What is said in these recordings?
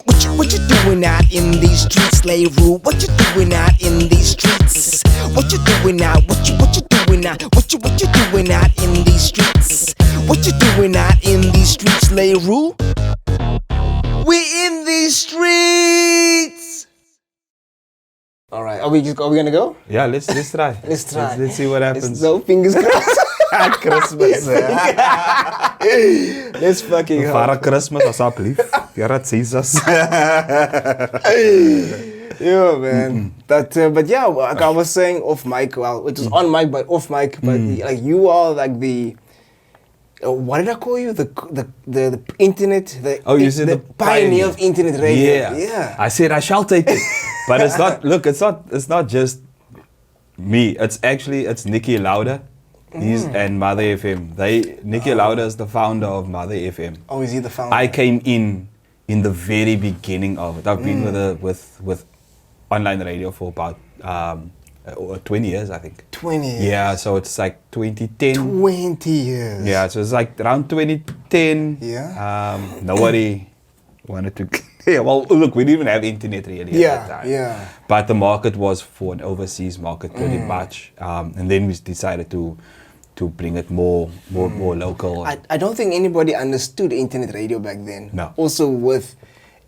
What you doing out in these streets, Lay Roo? What you doing out in these streets? What you doing out? What you doing out? What you doing out in these streets? What you doing out in these streets, Lay Roo? We in these streets. All right, are we gonna go? Yeah, let's try. Let's try. Let's see what happens. No fingers crossed. Christmas. Let's fucking go. Vara Christmas asseblief. Ja, Jesus. Yeah, man. But yeah, like I was saying off mic, well, it was on mic but off mic, but like you are like the what did I call you? The internet. You said the pioneer of internet radio. Yeah. I said I shall take it, but it's not. Look, it's not just me. It's Nicky Lauda. He's and Mother FM. Nicky Lauda is the founder of Mother FM. Oh, is he the founder? I came in the very beginning of it. I've been with online radio for about 20 years, I think. 20 years. Yeah, so it's like 2010. 20 years. Yeah, so it's like around 2010. Yeah. Nobody wanted to. Yeah, well, look, we didn't even have internet really at that time. Yeah. But the market was for an overseas market pretty much. And then we decided to bring it more local. I don't think anybody understood internet radio back then. No. Also with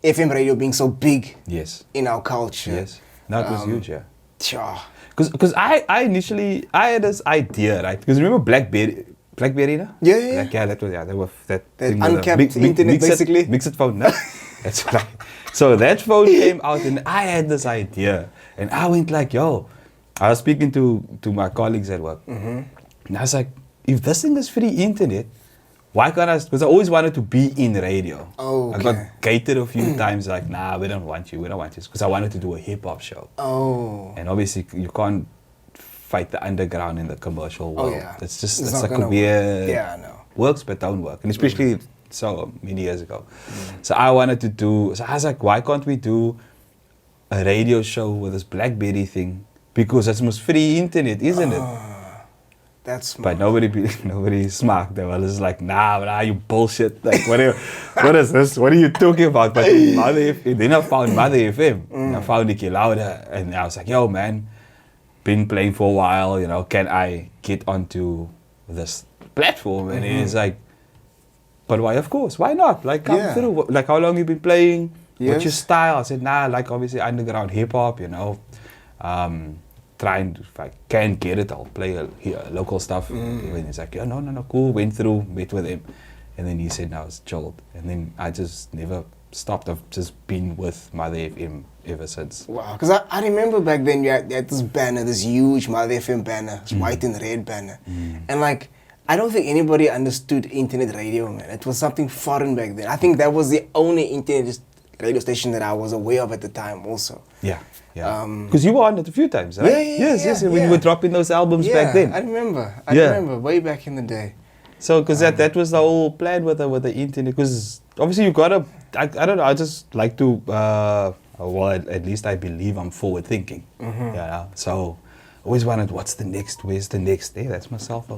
FM radio being so big. Yes. In our culture. Yes. No, it was huge, yeah. Sure. Because I initially had this idea, right? Because remember BlackBerry, no? Yeah. That was that thing uncapped internet basically. Mixed phone, no? That's right. So that phone came out and I had this idea, and I went like, yo, I was speaking to my colleagues at work, and I was like, if this thing is free internet, why can't I? Because I always wanted to be in radio. Oh, okay. I got gated a few times, like, nah, we don't want you, because I wanted to do a hip hop show. Oh. And obviously you can't fight the underground in the commercial world. Oh, yeah. It's like a weird, works but don't work, and especially so many years ago. So I wanted to do, so I was like, why can't we do a radio show with this BlackBerry thing? Because it's most free internet, isn't it? That's smart. But nobody is smart. They were just like, nah, you bullshit. Like, what is this? What are you talking about? But then I found Mother FM. And I found Nicky Lauda. And I was like, yo, man, been playing for a while, can I get onto this platform? And he's like, but why? Of course, why not? Like, come through. Like, how long you been playing? What's your style? I said, nah, like, obviously underground hip hop, trying to, if I can get it, I'll play local stuff. And he's like, yeah, no, cool. Went through, met with him, and then he said, no, it's chilled. And then I just never stopped. I've just been with Mother FM ever since. Wow, because I remember back then you had this banner, this huge Mother FM banner, this white and red banner, and like, I don't think anybody understood internet radio, man. It was something foreign back then. I think that was the only internet radio station that I was aware of at the time also. Yeah. Because you were on it a few times, right? Yes. When you were dropping those albums back then. I remember way back in the day. So, because that was the whole plan with the internet. Because obviously you gotta, I don't know, I just like to, well, at least I believe I'm forward thinking. So, always wondered, where's the next? Hey, that's myself.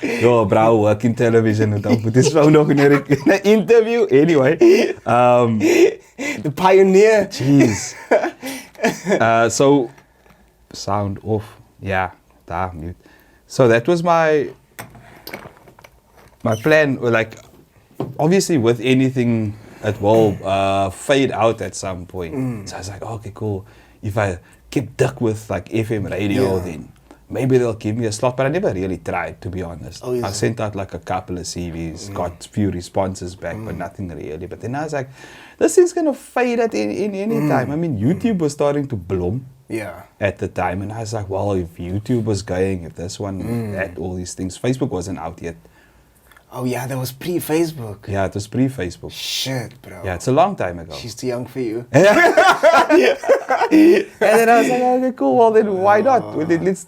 Yo, bro, work in television. And dan put this phone nog in an interview. Anyway. The pioneer. Jeez. So, sound off. Yeah, mute. So that was my plan. Like, obviously with anything, it will fade out at some point. So I was like, okay, cool. If I keep duck with like FM radio, then maybe they'll give me a slot. But I never really tried, to be honest. I sent out like a couple of CVs, got a few responses back, but nothing really. But then I was like, this thing's gonna fade at any time. I mean, YouTube was starting to bloom at the time, and I was like, well, if YouTube was going, if this one, that, all these things. Facebook wasn't out yet. Oh yeah, that was pre-Facebook. Yeah, it was pre-Facebook. Shit, bro. Yeah, it's a long time ago. She's too young for you. And then I was like, okay, cool. Well, then why not? Let's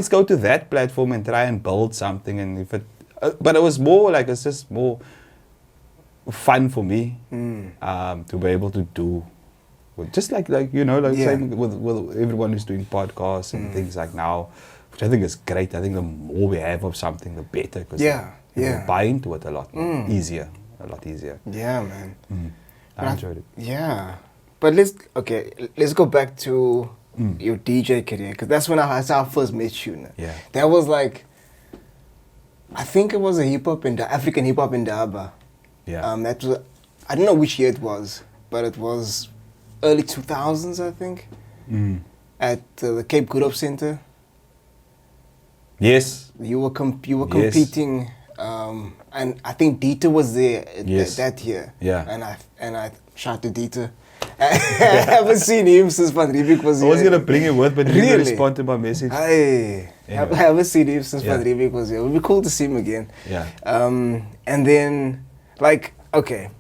go to that platform and try and build something. And if it, but it was more like, it's just more fun for me to be able to do, just like same with everyone who's doing podcasts and things like now. Which I think is great. I think the more we have of something, the better. Because you buy into it a lot easier. A lot easier. Yeah, man. I enjoyed it. Yeah. But let's go back to your DJ career, because that's when I first met you. Yeah. That was like, I think it was a African hip hop in Durban. Yeah. That was, I don't know which year it was, but it was early 2000s, I think, at the Cape Good Hope Center. Yes. You were competing, and I think Dieter was there that year. Yeah. And I shot to Dieter. I haven't seen him since Van Riebeek was here. I was gonna bring him with, but he didn't Really? respond to my message. I haven't seen him since Van Riebeek was here. It would be cool to see him again. Yeah. And then, like, okay,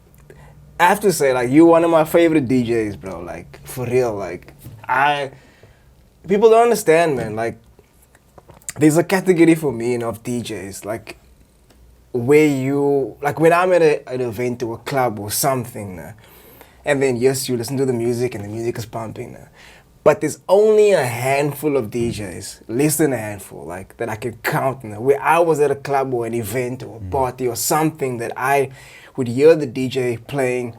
I have to say, like, you're one of my favorite DJs, bro. Like, for real. Like, people don't understand, man. Like, there's a category for me of DJs, like, where you, like, when I'm at an event or a club or something, and then, yes, you listen to the music and the music is pumping, but there's only a handful of DJs, less than a handful, like, that I can count, where I was at a club or an event or a party or something that I would hear the DJ playing,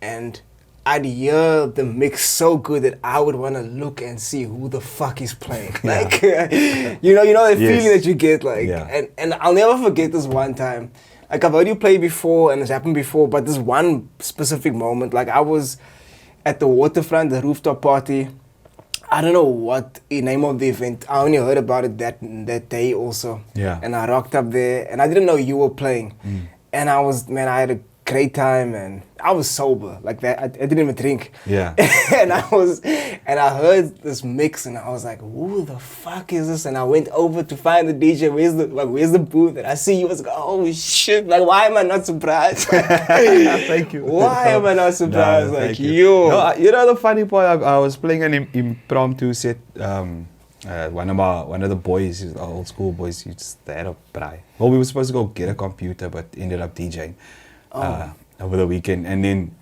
and I'd hear the mix so good that I would want to look and see who the fuck is playing. Like, you know that feeling that you get, like, and I'll never forget this one time. Like, I've heard you play before and it's happened before, but this one specific moment, like, I was at the waterfront, the rooftop party. I don't know what the name of the event. I only heard about it that day also. Yeah. And I rocked up there and I didn't know you were playing. And I had a great time, and I was sober like that. I didn't even drink. Yeah. and I heard this mix, and I was like, "Who the fuck is this?" And I went over to find the DJ. Where's the booth? And I see you. I was like, "Oh shit! Like, why am I not surprised?" Thank you. Why am I not surprised? No, like, you. No, you know the funny part. I was playing an impromptu set. One of the boys, our old school boys, they had a braai. Well, we were supposed to go get a computer, but ended up DJing over the weekend. And then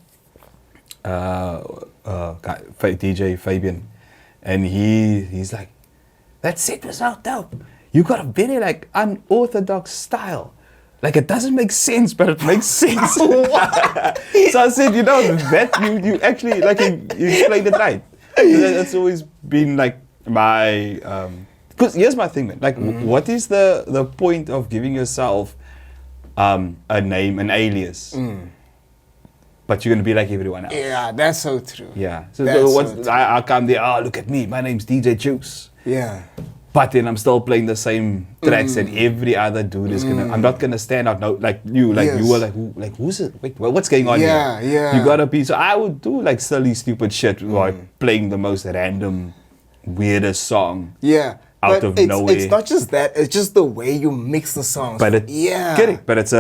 DJ Fabian, and he's like, that set was so dope. You got a very like unorthodox style. Like, it doesn't make sense, but it makes sense. So I said, you know, that you actually, like, you explained it right. That's always been like my, because here's my thing, man. Like, what is the point of giving yourself a name, an alias, but you're gonna be like everyone else? Yeah, that's so true. Yeah. So I come there, oh, look at me, my name's DJ Juice. Yeah. But then I'm still playing the same tracks and every other dude is gonna, I'm not gonna stand out, no, like you were who's it? Wait, what's going on here? Yeah. You gotta be, so I would do like silly, stupid shit, like playing the most random, weirdest song. Yeah. Out of nowhere. It's not just that, it's just the way you mix the songs. But yeah. But it's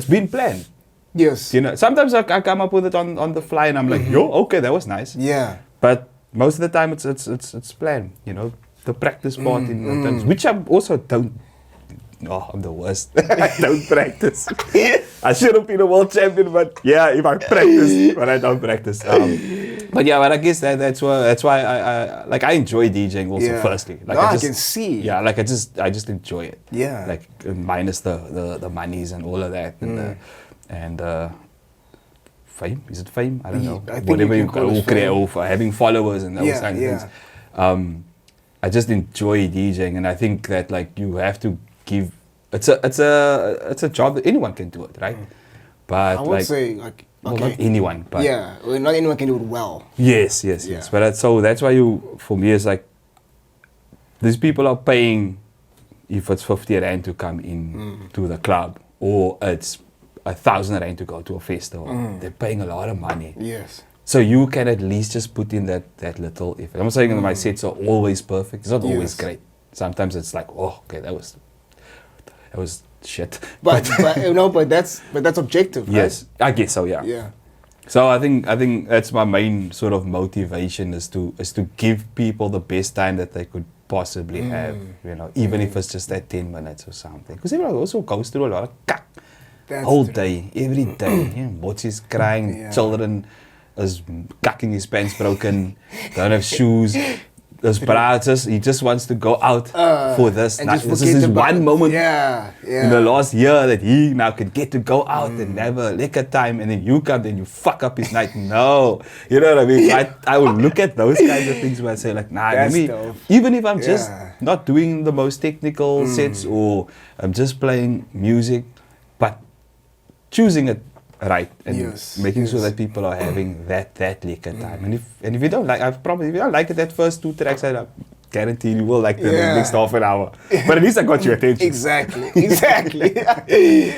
been planned. Yes. You know, sometimes I come up with it on the fly and I'm like, yo, okay, that was nice. Yeah. But most of the time it's planned, you know, the practice part in terms, which I also don't. Oh, I'm the worst. I don't practice. I should have been a world champion, but yeah, if I practice, but I don't practice. But yeah, but I guess that's why I enjoy DJing also. Yeah. Firstly, like, I can see. Yeah, like I just enjoy it. Yeah. Like minus the monies and all of that and fame. Is it fame? I don't know. I think whatever you you call it create, or for having followers and those kind of things. I just enjoy DJing, and I think that like you have to give. It's a job that anyone can do it, right? But I would say like. Well, not anyone, but not anyone can do it well. Yes. But that's why for me, it's like these people are paying, if it's 50 rand to come in to the club, or it's 1,000 rand to go to a festival. They're paying a lot of money. Yes. So you can at least just put in that little effort. I'm not saying that my sets are always perfect. It's not always great. Sometimes it's like, oh, okay, that was shit. But that's objective, right? Yes, I guess so. Yeah. Yeah. So I think that's my main sort of motivation is to give people the best time that they could possibly have. You know, even if it's just that 10 minutes or something. Because everyone also goes through a lot of kak. Whole day, every day. Watches crying, children is cacking his pants broken, don't have shoes. this bra he just wants to go out for this. And Now, just this forget is his about one it. moment Yeah, yeah. in the last year that he now could get to go out and have a liquor time, and then you come and you fuck up his night. No, you know what I mean? I will look at those kinds of things where I say like, nah, That's maybe dope. even if I'm just Yeah. not doing the most technical sets, or I'm just playing music, but choosing it right and Yes, making sure yes. that people are having that liquor time. And if you don't like, if you don't like it, that first 2 tracks, I guarantee you will like the Yeah. next half an hour. But at least I got your attention. Exactly.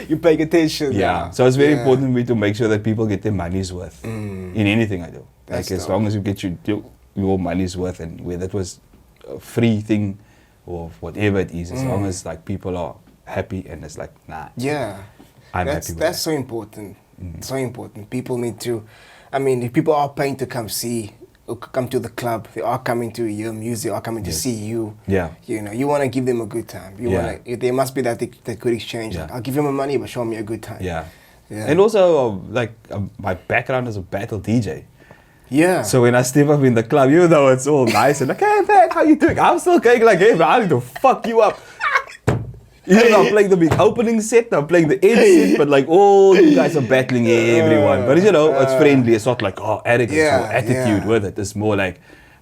You paying attention. Yeah. now. So it's very Yeah. important for me to make sure that people get their money's worth in anything I do. That's Like as dope. long as you get your money's worth, and whether it was a free thing or whatever it is, as long as like people are happy and it's like, nah, Yeah. I'm that's happy with that's that. so important. So important. People need to. I mean, if people are paying to come see, or come to the club, they are coming to hear music, they are coming to Yes. see you. Yeah. You know, you want to give them a good time. You Yeah. want to. There must be that good exchange. Yeah. Like, I'll give you my money, but show me a good time. Yeah. Yeah. And also, my background is a battle DJ. Yeah. So when I step up in the club, you know it's all nice and like, hey man, how you doing? I'm still going like, hey man, I need to fuck you up. Even though I'm playing the big opening set, I'm playing the end set, but like all you guys are battling everyone. But you know, it's friendly. It's not like arrogance Yeah, or attitude yeah. with it. It's more like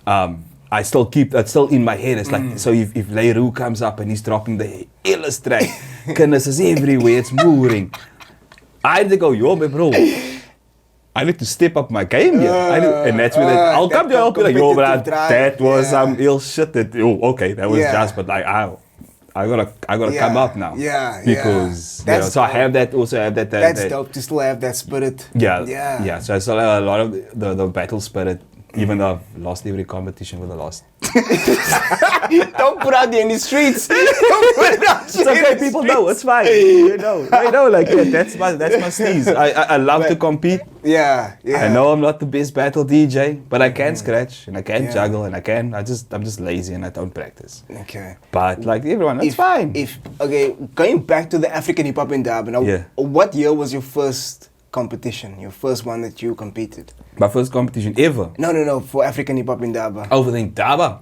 I still keep that's still in my head. It's like so if Lay Roo comes up and he's dropping the illest track, kinders is everywhere, it's moving. I had to go, yo, man, bro. I need to step up my game here. And that's when I'll come to help you like, yo, bro, competitive drive, that was yeah. some ill shit. Okay, that was Yeah. just, but like, I gotta come up now. Yeah, Because yeah. you know, That's so I dope. have that also have that. That's that dope to still have that spirit. yeah. So I still have a lot of the battle spirit, even though I've lost every competition with the lost. Don't put out there in the streets. Don't put it out It's there in okay, the people streets. know, it's fine. You know, like yeah, that's my sneeze. I love to compete. Yeah, yeah. I know I'm not the best battle DJ, but I can scratch and I can Yeah. juggle and I'm just lazy and I don't practice. Okay. But like everyone, it's fine. Okay, going back to the African hip hop in Durban. Now, Yeah. What year was your first competition? Your first one that you competed? My first competition ever. No. For African hip hop in Durban. Over in Daba.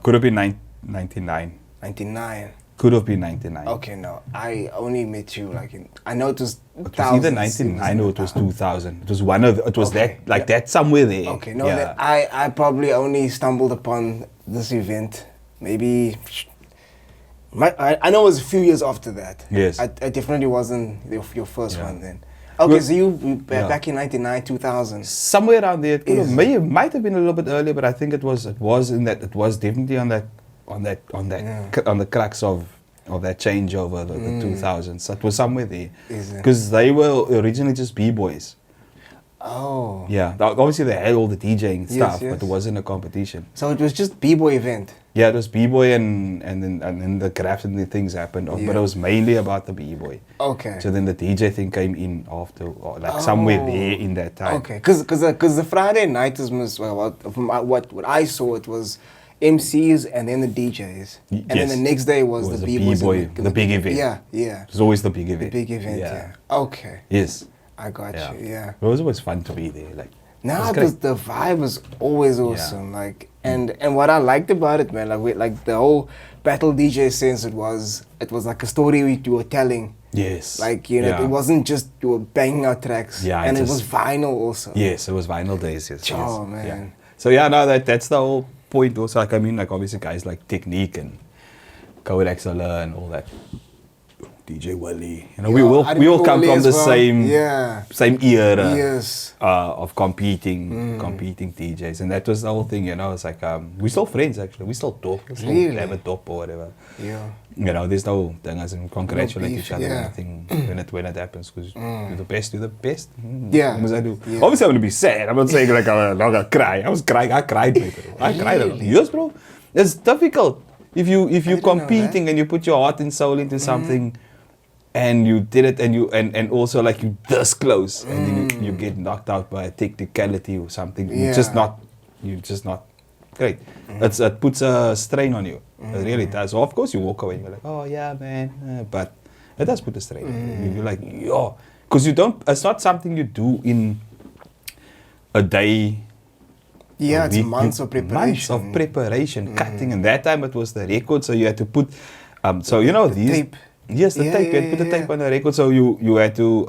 Could have been 99. 99. Could have been 99. Okay, no. I only met you like in. I know it was. It was either 99 or it was 2000. It was one of the, it was Okay, that, like that somewhere there. Okay, no. Yeah. Then I probably only stumbled upon this event. Maybe. I know it was a few years after that. Yes. I definitely wasn't your first Yeah. one then. Okay, Well, so you yeah. back in 99, 2000. Somewhere around there. It could have, Is- might have been a little bit earlier, but I think it was in that, it was definitely on the crux of that changeover, the 2000s. So it was somewhere there. Is it? Because they were originally just B-boys. Oh. Yeah, obviously they had all the DJing Yes, stuff, yes. but it wasn't a competition. So it was just B-boy event. Yeah, it was B-boy and then the graphs and the things happened, but Yeah. it was mainly about the B-boy. Okay. So then the DJ thing came in after, or like somewhere there in that time. Okay, because the Friday night is from what I saw, it was MCs and then the DJs, and then Yes. the next day was It was the the B-boys B-boy, and the big event. Yeah, yeah, It was always the big the event. big event. Yeah. Okay, Yes. I got Yeah. you. Yeah. It was always fun to be there. Like, Now it was great. the vibe was always awesome. Like and what I liked about it, man, like the whole battle DJ sense, it was like a story you were telling. Yes. Like, you know, Yeah. it wasn't just you were banging out tracks. Yeah, and it it was just- vinyl also. Yes, it was vinyl days. Yes. Oh, yes. man. Yeah. So yeah, no, that's the whole point. Also, like I mean, like obviously guys like Technique and Kodak Solar and all that. DJ Willie, you know, we all come from the same era Yes. of competing DJs, and that was the whole thing. You know, it's like we're still friends actually. We still talk, we still Really? have a top or whatever. Yeah. You know, there's no thing as in congratulate beef, each other or yeah. anything when it happens, because you're the best. Yeah. What must I do? Yeah. Obviously, I'm gonna be sad. I'm not saying like I'm not gonna cry. I was crying. I cried, baby. I cried a lot. Really? Yes, bro. It's difficult if you're didn't know competing and you put your heart and soul into something, and you did it, and also like you this close, and then you get knocked out by a technicality or something. You're just not great. It puts a strain on you. It really does. So of course you walk away and you're like, oh yeah, man, but it does put a strain on you. You're like, yo, because it's not something you do in a day Yeah, a it's week, months of preparation. Months of preparation, cutting, and that time it was the record, so you had to put, so you know these. tape. Yes, the tape. You had to put the tape on the record, so you had to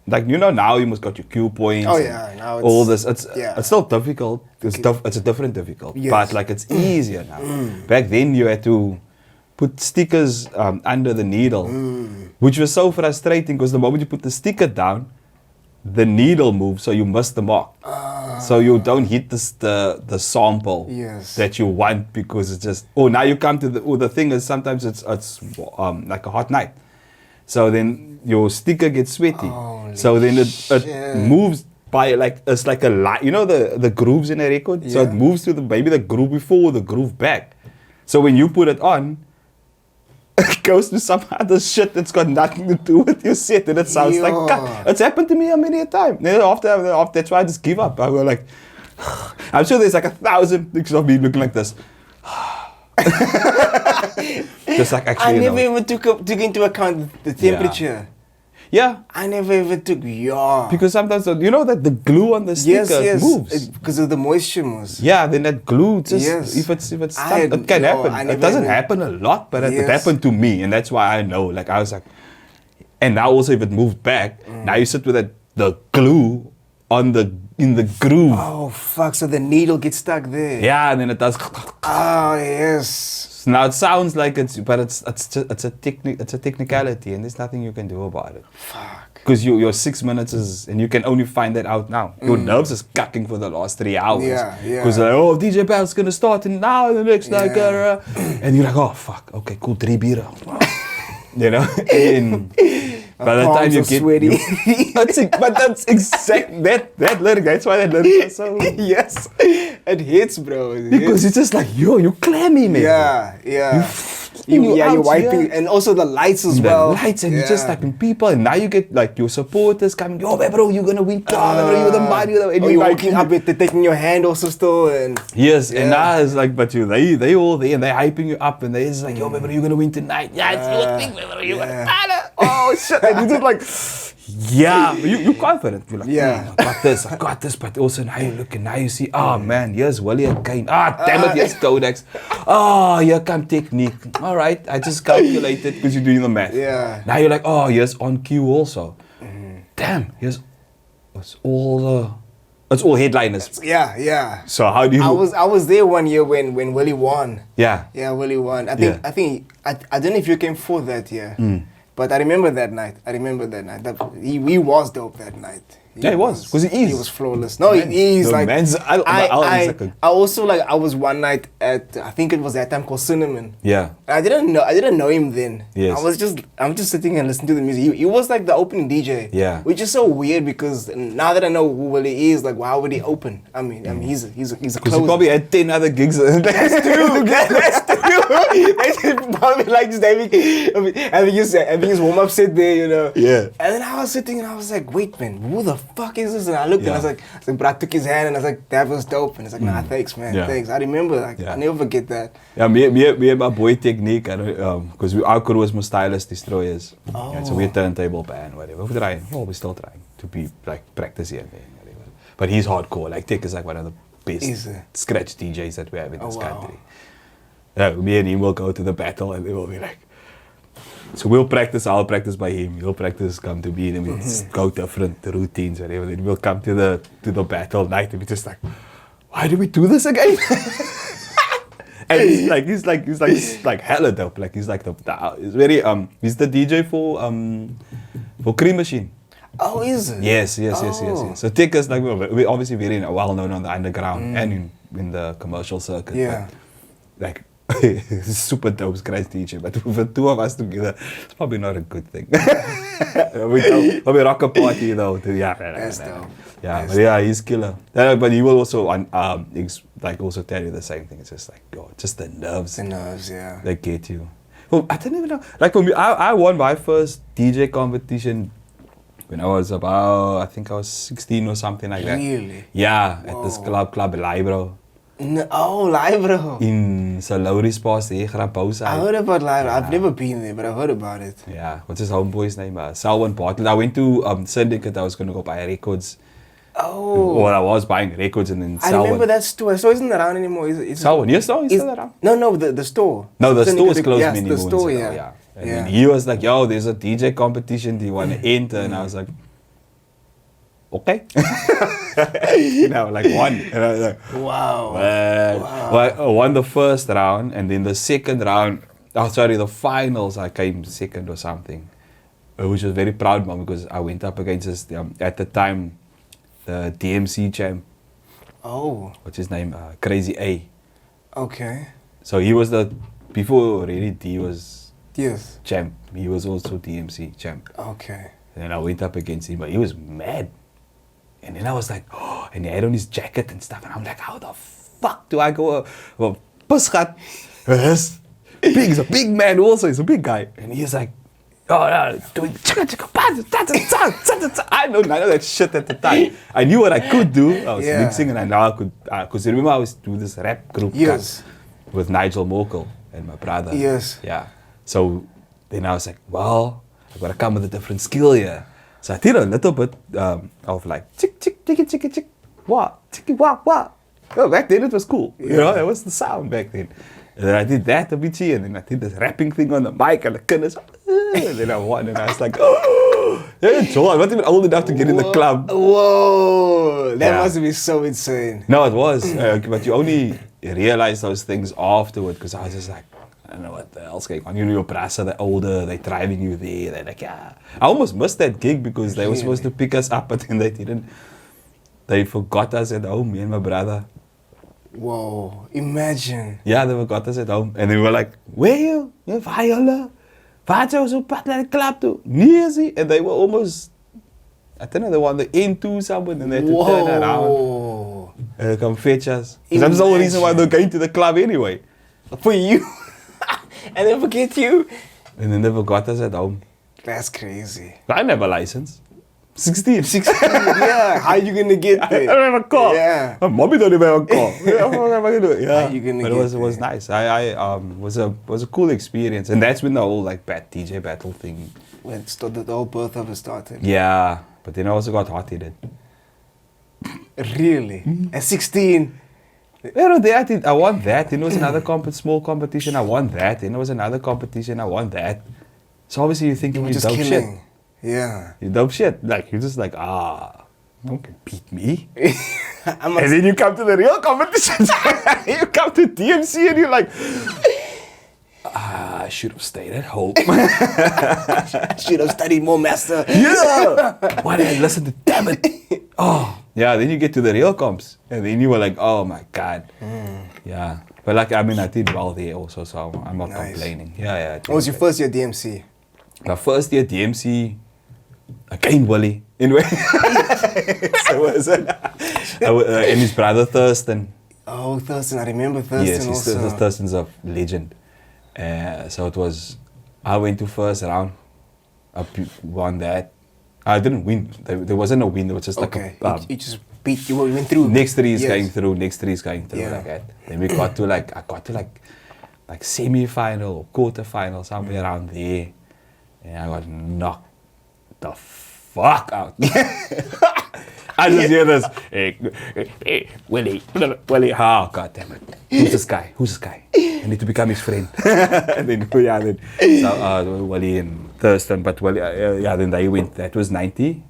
like now you must got your cue points. Oh and yeah, now all this. It's still difficult. It's a different difficult, Yes. but like it's easier now. Back then you had to put stickers under the needle, which was so frustrating because the moment you put the sticker down, the needle moves, so you miss the mark. So you don't hit the sample Yes. that you want because it's just now you come to the thing is sometimes it's like a hot night, so then your sticker gets sweaty, Holy so then it shit. moves by like it's like a light, the grooves in a record, so it Yeah. moves to maybe the groove before or the groove back, so when you put it on, it goes to some other shit that's got nothing to do with your set, and it sounds like cut. It's happened to me a many a time. Then after that's why I just give up. I go like, I'm sure there's like 1,000 pictures of me looking like this. Just like actually. I never even took into account the temperature. Yeah. I never even took Because sometimes that the glue on the sticker moves. because of the moisture moves. Yeah, then that glue just Yes. if it's stuck, it can happen. It doesn't happen a lot, but it happened to me, and that's why I know. Like I was like, and now also if it moved back, now you sit with the glue in the groove. Oh fuck! So the needle gets stuck there. Yeah, and then it does. Oh yes. Now it sounds like it's a technicality, and there's nothing you can do about it. Fuck. Because your 6 minutes is, and you can only find that out now. Your nerves is cacking for the last 3 hours. Yeah. Because like, DJ Bell's gonna start, and now the next and you're like, oh fuck, okay, cool, 3 beer. And by the time you get sweaty. but that's exact that lyric. That's why that lyric is so. Yes, it hits, bro. Because it's just like, you clammy, man. Yeah. You're wiping, and also the lights as well. The lights, and you're just like people, and now you get like your supporters coming. Yo, bro, you're gonna win. Bro, you're the man. And you're walking up with taking your hand also still, and yes, and now it's like, but they all there, and they're hyping you up, and they're just like, yo, bro, you're gonna win tonight. Yeah, it's your thing, bro. You're gonna oh shit, and you're just like, yeah, you're confident. You're like, I got this, but also now you look and now you see, man, here's Willie again. Damn it, here's Codex. Here come technique. All right, I just calculated because you're doing the math. Yeah. Now you're like, here's on cue also. Damn, it's all headliners. Yeah. So how do you? I was there one year when Willie won. Yeah. Yeah, Willie won. I think I don't know if you came fourth that year. But I remember that night. He was dope that night. He was. Because he is. He was flawless. No, he is. No, like, man's, I also like, I was one night at, I think it was that time called Cinnamon. Yeah. I didn't know him then. Yes. I'm just sitting and listening to the music. He was like the opening DJ. Yeah. Which is so weird because now that I know who Willie is, like, why would he open? I mean, he's a closer. Because he probably had 10 other gigs. That's true. That's probably like just having his warm-up set there, Yeah. And then I was sitting and I was like, wait, man, who the fuck is this? And I looked and I was like, bro, I took his hand and I was like, that was dope. And it's like, nah, thanks, man, thanks. I remember, like, I never forget that. Yeah, me and my boy Technique, because our crew was more stylist destroyers. Oh. Yeah, so we're a turntable band, whatever. We're still trying to be like practice here and there, whatever. But he's hardcore. Like Tech is like one of the best scratch DJs that we have in this country. Yeah, me and him will go to the battle and they will be like, so we'll practice, I'll practice by him, he'll practice, come to me, and then we'll go different routines, whatever. Then we'll come to the battle night and we're just like, why do we do this again? And he's like hella dope. Like he's like he's very he's the DJ for Cream Machine. Oh, is it? Yes. So Tech is like we're obviously very well known on the underground and in the commercial circuit. Yeah. But, like super dope scratch DJ, but for the two of us together, it's probably not a good thing. we rock a party though. That's dope. Yeah, but yeah, he's killer. But he will also also tell you the same thing. It's just like, just the nerves. The nerves, yeah. They get you. Well, I don't even know. Like for me, I won my first DJ competition when I was I think I was 16 or something like that. Really? Yeah, at this club Lay Roo. No, Lay Roo. In Salori's Pass, the Grapausa. I heard about Lay Roo. I've never been there, but I heard about it. Yeah, what's his homeboy's name? Selwyn Bartlett. I went to Syndicate. I was going to go buy records. Oh. Or I was buying records and then I Selwyn. remember that store. So isn't around anymore? Is Selwyn, yes, no, he's is- still around. No, the store. No, the store is Yes, closed many the moons store, ago, yeah. And then he was like, yo, there's a DJ competition. Do you want to enter? And I was like, okay. Like one. And I was like, Wow. man. Well, I won the first round, and then the second round, the finals, I came second or something. Which was very proud moment because I went up against this, at the time, the DMC champ. Oh. What's his name? Crazy A. Okay. So he was before already D was Yes. champ. He was also DMC champ. Okay. And then I went up against him, but he was mad. And then I was like, oh, and he had on his jacket and stuff. And I'm like, how the fuck do I go? Well, Pusgat. He's a big man also. He's a big guy. And he's like, oh, no, doing I know none of that shit at the time. I knew what I could do. I was Yeah. mixing and I know I could. Because remember, I was doing this rap group Yes. with Nigel Mokel and my brother. Yes. Yeah. So then I was like, well, I've got to come with a different skill here. So I did a little bit of like, chick, chick, chicky, chicky, chick, wah, chicky, wah, wah. Oh, back then it was cool. You know, that was the sound back then. And then I did that a bit, and then I did this rapping thing on the mic, and the goodness, and then I won, and I was like, oh, yeah, Joel, I'm not even old enough to get in the club. Whoa. That Yeah. must be so insane. No, it was, but you only realize those things afterward, because I was just like, I don't know what the hell's going on. You know, your brassa, they're older, they're driving you there, they're like, yeah. I almost missed that gig because they were supposed to pick us up, but then they didn't. They forgot us at home, me and my brother. Whoa. Imagine. Yeah, they forgot us at home. And they were like, where you? Ja, waar jullie? Waar zou zo pad naar de club toe? Nee, zie. And they were almost, I don't know, they were on the end somewhere, and they had to turn around. Whoa. And they come fetch us. Because that's the whole reason why they're going to the club anyway. For you. And then forget you. And then they forgot us at home. That's crazy. I didn't have a license. 16. 16. Yeah. How you gonna get I there? don't have a car. Yeah. My mommy don't even have a car. Yeah, what am I gonna do? Yeah. How you gonna But get it was there? nice. I was a cool experience, and that's when the whole like DJ battle thing. When the whole birth of it started. Yeah, but then I also got hot-headed. Really? At 16? You know, I won that. Then there was another small competition. I won that. Then there was another competition. I won that. So obviously you're thinking You were you're just dope killing. shit. Yeah. You're dope shit. Like you're just like no one can beat me. I'm And then you come to the real competitions. You come to DMC and you're like, I should have stayed at home. I should have studied more, master. Yeah. Why did I listen to? Damn it. Oh. Yeah. Then you get to the real comps, and then you were like, oh my god. Yeah. But like, I mean, I did well there also, so I'm not Nice. complaining. Yeah. What was your first year DMC? My first year DMC, again Willie. Anyway, so was and his brother Thurston. Oh, Thurston. I remember Thurston Yes, also. Thurston's a legend. So it was, I went to first round. I won that. I didn't win. There wasn't a win. It was just Okay. like You just beat, you went through. next three is Yes. going through. Next three is going through Yeah. like that. Then we got to like, I got to like semi-final or quarter-final, somewhere around there. And I got knocked the fuck out. I just hear this, hey, Willie, oh god damn it. Who's this guy? I need to become his friend. And then, so Willie and Thurston, but Willie, then they went, that was 99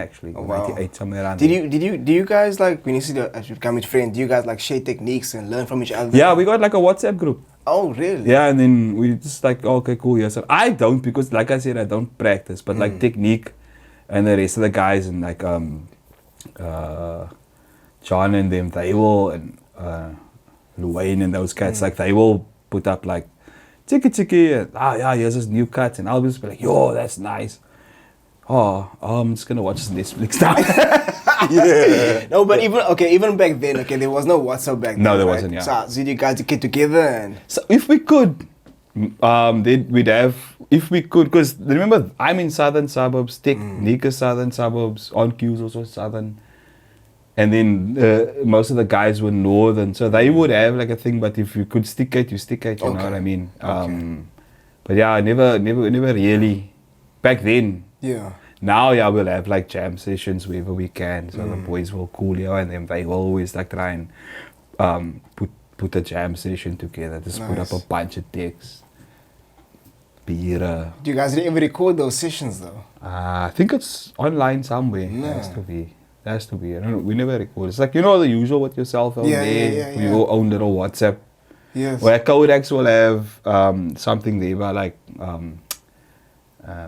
actually, Oh, wow. 98, somewhere around Do there. you guys like, when you see as you become his friend, do you guys like share techniques and learn from each other? Yeah, we got like a WhatsApp group. Oh, really? Yeah, and then we just like, okay, cool, yeah. So I don't, because like I said, I don't practice, but like technique and the rest of the guys and like John and them, they will, and Luwayne and those cats, like they will put up like tiki, and yeah, here's this new cut, and I'll just be like, yo, that's nice. Oh, I'm just gonna watch this Netflix now. Yeah. No, but even back then, there was no WhatsApp back then. No, there right? wasn't, yeah. So you guys get together and So if we could, then we'd have, if we could, because remember, I'm in southern suburbs, Technique is southern suburbs, On Q's also southern, and then most of the guys were northern, so they would have like a thing, but if you could stick it, you stick it, you know what I mean? But yeah, I never really, back then, yeah. Now, yeah, we'll have like jam sessions wherever we can. So the boys will call you, and then they will always like try and put a jam session together. Just put up a Nice. bunch of decks. Beer. Do you guys ever record those sessions though? I think it's online somewhere. No. It has to be. It has to be. I don't know. We never record. It's like, you know, the usual with your cell phone Yeah, there. yeah, yeah, Your own little WhatsApp. Yes. Where Codex will have something there about like,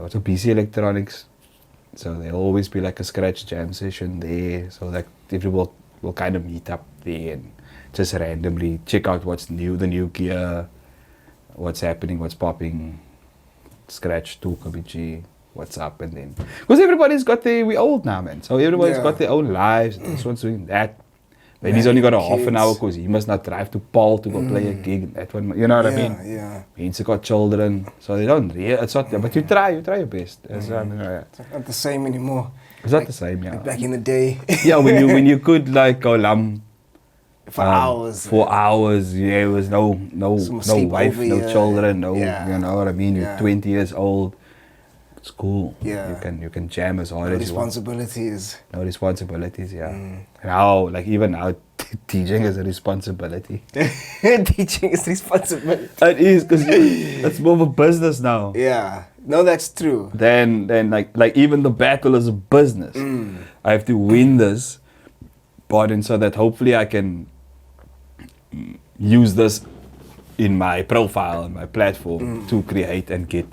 what's a PC Electronics. So there'll always be like a scratch jam session there. So like everyone will kind of meet up there and just randomly check out what's new, the new gear, what's happening, what's popping, scratch, talk a bit, what's up, and then because everybody's got we old now, man. So everybody's got their own lives. This one's doing that. Maybe he's only got a half an hour because he must not drive to Paul to go play a gig. That one, you know what I mean? Yeah. He's got children, so they don't. It's not. But you try your best. It's, I mean, It's not the same anymore. it's not the same, yeah. Back in the day. Yeah, when you could like go For hours. For hours, yeah, it was no Some wife, sleepover, no yeah. children, no, Yeah. you know what I mean. You're Yeah. 20 years old. It's cool. Yeah. You can jam as hard No as you want. responsibilities. No responsibilities, yeah. Now, like even now, teaching is a responsibility. Teaching is responsibility. It is because it's more of a business now. Yeah. No, that's true. Then like even the battle is a business. I have to win this, but and so that hopefully I can use this in my profile and my platform to create and get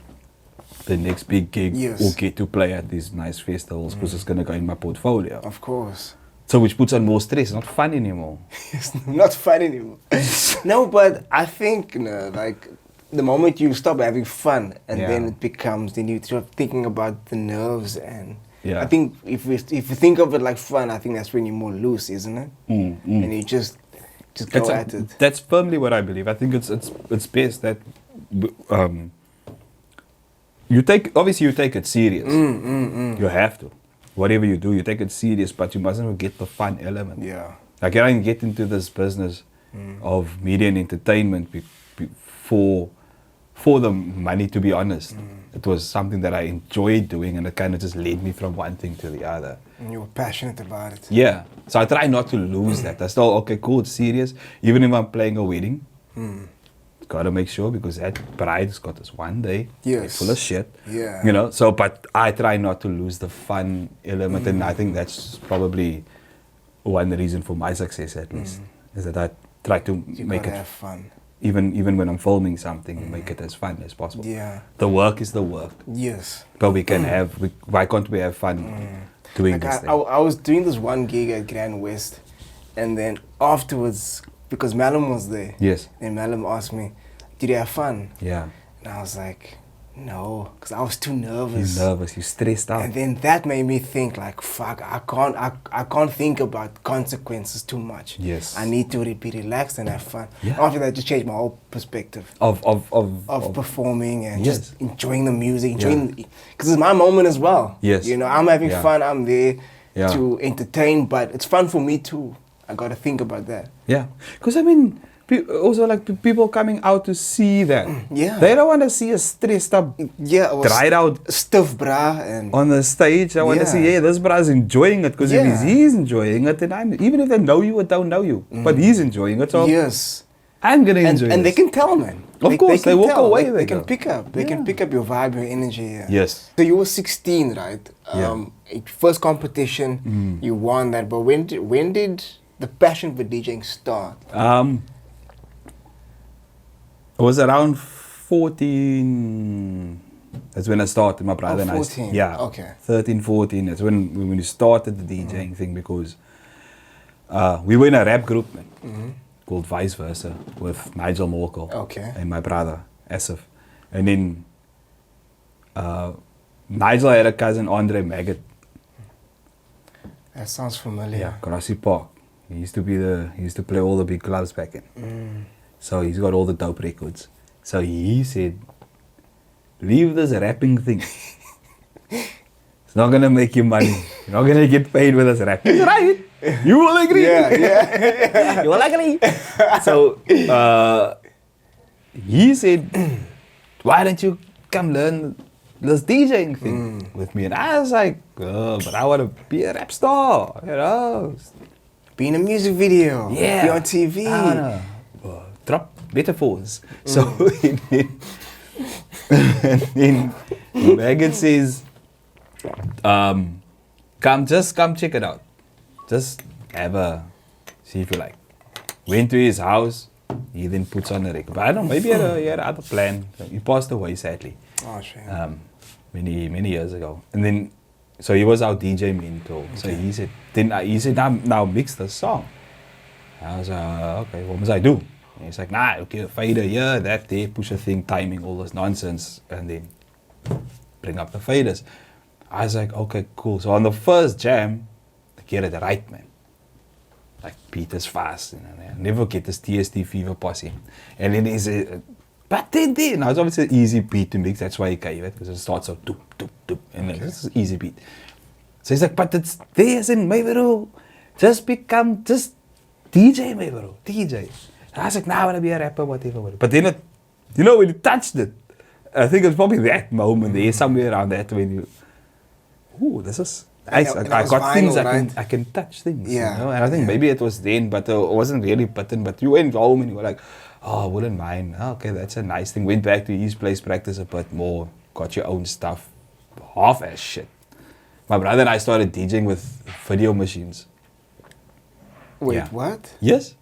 the next big gig Yes. or get to play at these nice festivals because it's gonna go in my portfolio. Of course. So which puts on more stress, not fun anymore. It's not fun anymore. No, but I think, like, the moment you stop having fun and Yeah. then it becomes, then you start thinking about the nerves and Yeah. I think if you think of it like fun, I think that's when you're more loose, isn't it? And you just go at it. That's firmly what I believe. I think it's best that you take it serious. You have to. Whatever you do, you take it serious, but you mustn't forget the fun element. Yeah. Like I didn't get into this business of media and entertainment for the money, to be honest. It was something that I enjoyed doing and it kind of just led me from one thing to the other. And you were passionate about it. Yeah. So I try not to lose that. I still, okay, cool, it's serious. Even if I'm playing a wedding, gotta make sure because that bride's got this one day. Yes. Full of shit. Yeah. You know, so but I try not to lose the fun element and I think that's probably one reason for my success at least. Is that I try to You make gotta it have fun. even when I'm filming something, make it as fun as possible. Yeah. The work is the work. Yes. But we can why can't we have fun doing Like this I thing? was doing this one gig at Grand West, and then afterwards, because Malum was there, Yes. and Malum asked me, "Did you have fun?" Yeah. And I was like, "No," because I was too nervous. You're nervous, you're stressed out. And then that made me think, like, fuck, I can't think about consequences too much. Yes. I need to be relaxed and have fun. Yeah. After that, just changed my whole perspective Of performing and Yes. just enjoying the music, because it's my moment as well. Yes. You know, I'm having Yeah. fun. I'm there Yeah. to entertain, but it's fun for me too. I got to think about that. Yeah, because I mean, also like people coming out to see that. Yeah. They don't want to see a stressed up, Yeah, it was dried out stiff, brah, and on the stage. I want to Yeah. see, this brother's enjoying it because Yeah. if he's enjoying it, then even if they know you or don't know you, but he's enjoying it, so yes. I'm gonna enjoy it. And they can tell, man. Of course, they can walk tell. away, They they can go. pick up. They can pick up your vibe, your energy. Yeah. Yes. So you were 16, right? Yeah. First competition, you won that. But when did the passion for DJing start? It was around 14. That's when I started. My brother and I. 14, Yeah. okay. 13, 14. That's when we started the DJing thing because we were in a rap group, man, called Vice Versa with Nigel Morkel Okay. and my brother Asif, and then Nigel had a cousin Andre Maggot. That sounds familiar. Yeah, Grassy Park. He used to play all the big clubs back then. So he's got all the dope records. So he said, leave this rapping thing. It's not gonna make you money. You're not gonna get paid with this rap. He's right. You will agree. Yeah. You will agree. So he said, why don't you come learn this DJing thing with me. And I was like, oh, but I want to be a rap star, you know. Be in a music video. Yeah. Be on TV. I wanna drop metaphors. So and then Megan says, come check it out. Just see if you like. Went to his house. He then puts on a record. But I don't know, maybe he had other plan. He passed away, sadly. Oh, shame. Many years ago. And then, so he was our DJ mentor. So he said, now mix the song. I was like, okay, what must I do? And he's like, nah, okay, fader here, that there, push a thing, timing, all this nonsense, and then bring up the faders. I was like, okay, cool. So on the first jam, I get it right, man. Like Peter's fast, you know, I never get this TST fever posse. And then he said, but then, now it's obviously an easy beat to mix, that's why he gave it, because it starts out doop, doop, doop, and then it's an easy beat. So he's like, but it's there's in my bro. Just DJ, my bro, DJ. And I was like, nah, I want to be a rapper, whatever. But then, when you touched it, I think it was probably that moment there, somewhere around that, when you, ooh, this is nice. I got vinyl, things, right? I can touch things, yeah. You know? And I think maybe it was then, but it wasn't really button. But you went home and you were like, oh, I wouldn't mind. Oh, okay, that's a nice thing. Went back to his place, practice a bit more, got your own stuff, half-ass shit. My brother and I started DJing with video machines. Wait, yeah. What? Yes.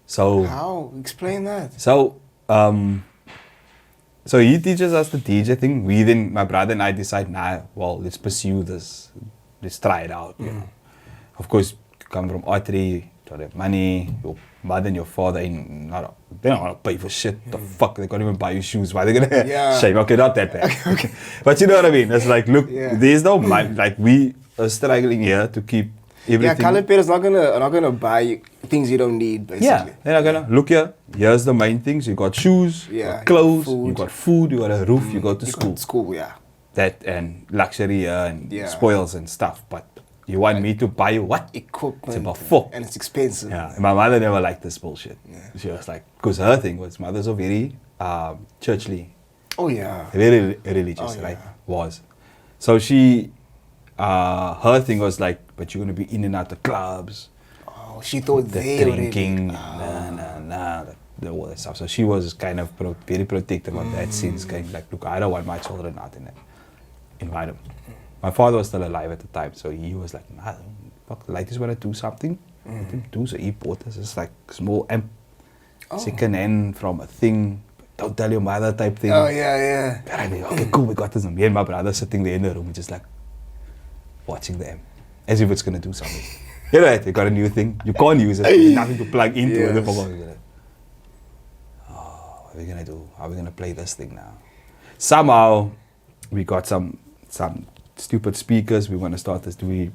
So how? Explain that. So so he teaches us the DJ thing. We then, my brother and I decide, let's pursue this. Let's try it out. You know. Of course, you come from artery, don't have money. Your mother and your father they're not gonna pay for shit. The fuck, they can't even buy you shoes. Why are they gonna shave? Okay, not that bad. Okay. But you know what I mean? It's like, look, there's no money. Like we are struggling here to keep everything. Yeah, Calipero's not gonna buy you things you don't need, basically. Yeah, they're not gonna look here. Here's the main things. You got shoes, you got clothes, you got food, you got a roof, you go to school. School, yeah. That and luxury and spoils and stuff. But you want me to buy you what? Equipment. It's about fuck. And it's expensive. Yeah. And my mother never liked this bullshit. Yeah. She was like, because her thing was, mothers are very churchly. Oh yeah. Very religious, right? Was. So she, her thing was like, but you're gonna be in and out the clubs. Oh, she thought the drinking, all that stuff. So she was kind of very protective of that sense, kind of like, look, I don't want my children out in that environment. My father was still alive at the time, so he was like, nah, fuck, the ladies want to do something. Let them do. So he bought us this like small amp, second hand from a thing. Don't tell your mother type thing. Oh yeah. And I mean, okay, cool, we got this. And me and my brother sitting there in the room, just like watching the amp, as if it's gonna do something. You're right, they got a new thing. You can't use it. There's nothing to plug into it. Oh, what are we gonna do? How are we gonna play this thing now? Somehow, we got some stupid speakers. We want to start this doing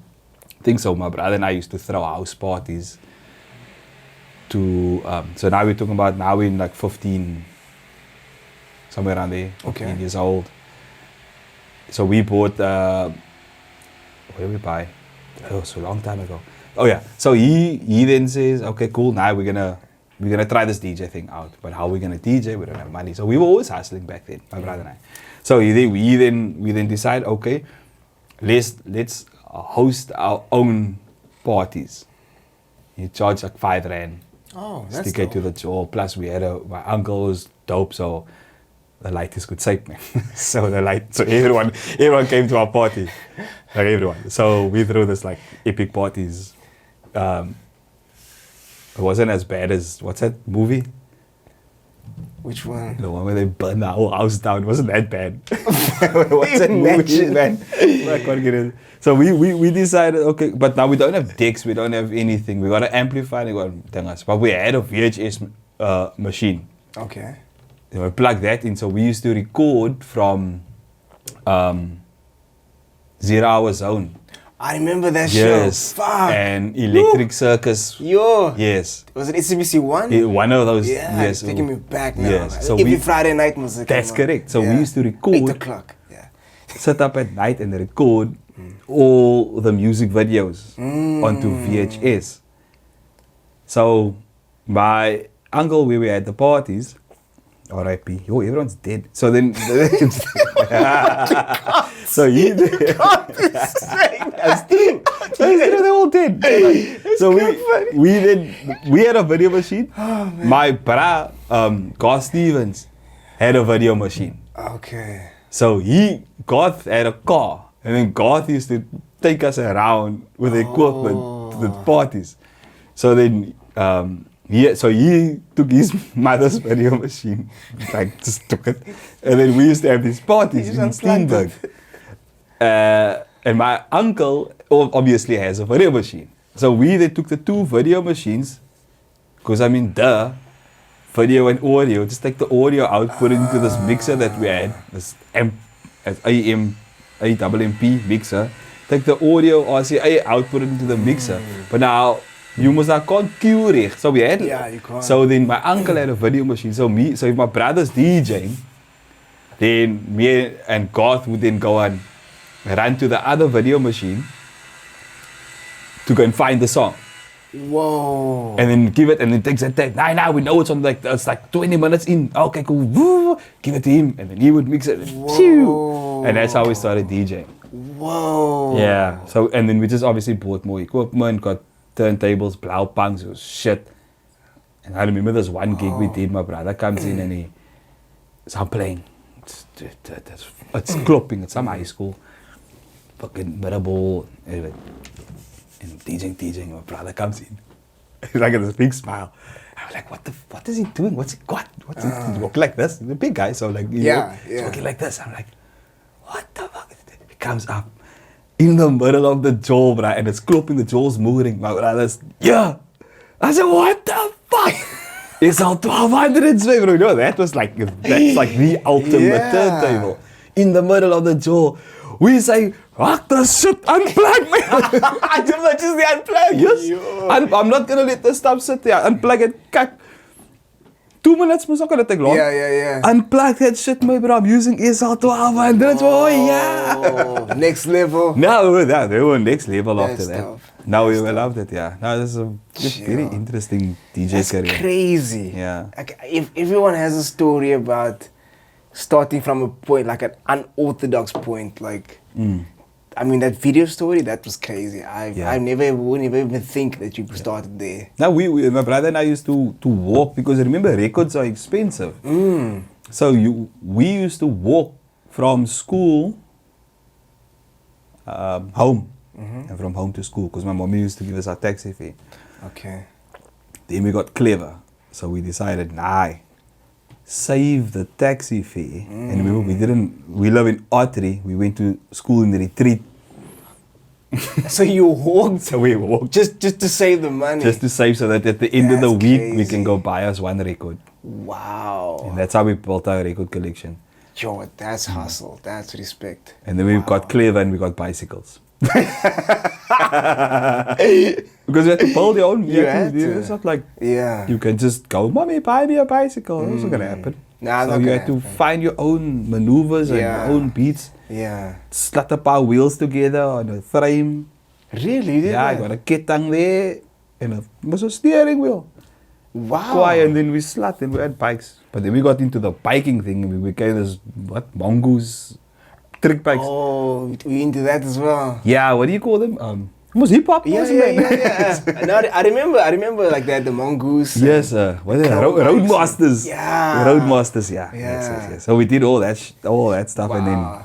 things. So my brother and I used to throw house parties. So now we're talking about, now we're in like 15, somewhere around there, 15 years old. So we bought, what did we buy? Oh, so a long time ago. Oh yeah. So he then says, okay, cool. Now we're gonna try this DJ thing out. But how are we gonna DJ? We don't have money. So we were always hustling back then, my brother and I. So we then decide, okay, let's host our own parties. You charge like 5 rand. Oh, that's stick it to the jaw. Plus we had my uncle was dope, so the lighters could save me. so everyone came to our party. Like everyone. So we threw this like epic parties. It wasn't as bad as, what's that movie? Which one? The one where they burned the whole house down. It wasn't that bad. What's that movie, man? I can't get it. So we decided, okay, but now we don't have decks, we don't have anything. We got an amplifier, we got things. But we had a VHS machine. Okay. We plugged that in, so we used to record from 0 Hour Zone. I remember that yes. show. Fuck. And Electric Circus. Yo. Yes. Was it SCBC 1? One of those. Yeah, yes. taking me back now. Yes. So every Friday night music. That's correct. So we used to record. 8 o'clock. Yeah. Sit up at night and record all the music videos onto VHS. So my uncle, where we had the parties, R.I.P. Yo, everyone's dead. So then, so he. That's true. They're all dead. So we had a video machine. Oh, My bra, Garth Stevens, had a video machine. Okay. So Garth had a car, and then Garth used to take us around with equipment to the parties. So then, he took his mother's video machine, like just took it, and then we used to have these parties in Steenberg. And my uncle obviously has a video machine. So they took the two video machines, because I mean, video and audio, just take the audio out, put it into this mixer that we had, this AMP mixer, take the audio RCA out, put it into the mixer. But now, you can't cue it. So we had, yeah, you can't. So then my uncle had a video machine. So if my brother's DJing, then me and Garth would then go and run to the other video machine to go and find the song. Whoa. And then give it, and then takes that tape. Now we know it's on it's like 20 minutes in. Okay, cool. Woo, give it to him, and then he would mix it. And that's how we started DJing. Whoa. Yeah. So and then we just obviously bought more equipment, got turntables, blauwpangs, it was shit. And I remember this one gig we did. My brother comes in and I'm playing. It's klopping. It's some high school. Fucking middle anyway. And DJing, my brother comes in. He's like with this big smile. I'm like, what is he doing? What's he got? He's walking like this. He's a big guy, so like, he's walking like this. I'm like, what the fuck? He comes up in the middle of the jaw, bro, and it's klopping, the jaw's moving. My brother's, yeah. I said, what the fuck? It's all 1200, bro. You know, that's like the ultimate turntable. In the middle of the jaw. We say, fuck the shit, unplug me. I do not just the unplug. Yes. I'm not gonna let this stuff sit there. Unplug it, kak. 2 minutes was not gonna take long. Yeah. Unplug that shit, my bro. I'm using ESL 1200. Oh, yeah. Next level. No, they were next level That's after that. tough. Now we loved it, yeah. Now this is a very interesting DJ That's career. crazy. Yeah. Like, if everyone has a story about starting from a point, like an unorthodox point, like, I mean, that video story, that was crazy. I wouldn't even think that you started there. Now my brother and I used to walk, because remember, records are expensive. So we used to walk from school home, and from home to school, because my mom used to give us our taxi fee. Okay. Then we got clever, so we decided, save the taxi fee. And remember, we live in Ottery, we went to school in the retreat. So you walked? So we walked. Just to save the money? Just to save, so that at the end of the That's week, we crazy. can go buy us one record. Wow. And that's how we built our record collection. Yo, that's hustle. That's respect. And then we got clever and we got bicycles. Because you had to build your own. It's not like you can just go, Mommy, buy me a bicycle. That's not going to happen. Nah, so you had to find your own maneuvers and your own beats. Yeah. Slat a paar wheels together on a frame. Really? You did I that? got a ketang there and a steering wheel. Wow. And then we slat and we had bikes. But then we got into the biking thing and we became this, mongoose, trick bikes. Oh, we into that as well. Yeah, what do you call them? It was hip hop. Yeah. No, I remember like that, the mongoose. Yes, what are they? Roadmasters. Yeah. Roadmasters, yeah. Yes. So we did all that stuff, and then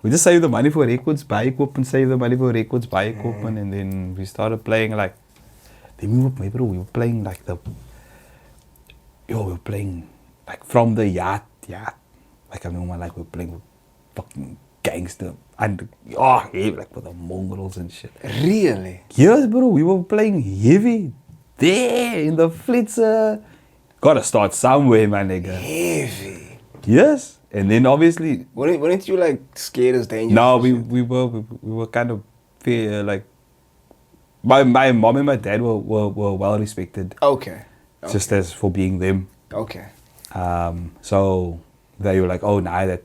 we just saved the money for records, buy equipment, save the money for records, buy equipment, and then we started playing like. Then we were playing like we were playing like from the yard. Like I remember, like we were playing with fucking gangster and like with the mongrels and shit. Really? Yes, bro. We were playing heavy there in the Flitzer. Gotta start somewhere, my nigga. Heavy. Yes, and then obviously. Weren't you like scared as dangerous? No, we were kind of fear like. My mom and my dad were well respected. Okay. Just as for being them. Okay. So they were like, that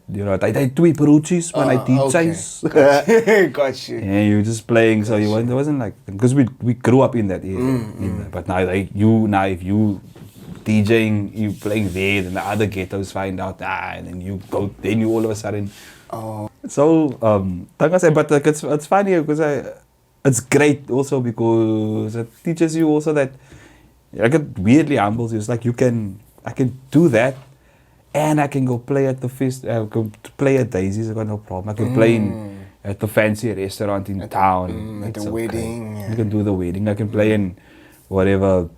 they twee broodjies when I DJs. Okay. Got you. Yeah, you were just playing, so it wasn't like, because we grew up in that area. But now if you DJing, you playing there, then the other ghettos find out, and then you go, then you all of a sudden. Oh. So, like I said, but like it's funny because it's great also because it teaches you also that, like, it weirdly humbles you. It's like I can do that, and I can go play at the fest, go play at Daisy's. I got no problem. I can play at the fancy restaurant in town. At It's the wedding. I can do the wedding. I can play in whatever.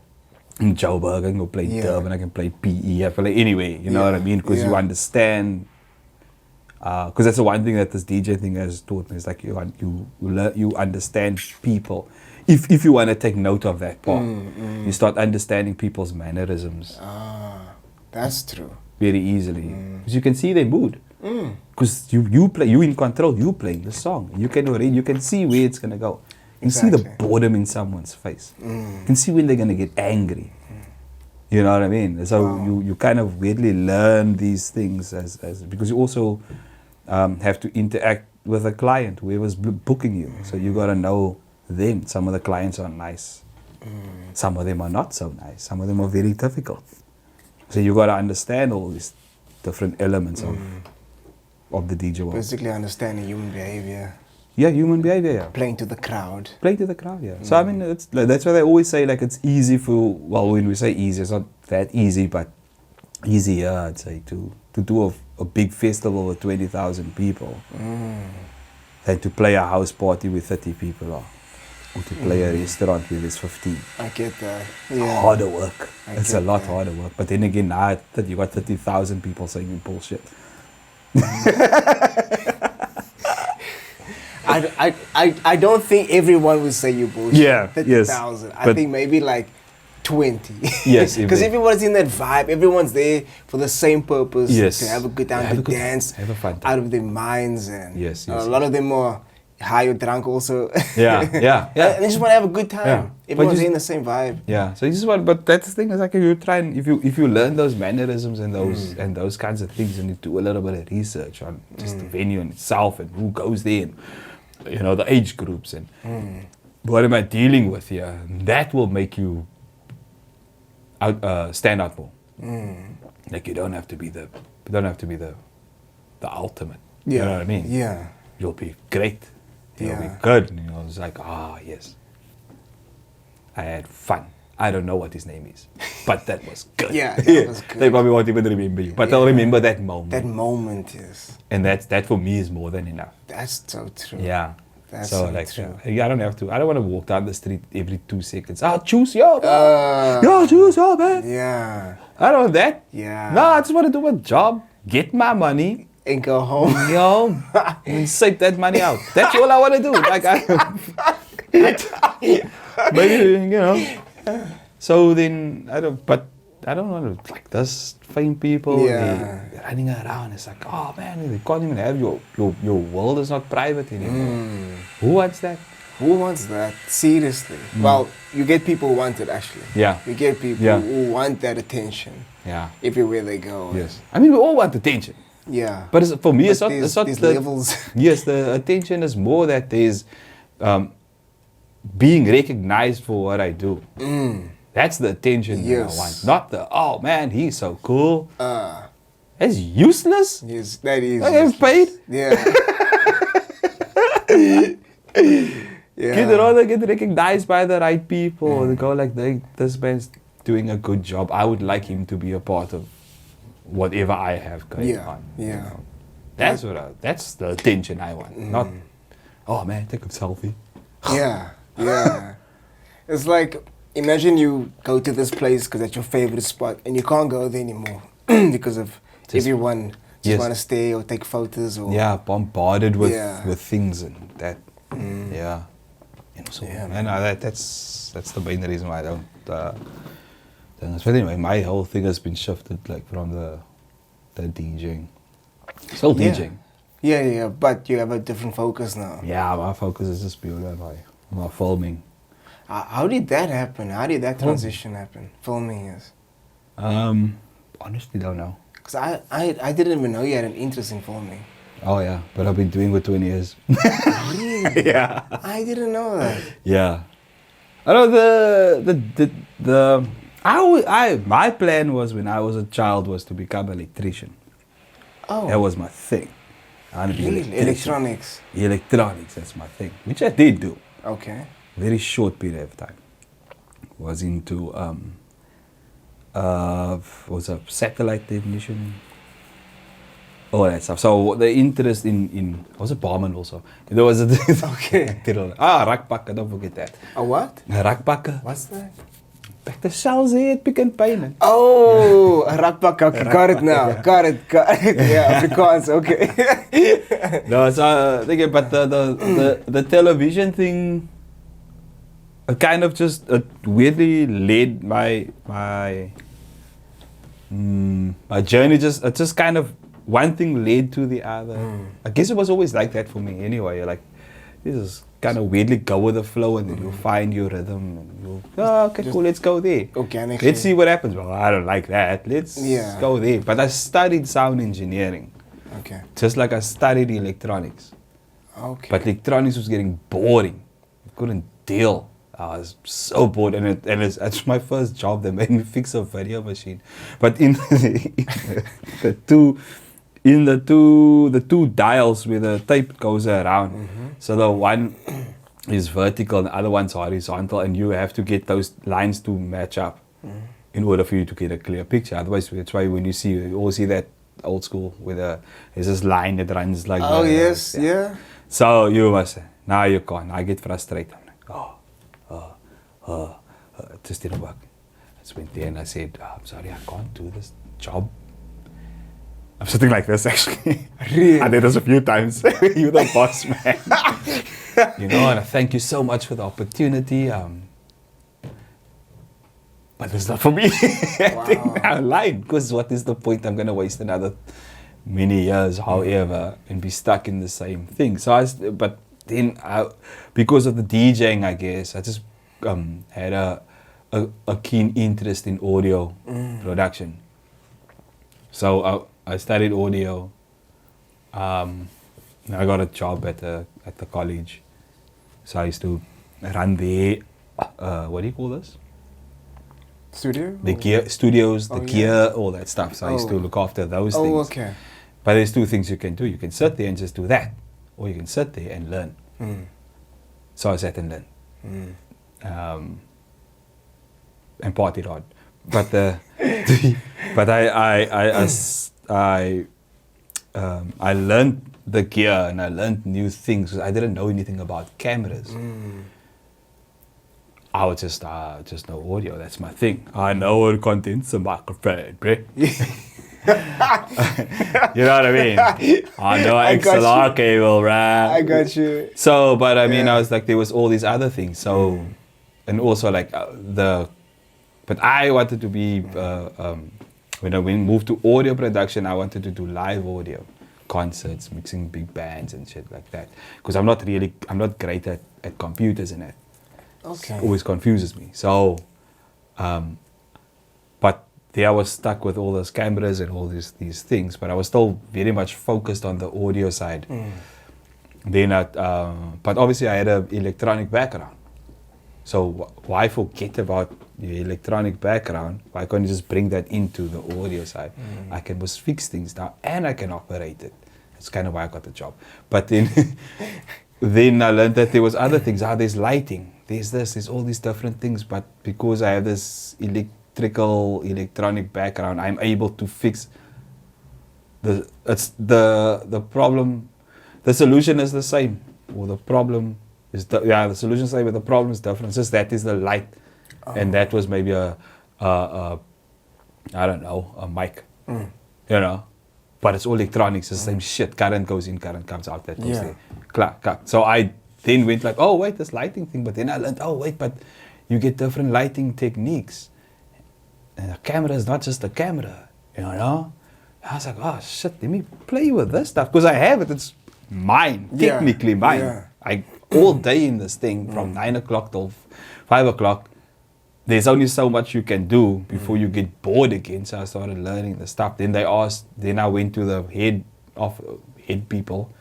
In Joburg, I can go play Durban, I can play PE, I can play anyway, you know what I mean? Because you understand, because that's the one thing that this DJ thing has taught me, is like you understand people. If you want to take note of that part, you start understanding people's mannerisms. That's true. Very easily. Because you can see their mood. Because you play, you in control, you playing the song. You can see where it's going to go. You can see the boredom in someone's face. You can see when they're going to get angry. You know what I mean? So you kind of weirdly learn these things as because you also have to interact with a client, whoever's booking you. So you got to know them. Some of the clients are nice. Some of them are not so nice. Some of them are very difficult. So you got to understand all these different elements of the DJ world. Basically understanding human behavior. Yeah, human behavior, yeah. Playing to the crowd. Playing to the crowd, yeah. So, I mean, that's why they always say, like, it's easy well, when we say easy, it's not that easy, but easier, I'd say, to do a big festival with 20,000 people than to play a house party with 30 people or to play a restaurant where there's 15. I get that. Yeah. Harder work. It's a lot harder work. But then again, now that you got 30,000 people saying you bullshit. I don't think everyone would say you bullshit. Yeah, 30,000. I think maybe like 20. Yes. Because everyone's in that vibe. Everyone's there for the same purpose. Yes. To have a good time, to dance have a fun time. out of their minds. And Yes. a lot of them are high or drunk also. Yeah. And they just want to have a good time. Yeah. Everyone's in the same vibe. Yeah. So you just want, but that's the thing, is like if you try and if you learn those mannerisms and those kinds of things, and you do a little bit of research on just the venue in itself and who goes there and, you know, the age groups and what am I dealing with here, that will make you stand out more. Like you don't have to be the ultimate. You know what I mean? Yeah. You'll be great. You'll be Yeah. good. You know, it's like, yes, I had fun. I don't know what his name is, but that was good. Yeah, that was good. They probably won't even remember you, but they'll remember that moment. That moment is. And that for me is more than enough. That's so true. Yeah. That's so so like, true. I don't want to walk down the street every 2 seconds. Juice, yo, man. Juice, yo, man. Yeah. I don't want that. Yeah. No, I just want to do my job, get my money, And go home. yo, and save that money out. That's all I want to do. Like, maybe, you know. So then I don't want to, like, this fame people. They're running around. It's like, oh man, they can't even have your world is not private anymore. Who wants that? Who wants that? Seriously. Well, you get people who want it actually. Yeah. You get people who want that attention. Yeah. Everywhere they go. Yes. I mean, we all want attention. Yeah. But for me, it's But not there's the levels. Yes, the attention is more that there's being recognized for what I do. That's the attention that I want. Not the, oh man, he's so cool. That's useless. Yes, that is. I get paid. Yeah. Yeah. Get recognized by the right people. They go like, this man's doing a good job. I would like him to be a part of whatever I have going on. Yeah. You know? That's the attention I want. Not, oh man, take a selfie. Yeah. Yeah. It's like, imagine you go to this place because it's your favorite spot and you can't go there anymore because of everyone just want to stay or take photos or bombarded with things and that. Yeah. You know, so that's the main reason why I don't. But anyway, my whole thing has been shifted, like, from the DJing. Still DJing. Yeah, but you have a different focus now. Yeah, my focus is just purely on my filming. How did that happen? How did that transition happen? Filming is. Honestly, don't know. Because I didn't even know you had an interest in filming. Oh yeah, but I've been doing it for 20 years. Really? Yeah. I didn't know that. Yeah. I know the My plan was when I was a child was to become an electrician. Oh, That was my thing. I want to be an really? electrician. Electronics. Electronics, that's my thing. Which I did do. Okay. Very short period of time. Was into was a satellite technician. All that stuff. So the interest in I was a barman also. There was a Okay. rakpakker, don't forget that. A what? A rakpakker. What's that? Back the shells here, Pick n Pay. Man. Oh, a rakpak. Okay, got it now. Got it. Yeah, Afrikaans. Okay. No, so but the television thing, it kind of just weirdly led my journey. It just kind of one thing led to the other. I guess it was always like that for me anyway. Like this is kind of weirdly go with the flow, and then you'll find your rhythm, and you'll okay, Just cool, let's go there. Organically. Let's see what happens. Well, I don't like that. Let's Yeah. go there. But I studied sound engineering, Okay. just like I studied electronics. Okay. But electronics was getting boring. I couldn't deal. I was so bored, and it's my first job. They made me fix a video machine, but in the two dials where the tape goes around. So the one is vertical and the other one's horizontal, and you have to get those lines to match up in order for you to get a clear picture. Otherwise, that's why when you always see that old school where there's this line that runs like Oh that. yes, yeah. So you must say, now you can't. I get frustrated. I'm like, it just didn't work. I just went there and I said, I'm sorry, I can't do this job. I'm sitting like this actually. Really? I did this a few times. You're the boss, man. And I thank you so much for the opportunity. But it's not for me. I think I'm lying, because what is the point? I'm going to waste another many years, however, and be stuck in the same thing. So but then because of the DJing, I guess, I just had a keen interest in audio production. So I studied audio. I got a job at the college. So I used to run the what do you call this? Studio? The gear studios, the Oh, gear, yeah. all that stuff. So I used to look after those Oh, things. okay. But there's two things you can do. You can sit there and just do that, or you can sit there and learn. So I sat and learned, and partied hard. But but I learned the gear, and I learned new things, because I didn't know anything about cameras. I would just know audio. That's my thing. I know what contents a microphone, bro. You know what I mean? I know I got XLR you. cable, right? I got you. So, but I mean, Yeah. I was like, there was all these other things. So, and also like but I wanted to be, when I moved to audio production, I wanted to do live audio, concerts, mixing big bands and shit like that. Because I'm not great at computers and that. Okay. It always confuses me. So, but there I was stuck with all those cameras and all these things, but I was still very much focused on the audio side. Then, but obviously I had an electronic background. So why forget about the electronic background? Why can't you just bring that into the audio side? I can just fix things now, and I can operate it. That's kind of why I got the job. But then, then I learned that there was other things. There's lighting. There's all these different things. But because I have this electronic background, I'm able to fix the problem. The solution is the same, or the problem is the solution is the same, but the problem is different. Just that is the light, and that was maybe a I don't know, a mic, but it's all electronics. It's the same shit. Current goes in, current comes out. That goes there. Clack, clack. So I then went like, oh wait, this lighting thing. But then I learned, oh wait, but you get different lighting techniques, and a camera is not just a camera, I was like, oh shit, let me play with this stuff, because I have it. It's mine, technically mine. Yeah. I all day in this thing from 9 o'clock till 5 o'clock. There's only so much you can do before you get bored again. So I started learning the stuff. Then I went to the head people,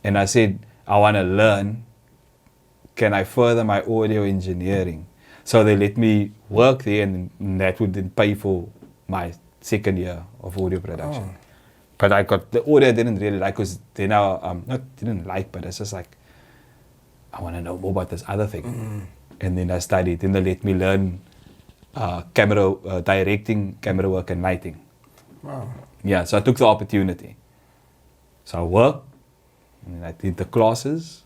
and I said, I want to learn. Can I further my audio engineering? So they let me work there, and that would then pay for my second year of audio production. Oh. But I got the audio I didn't really like, because then I not didn't like, but it's just like I want to know more about this other thing. And then I studied. Then they let me learn camera directing, camera work, and lighting. Wow. Yeah, so I took the opportunity. So I worked, and then I did the classes,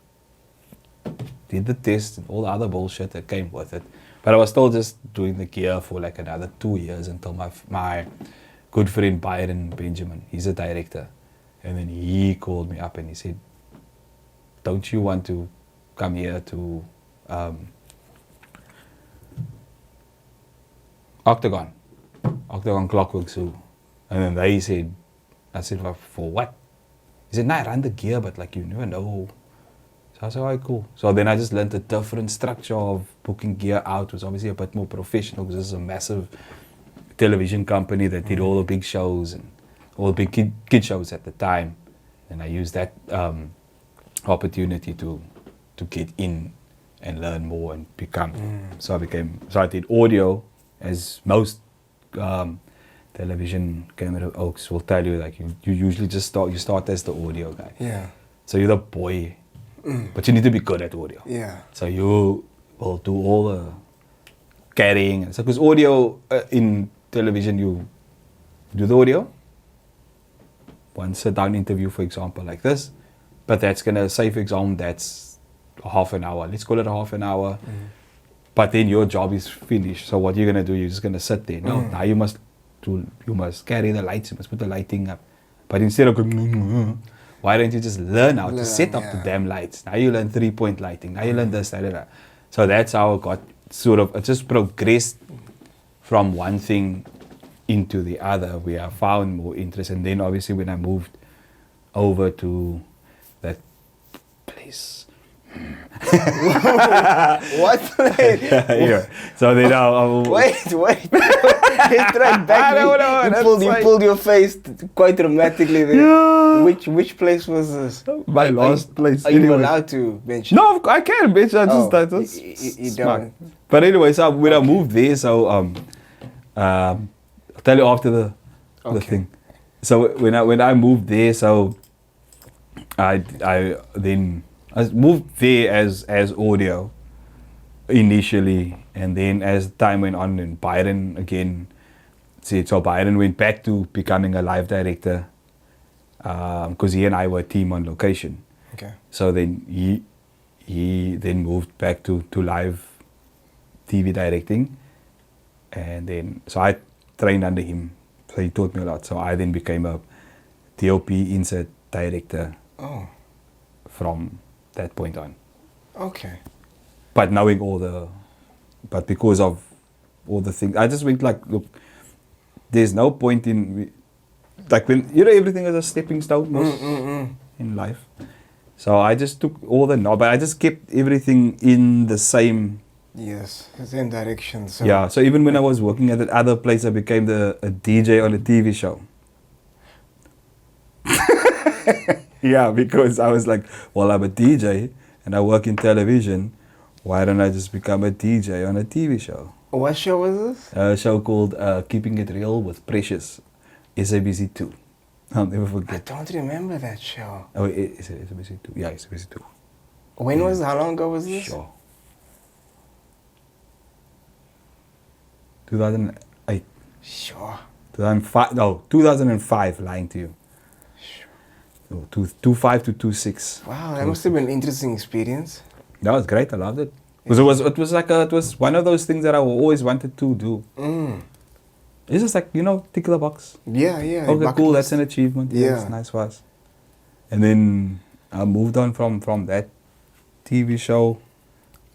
did the test, and all the other bullshit that came with it. But I was still just doing the gear for like another 2 years until my good friend Byron Benjamin, he's a director. And then he called me up and he said, don't you want to come here to Octagon Clockwork Zoo? And then they said, I said, well, for what? He said, nah, I run the gear, but like you never know. So I said, alright, cool. So then I just learned a different structure of booking gear out. It was obviously a bit more professional, because this is a massive television company that did all the big shows and all the big kid shows at the time. And I used that opportunity to get in and learn more and become. So I did audio, as most television camera oaks will tell you, like you usually just start as the audio guy. Yeah. So you're the boy, but you need to be good at audio. Yeah. So you will do all the carrying, and so because audio in television, you do the audio, one sit down interview, for example, like this, but that's gonna say, for example, that's a half an hour. Let's call it a half an hour. But then your job is finished. So what you're gonna do? You're just gonna sit there. No, now you must carry the lights. You must put the lighting up. But instead of going, why don't you just learn how to set up the damn lights? Now you learn 3-point lighting. Now you learn this, that. So that's how it got it just progressed from one thing into the other, where I found more interest. And then obviously when I moved over to that place. What place? Yeah. So then Wait. Let's try back. You pulled your face quite dramatically there. Yeah. Which place was this? My last place. Are you allowed to mention? No, I can, bitch. I just you don't. But anyway, so when I moved there, so I'll tell you after the thing. So when I moved there, so I moved there as audio initially, and then as time went on, and Byron again said, so Byron went back to becoming a live director, because he and I were a team on location. Okay. So then he then moved back to live TV directing, and then so I trained under him. So he taught me a lot. So I then became a DOP insert director. Oh. From that point on. Okay. But knowing but because of all the things, I just went like, look, there's no point in, like when, everything is a stepping stone most in life. So I just took all but I just kept everything in the same. Yes, same direction. So. Yeah, so even when I was working at that other place, I became a DJ on a TV show. Yeah, because I was like, well, I'm a DJ and I work in television. Why don't I just become a DJ on a TV show? What show was this? A show called Keeping It Real with Precious, SABC 2. I'll never forget. I don't remember that show. Oh, is it SABC 2? Yeah, SABC 2. When was? How long ago was this? Sure. 2008. Sure. 2005. No, 2005. Lying to you. So 2005 to 2006. Wow, that must have been an interesting experience. That was great. I loved it. Because it was one of those things that I always wanted to do. It's just like, tick the box. Yeah. Okay, cool. That's an achievement. Yeah. It's nice for us. And then I moved on from that TV show.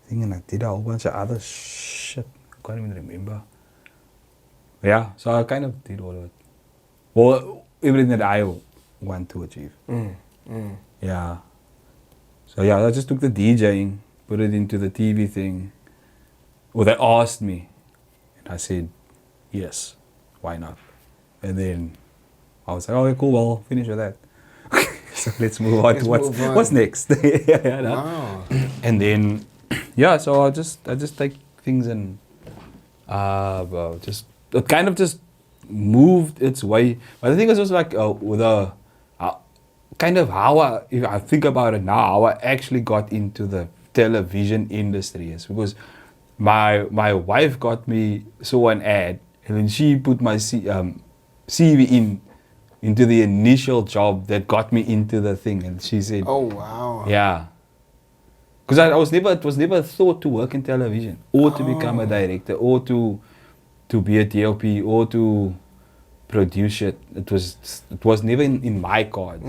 Thinking I did a whole bunch of other shit. I can't even remember. Yeah, so I kind of did all of it. Well, everything that I want to achieve. Yeah. So yeah, I just took the DJing, put it into the TV thing. Well, they asked me, and I said, yes, why not? And then I was like, okay, cool, well, finish with that. So let's move on to what's next. Wow. And then, yeah, so I just take things and just it kind of just moved its way. But the thing is also like with kind of how if I think about it now, how I actually got into the television industry is because my wife saw an ad, and then she put my CV into the initial job that got me into the thing, and she said, Oh wow. yeah. Because it was never thought to work in television or to become a director or to be a DOP or to produce it. It was never in my cards.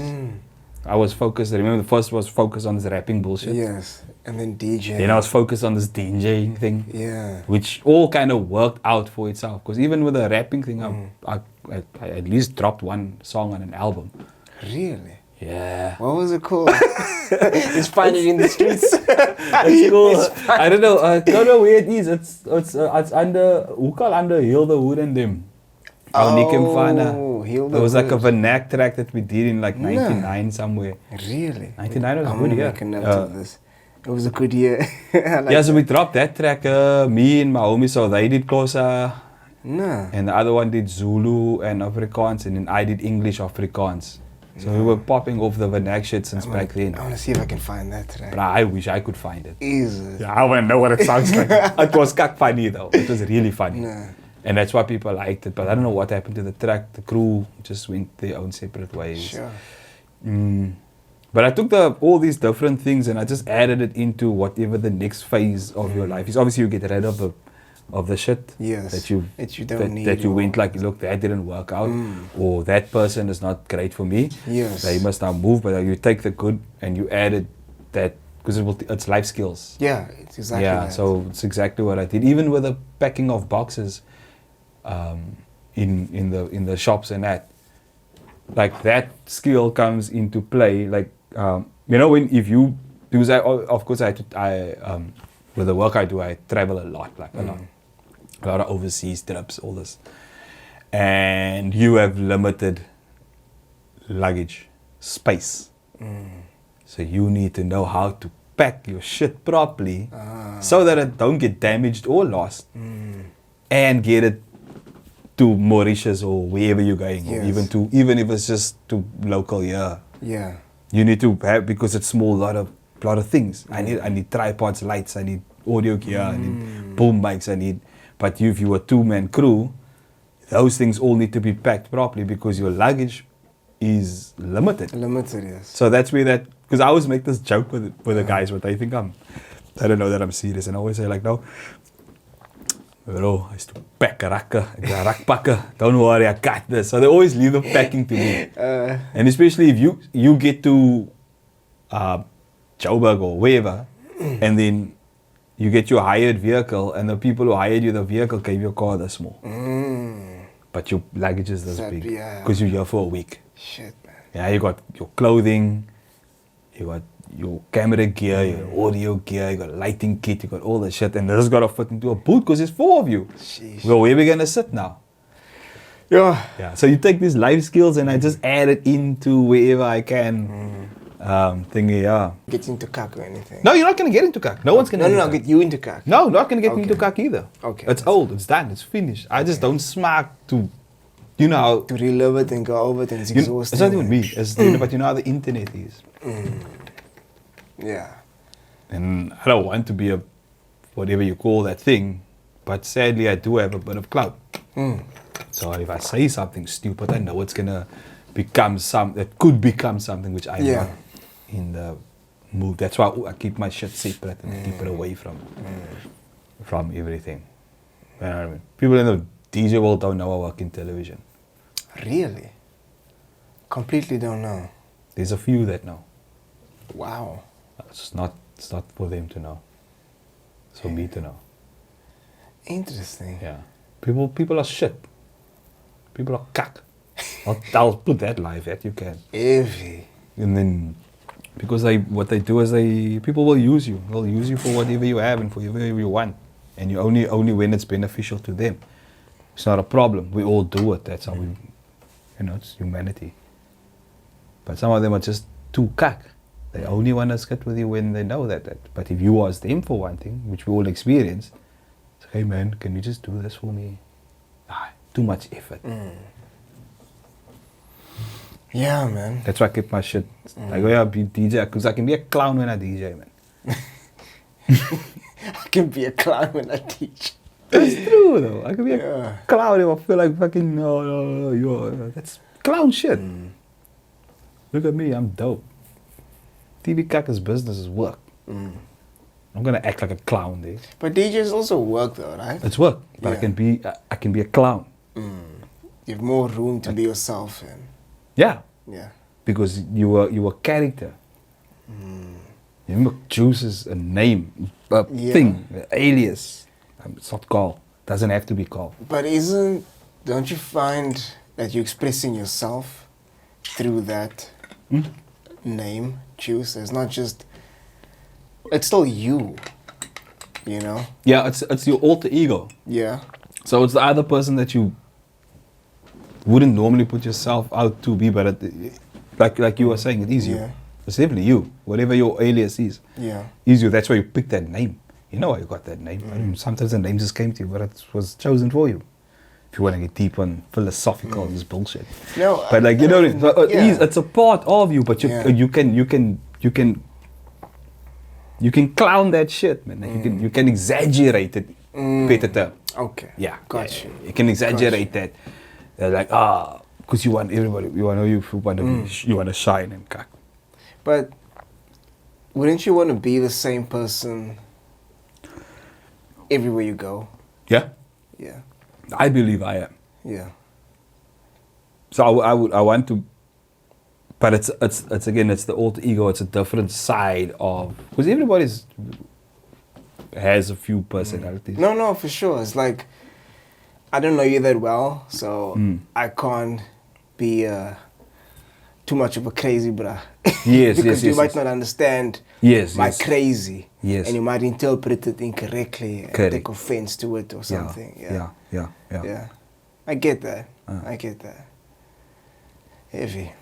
I was focused. I remember the first was focused on this rapping bullshit. Yes, and then DJ. Then I was focused on this DJing thing. Yeah. Which all kind of worked out for itself. Because even with the rapping thing, I at least dropped one song on an album. Really? Yeah. What was it called? It's Find It in the Streets. It's cool. I don't know where it is. It's under under Heal the Hood and them. Nick and Fana. Heal the It was like a Hood. Vernac track that we did in like 99 somewhere. Really? 99 was a I'm good gonna year. make a note of this. It was a good year. I like Yeah, so we dropped that track. Me and my homies, so they did Xhosa, No. and the other one did Zulu and Afrikaans, and then I did English Afrikaans. So we were popping off the Vernac shit since back then. I want to see if I can find that track. But I wish I could find it. Jesus. Yeah, I want to know what it sounds like. It was kak funny though. It was really funny. No. And that's why people liked it. But I don't know what happened to the track. The crew just went their own separate ways. Sure. But I took all these different things and I just added it into whatever the next phase of your life is. Obviously, you get rid of the shit Yes. that you don't need. that you or- went like, look, that didn't work out, or that person is not great for me. Yes. They must now move. But you take the good and you added that because it's life skills. Yeah, it's exactly Yeah, that. so it's exactly what I did. Even with the packing of boxes, in the shops and that, like that skill comes into play. Like because of course I with the work I do, I travel a lot, like a lot of overseas trips, all this, and you have limited luggage space, so you need to know how to pack your shit properly so that it don't get damaged or lost, and get it to Mauritius or wherever you're going, or Yes. even if it's just to local here. Yeah. You need to have, because it's small, lot of things. I need tripods, lights, I need audio gear, I need boom mics, but if you are a two-man crew, those things all need to be packed properly because your luggage is limited. Limited, yes. So that's where because I always make this joke with the guys, but they think they don't know that I'm serious, and I always say like, no, bro, I used to pack a rakpakker. Don't worry, I got this. So they always leave the packing to me. And especially if you get to Joburg or wherever, and then you get your hired vehicle, and the people who hired you the vehicle gave your car this small. But your luggage is this big. Yeah. Because you're here for a week. Shit, man. Yeah, you got your clothing, you got your camera gear, your audio gear, you got lighting kit, you got all the shit, and this has got to fit into a boot because there's 4 of you. Sheesh. Well, where are we gonna sit now? Yeah. Yeah. So you take these life skills and I just add it into wherever I can. Thingy, yeah. Get into CAC or anything. No, you're not gonna get into CAC. No one's gonna. No, get get you into CAC. No, not gonna get Okay. into CAC either. Okay. It's old. It's done. It's finished. I just don't smack to, you know how. To relive it and go over it and it's You know, exhausting. it's not even me. It's but you know how the internet is. Yeah. And I don't want to be a whatever you call that thing, but sadly I do have a bit of clout. So if I say something stupid, I know it's gonna become it could become something which I'm Yeah. not in the mood. That's why I keep my shit separate and keep it away from everything. You know what I mean? People in the DJ world don't know I work in television. Really? Completely don't know. There's a few that know. Wow. It's not for them to know. It's for me to know. Interesting. Yeah. People are shit. People are cack. I'll put that live that you can. Heavy. And then because what they do is people will use you. They'll use you for whatever you have and for whatever you want. And you only when it's beneficial to them. It's not a problem. We all do it. That's how it's humanity. But some of them are just too cack. They only want to skit with you when they know that. But if you ask them for one thing, which we all experience, Hey man, can you just do this for me? Too much effort. Yeah, man. That's why I keep my shit. Like, oh yeah, be DJ, because I can be a clown when I DJ, man. I can be a clown when I teach. That's true though. I can be a clown if I feel like fucking, that's clown shit. Look at me, I'm dope. TV Kaka's business is work. I'm gonna act like a clown there. But DJs also work though, right? It's work, but Yeah. I can be a clown. You have more room to be yourself and Yeah, yeah. because you were character. You remember Juice is a name, a Yeah. thing, an alias. It's not called. Doesn't have to be called. But don't you find that you're expressing yourself through that name, Juice? It's not just, it's still you, you know? Yeah, it's your alter ego. Yeah. So it's the other person that you wouldn't normally put yourself out to be, but like you were saying, it is you. Yeah. It's definitely you. Whatever your alias is you. That's why you picked that name. You know why you got that name. I mean, sometimes the name just came to you, but it was chosen for you. If you want to get deep and philosophical, this bullshit. No, But like, you know, it's a part of you, but you can clown that shit, man. Like, you can exaggerate it. Better term. Okay. Yeah. Got you. You can exaggerate that. They're like, because you want everybody, you want to shine and cock. But wouldn't you want to be the same person everywhere you go? Yeah. Yeah. I believe I am. Yeah. So I want to, but it's again, it's the alter ego. It's a different side of, because everybody has a few personalities. No, for sure. It's like, I don't know you that well, so I can't be too much of a crazy bruh. Yes, because yes, you yes, might yes. not understand my crazy. Yes. And you might interpret it incorrectly and Correct. take offense to it or something. Yeah. I get that. I get that. Heavy.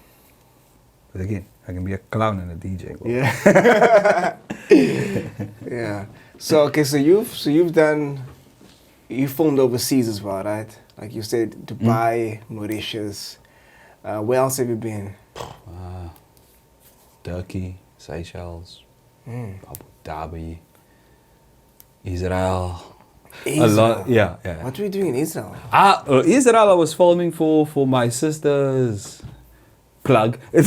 But again, I can be a clown and a DJ. Well. Yeah. Yeah. So okay, so you've done, you filmed overseas as well, right? Like you said, Dubai, Mauritius. Where else have you been? Turkey, Seychelles, Abu Dhabi, Israel. A lot, yeah. What were you doing in Israel? Israel, I was filming for my sister's plug. No,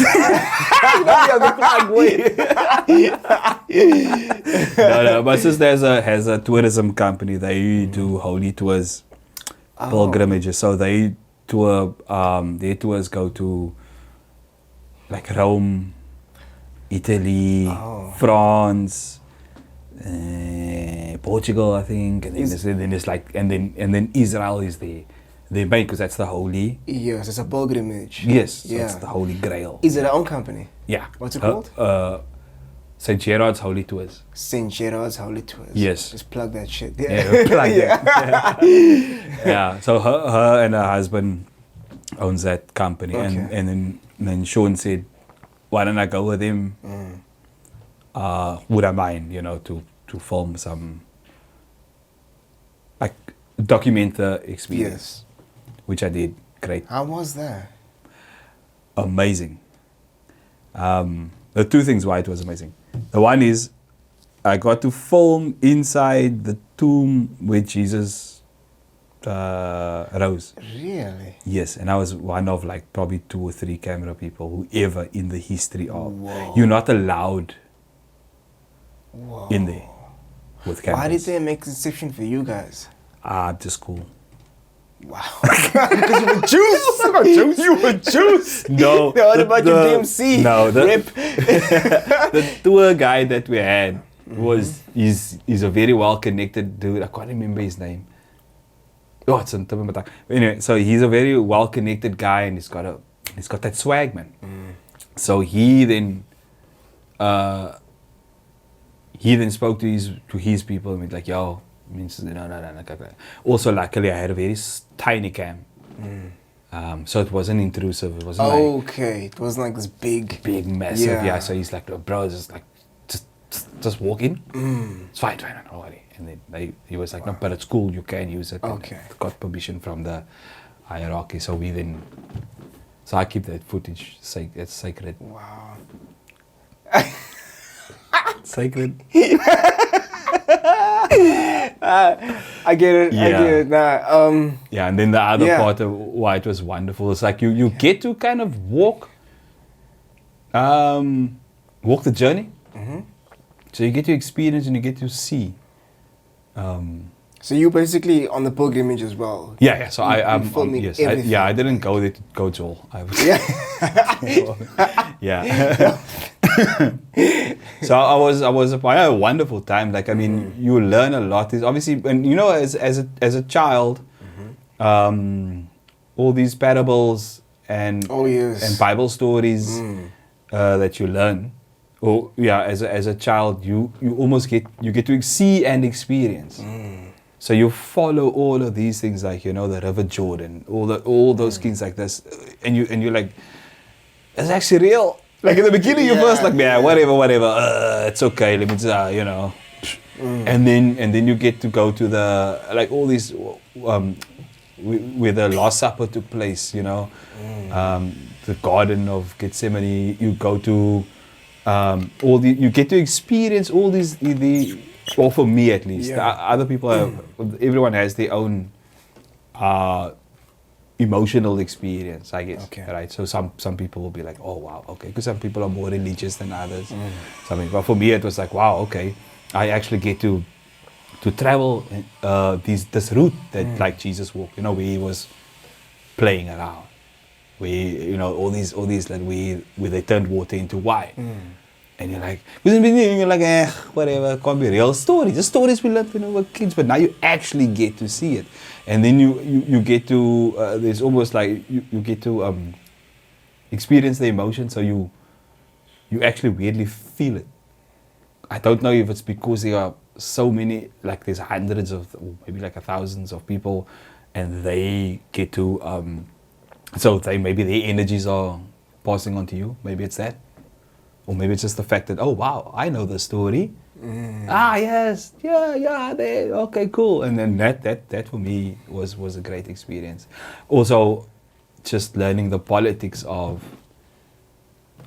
my sister has a tourism company. They do holy tours, pilgrimages. So they tour. Their tours go to like Rome, Italy, France, Portugal, I think, and then Israel is their main, because that's the holy. Yes, it's a pilgrimage. Yes, so Yeah. it's the Holy Grail. Is it their own company? Yeah. What's it called? St. Gerard's Holy Tours. St. Gerard's Holy Tours. Yes. Just plug that shit. Yeah, plug that. Yeah. So her and her husband owns that company, Okay. and then Sean said, "Why don't I go with him? Would I mind, to film some, like, document the experience?" Yes. Which I did. Great. How was that? Amazing. There are two things why it was amazing. The one is I got to film inside the tomb where Jesus rose. Really? Yes, and I was one of like probably 2 or 3 camera people who ever in the history of. Whoa. You're not allowed in there with cameras. Why did they make an exception for you guys? Just cool. Wow. Because you were Juice. You were Juice. No. What about your DMC? No. Rip. The tour guide that we had he's a very well connected dude. I can't remember his name. Oh, it's on top of my tongue. Anyway, so he's a very well connected guy, and he's got that swag, man. So he then spoke to his people and went like, "Yo, means no. Also, luckily, I had a very tiny cam, so it wasn't intrusive. It wasn't Okay, it wasn't like this big, massive. Yeah. So he's like, "Bro, just just walk in. It's fine, don't worry. And then he was like, no, but it's cool, you can use it. Okay. And got permission from the hierarchy, so I keep that footage, it's sacred. Wow. Sacred. I get it. Yeah. I get it. Nah, Yeah, and then the other Yeah. part of why it was wonderful is like you get to kind of walk the journey. So you get to experience and you get to see. so you basically on the pilgrimage as well. Yeah. So You filming yes, everything. I didn't go there to coach all. I was, Yeah. yeah. So I had a wonderful time. Like I mean, you learn a lot. Is obviously, and you know, as a child, all these parables and Oh, yes. and Bible stories that you learn. Or yeah, as a child, you almost get to see and experience. So you follow all of these things, like the River Jordan, all those things like this, and you're like, it's actually real. Like in the beginning, you're first like, yeah, whatever, it's okay. Let me just, and then you get to go to the like all these where the Last Supper took place. The Garden of Gethsemane. You go to you get to experience all these well, for me at least. Yeah. Other people everyone has their own emotional experience, I guess. Okay. Right. So some people will be like, oh wow, okay, because some people are more religious than others. But for me it was like, wow, okay, I actually get to travel this route that like Jesus walked, where he was playing around. All these like where they turned water into wine. And you're like, whatever, can't be real stories. The stories we learned when we were kids, but now you actually get to see it. And then you get to, there's almost like, you get to experience the emotion, so you actually weirdly feel it. I don't know if it's because there are so many, like there's hundreds of, or maybe like thousands of people, and they get to, so maybe their energies are passing on to you. Maybe it's that. Or maybe it's just the fact that, oh wow, I know the story. Yes, yeah, okay, cool. And then that for me was a great experience. Also, just learning the politics of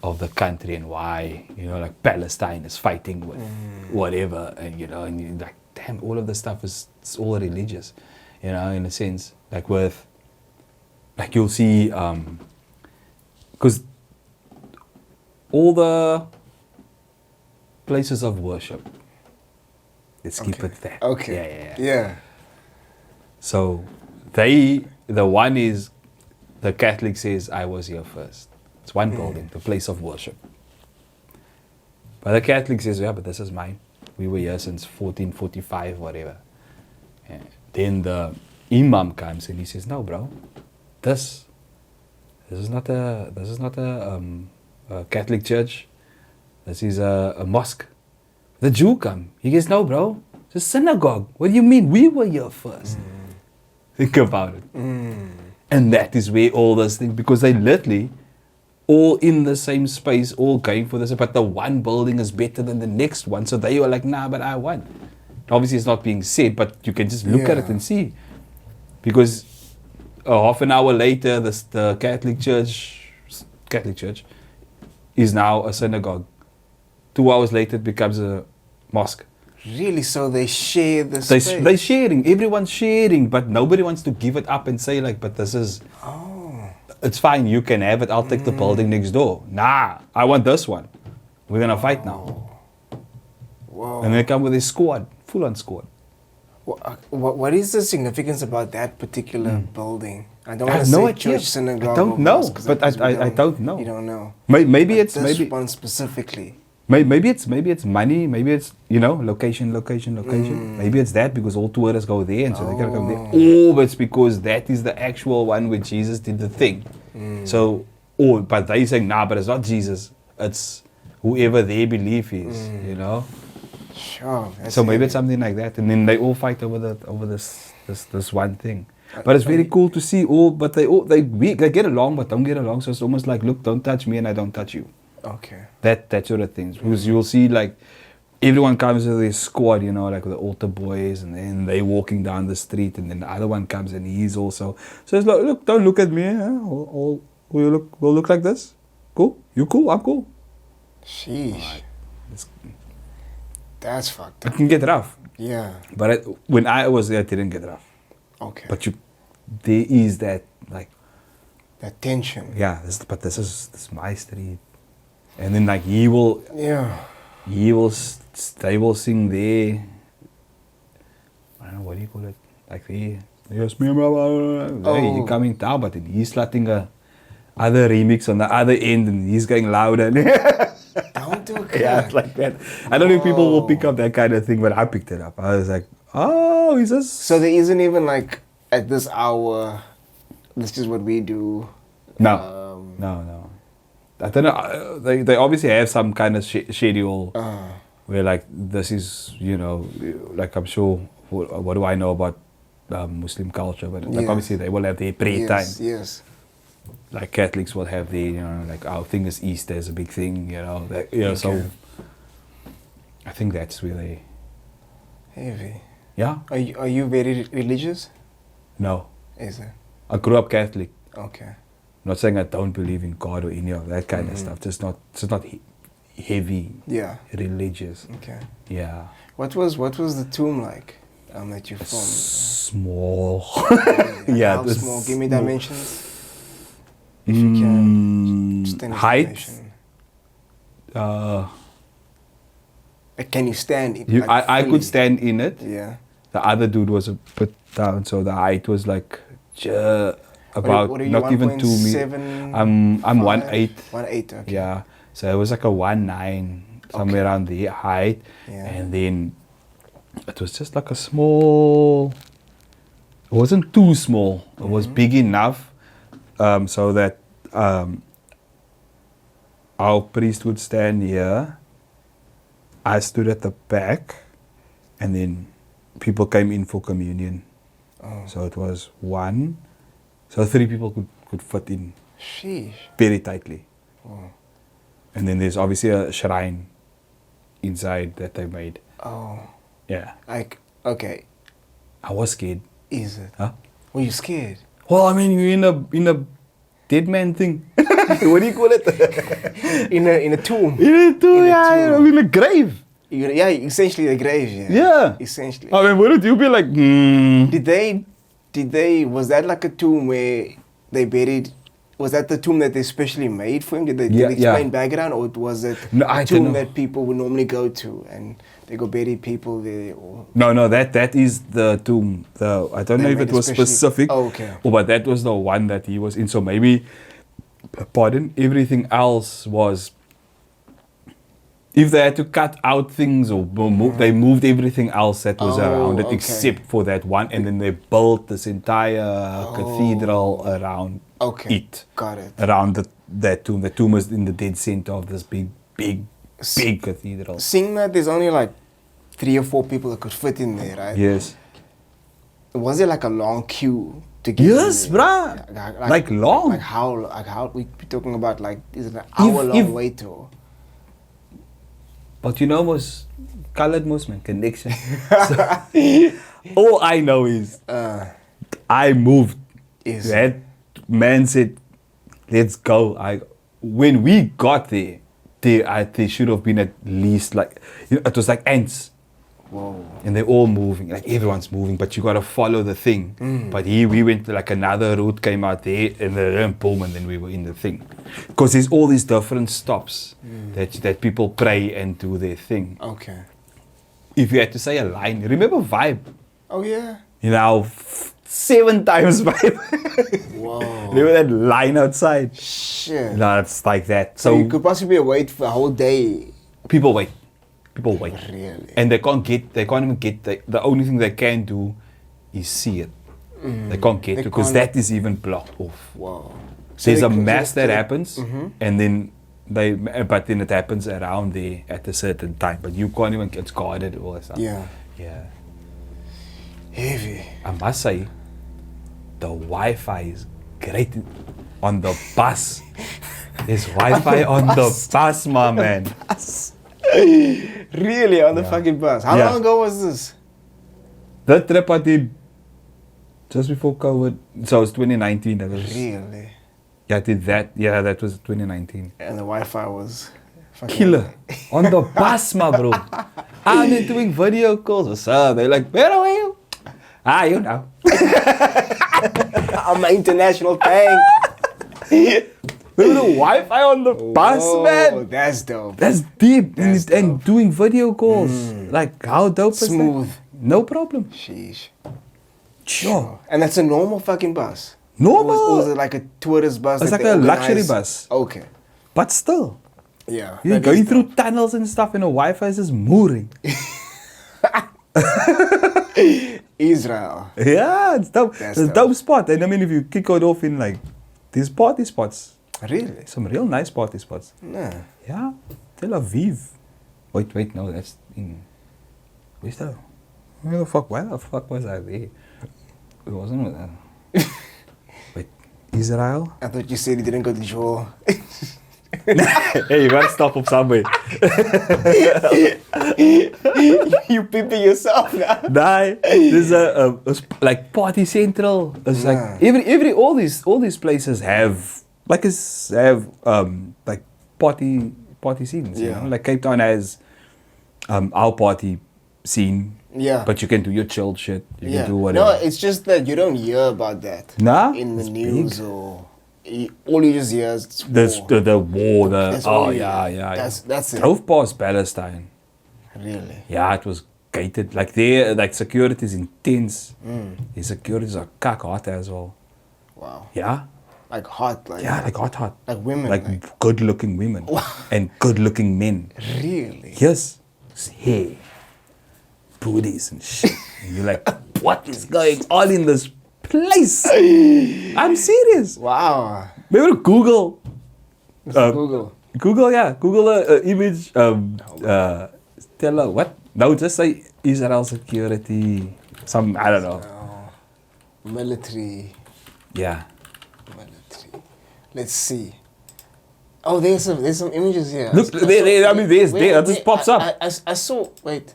the country and why, like Palestine is fighting with whatever, and and you're like, damn, all of the stuff it's all religious, in a sense. Like you'll see, because all the places of worship, let's keep it there. Okay. Yeah. So the one is, the Catholic says, I was here first. It's one building, the place of worship. But the Catholic says, yeah, but this is mine. We were here since 1445, whatever. And then the Imam comes and he says, no, bro, this is not a Catholic church. This is a mosque. The Jew come. He goes, no, bro, it's a synagogue. What do you mean? We were here first. Think about it. And that is where all those things, because they literally all in the same space, all going for this, but the one building is better than the next one. So they were like, nah, but I won. Obviously, it's not being said, but you can just look at it and see. Because half an hour later, the Catholic Church is now a synagogue. 2 hours later, it becomes a mosque. Really? So they share the space? They're sharing. Everyone's sharing, but nobody wants to give it up and say like, but this is... It's fine, you can have it. I'll take the building next door. Nah, I want this one. We're going to fight now. Whoa. And they come with a squad, full-on squad. What is the significance about that particular building? I don't I want have to no say idea. church, synagogue, I don't or know, mosque, 'cause but we I don't know. You don't know. Maybe But it's this one specifically. maybe it's money. Maybe it's location. Maybe it's that because all tourists go there, and so they gotta come there. Or it's because that is the actual one where Jesus did the thing. So, but they saying nah, but it's not Jesus. It's whoever their belief is. Sure. So maybe it's something like that, and then they all fight over this one thing. But it's very cool to see all. But they get along, but don't get along. So it's almost like, look, don't touch me, and I don't touch you. Okay. That sort of things. Because you'll see like everyone comes with their squad, you know, like the altar boys, and then they walking down the street, and then the other one comes and he's also. So it's like, look, don't look at me. We'll look like this. Cool? You cool? I'm cool. Sheesh. That's fucked It up. can get rough. Yeah. But when I was there, it didn't get rough. Okay. But there is that, like, that tension. yeah, this is my street. And then, like, they will sing there. I don't know, what do you call it? Like, yes, me, blah, blah, blah. Hey, you're coming down, but then he's letting a other remix on the other end, and he's going louder. Don't do it. Yeah, it's like that. I don't know if people will pick up that kind of thing, but I picked it up. I was like, oh, is this? So there isn't even like at this hour, this is what we do. No. I don't know. They obviously have some kind of schedule where, like, this is, you know, like, I'm sure, what do I know about Muslim culture? But like, obviously they will have their prayer time. Yes. Like Catholics will have their, you know, like our thing is Easter is a big thing, you know. Like, you know, so I think that's where they. Heavy. Yeah. Are you very religious? No. Is it? I grew up Catholic. Okay. I'm not saying I don't believe in God or any of that kind of stuff. Just not heavy. Yeah. Religious. Okay. Yeah. What was the tomb like that you formed? Small. Yeah. How this small? Give me dimensions. If you can. Just an height. estimation. Can you stand in it? I could stand in it. Yeah. The other dude was a bit down, so the height was like about what are you, not even 2 meters. I'm 1.8. 1.8. Okay. Yeah. So it was like a 1.9, somewhere around the height. Yeah. And then it was just like a small. It wasn't too small. It was big enough so that our priest would stand here. I stood at the back, and then people came in for communion. Oh. So it was 1. So 3 people could fit in. Sheesh. Very tightly. Oh. And then there's obviously a shrine inside that they made. Oh. Yeah. Like, okay. I was scared. Is it? Huh? Were you scared? Well, I mean, you're in a dead man thing. What do you call it? in a tomb. In a tomb, yeah. In a grave. Yeah, essentially a grave, yeah. Yeah. Essentially. I mean, wouldn't you be like, Did they, was that like a tomb where they buried, was that the tomb that they specially made for him? Did they explain background, or was it a tomb that people would normally go to and they go bury people there? Or? No, that is the tomb. I don't know if it was specific. Oh, okay. But that was the one that he was in. So maybe, everything else was, if they had to cut out things or they moved everything else that was around it except for that one, and then they built this entire cathedral around it. Got it. Around that tomb. The tomb was in the dead center of this big cathedral. Seeing that there's only like 3 or 4 people that could fit in there, right? Yes. Was there like a long queue to get Yes, in there? bruh. Like long. Like how we be talking about, like, is it an hour long wait or? But you know, most colored Muslim connection. So, all I know is I moved. That man said, "Let's go." When we got there should have been at least, like, it was like ants. Whoa. And they're all moving, like everyone's moving, but you gotta follow the thing. But here we went to like another route, came out there, and then boom, and then we were in the thing. Because there's all these different stops that people pray and do their thing. Okay. If you had to say a line, remember Vibe? Oh yeah. 7 times Vibe. Whoa. Remember that line outside? Shit. No, it's like that. So you could possibly wait for a whole day. People wait. Really? And they can't even get, the only thing they can do is see it. They can't get it because that is even blocked off. Wow. So there's a mass that happens, and then but then it happens around there at a certain time. But you can't even, it's guarded all that stuff. Yeah. Heavy. I must say, the Wi-Fi is great on the bus. There's Wi-Fi on the bus, my man. Really? On the fucking bus? How long ago was this? That trip I did just before COVID. So it was 2019. That was, Really? yeah, I did that. Yeah, that was 2019. And the Wi-Fi was fucking Killer. On the bus, my bro. I'm doing video calls. What's up? They're like, where are you? Ah, you know. I'm an international thing. With the Wi-Fi on the bus, man. That's dope. That's deep. That's And doing video calls. Like, how dope is that? Smooth. No problem. Sheesh. Sure. And that's a normal fucking bus? Normal. Or was it like a tourist bus? It's that like they a luxury organize? bus. Okay. But still. Yeah. You're that going is through dope. tunnels and stuff and the Wi-Fi is just mooring. Israel. Yeah, it's dope. That's It's a dope. dope spot. And I mean, if you kick it off in like these party spots, Really? some real nice party spots. Nah. Yeah, Tel Aviv. Wait, no, that's in. Where's that? Why the fuck was I there? It wasn't with that. Wait, Israel? I thought you said you didn't go to Joel. Hey, you gotta stop up somewhere. You pimping yourself now. Nah, there's a like Party Central. It's like all these places have like like party scenes. You Yeah. know, like Cape Town has our party scene. Yeah. But you can do your chilled shit. You Yeah. can do whatever. No, it's just that you don't hear about that. Nah, in the it's news or all you just hear is the war. That's all you yeah. hear. That's it. Drove past Palestine. Really? Yeah, it was gated. Like there, like security is intense. The securities are cock hot as well. Wow. Yeah. Like hot, like Yeah, like hot. like women. Like good-looking women and good-looking men. Really? Yes. Hair, booties and shit. And you're like, what is going on in this place? I'm serious. Wow. Maybe Google. Google. Google, yeah. Google a image. Tell her what? No, just say Israel security. Some, I don't know. Military. Yeah. Military. Let's see. Oh, there's some images here. Look, there, I mean, there's there. It just pops up. I saw. Wait,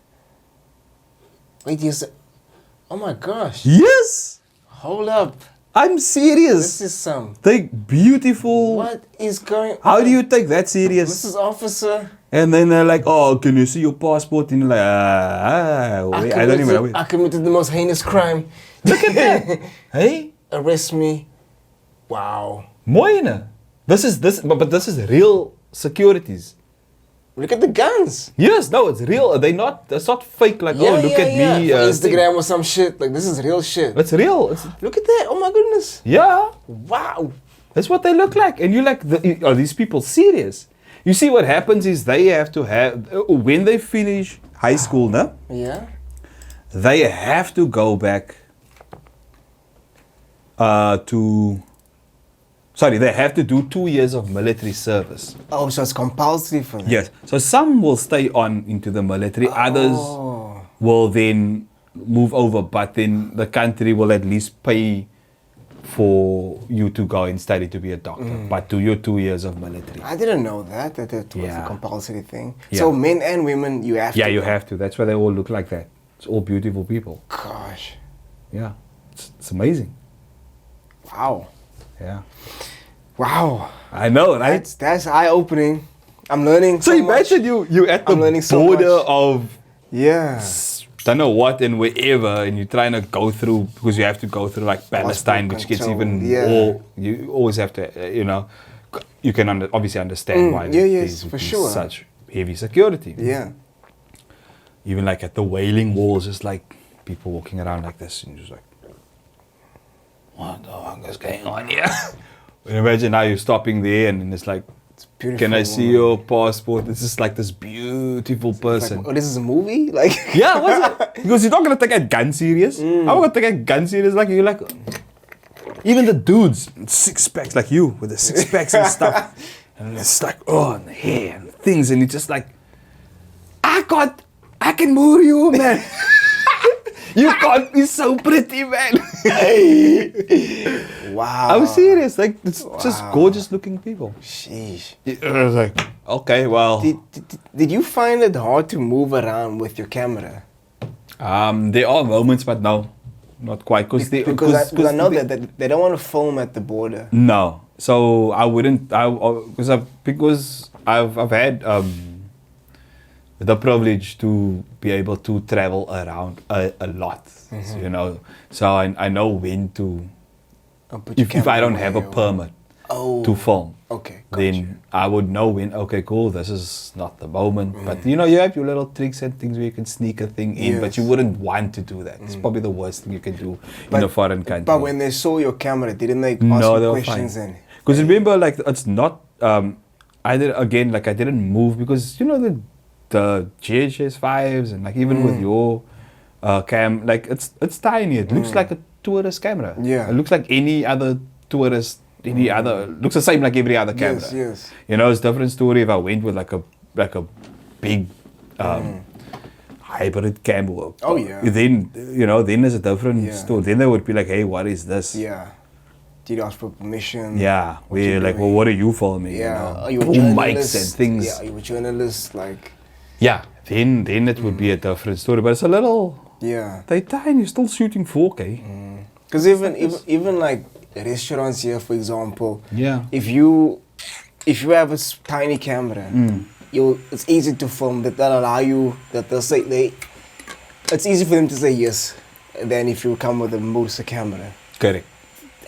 yes. Oh my gosh. Yes. Hold up. I'm serious. This is some. They beautiful. What is going on? How do you take that serious? Mrs. Officer. And then they're like, oh, can you see your passport? And you're like, wait, I don't even know. I committed the most heinous crime. Look at that. Hey, Arrest me. Wow. mooi ne? But this is real securities. Look at the guns. Yes, no, it's real. It's not fake. Like, Yeah, oh, look at me. For Instagram or some shit. Like, this is real shit. It's real. Look at that. Oh my goodness. Yeah, Wow. that's what they look like. And you're like, are these people serious? You see, what happens is they have to have when they finish high school, no? Yeah. They have to go back they have to do 2 years of military service. Oh, so it's compulsory for them. Yes. So some will stay on into the military, others Oh. will then move over, but then the country will at least pay for you to go and study to be a doctor, but do your 2 years of military. I didn't know that it was Yeah. a compulsory thing. Yeah. So men and women, you have to. Yeah, you go. have to. That's why they all look like that. It's all beautiful people. Gosh. Yeah. It's amazing. Wow. Yeah. Wow. I know, right? That's eye opening. I'm learning. So much. imagine you at the I'm learning so border much. of Yeah. don't know what and wherever, and you're trying to go through because you have to go through like Palestine, which gets control, even yeah. more. You always have to, you can obviously understand why yes, would for be sure. such heavy security. Yeah. Even like at the Wailing Walls, just like people walking around like this, and you're just like, what the fuck is going on here? And imagine now you're stopping there, and then it's like, It's beautiful. can I see your passport? This is like this beautiful person. Like, oh, this is a movie? Like. Yeah, what's it? Because you're not gonna take a gun serious. I'm gonna take a gun serious. Like you're like, even the dudes, 6 packs like you with the 6 packs and stuff, and it's like and the hair and things, and it's just like, I can move you, man. You can't be so pretty, man. Wow. I'm serious. Like, it's just Wow. gorgeous looking people. Sheesh. I was like, okay, well. Did you find it hard to move around with your camera? There are moments, but no, not quite. Because I know that they don't want to film at the border. No, so I wouldn't. Because I've had the privilege to be able to travel around a lot, you know. So I know when to. If I don't have a permit to film, okay, then I would know when. Okay, cool. This is not the moment. But you know, you have your little tricks and things where you can sneak a thing in, but you wouldn't want to do that. It's probably the worst thing you can do in a foreign country. But when they saw your camera, didn't they ask you questions? Because remember, like, it's not. I didn't move because you know the GHS 5s and like even with your cam, like it's tiny. It looks like a tourist camera. Yeah. It looks like any other tourist, looks the same like every other camera. Yes, yes. You know, it's a different story if I went with like a big hybrid camera. Oh, yeah. Then then there's a different story. Then they would be like, hey, what is this? Yeah. Did you ask for permission? Yeah. What you We're like, well, doing? what are you filming? Yeah. You know? Are you a Boom journalist? mics and things. Yeah, are you a journalist? Like. Yeah, then it would be a different story. But it's a little. Yeah. They tiny. You're still shooting 4K. Because even like restaurants here, for example. Yeah. If you have a tiny camera, it's easy to film. They'll allow you. That they'll say it's easy for them to say yes, than if you come with a Musa camera. Correct.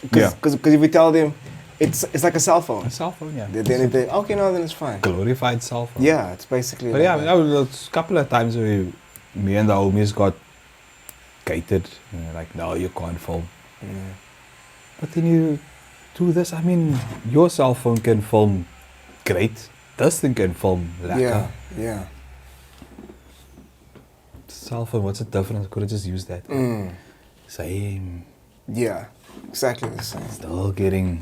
Because if you tell them, it's like a cell phone. A cell phone, yeah. Then if they then it's fine. Glorified cell phone. Yeah, it's basically. But like yeah, that. there was a couple of times where me and the homies got gated. You know, like, no, you can't film. But then you do this. I mean, your cell phone can film great. This thing can film lekker. Yeah. Cell phone, what's the difference? Could have just used that. Same. Yeah, exactly the same. Still getting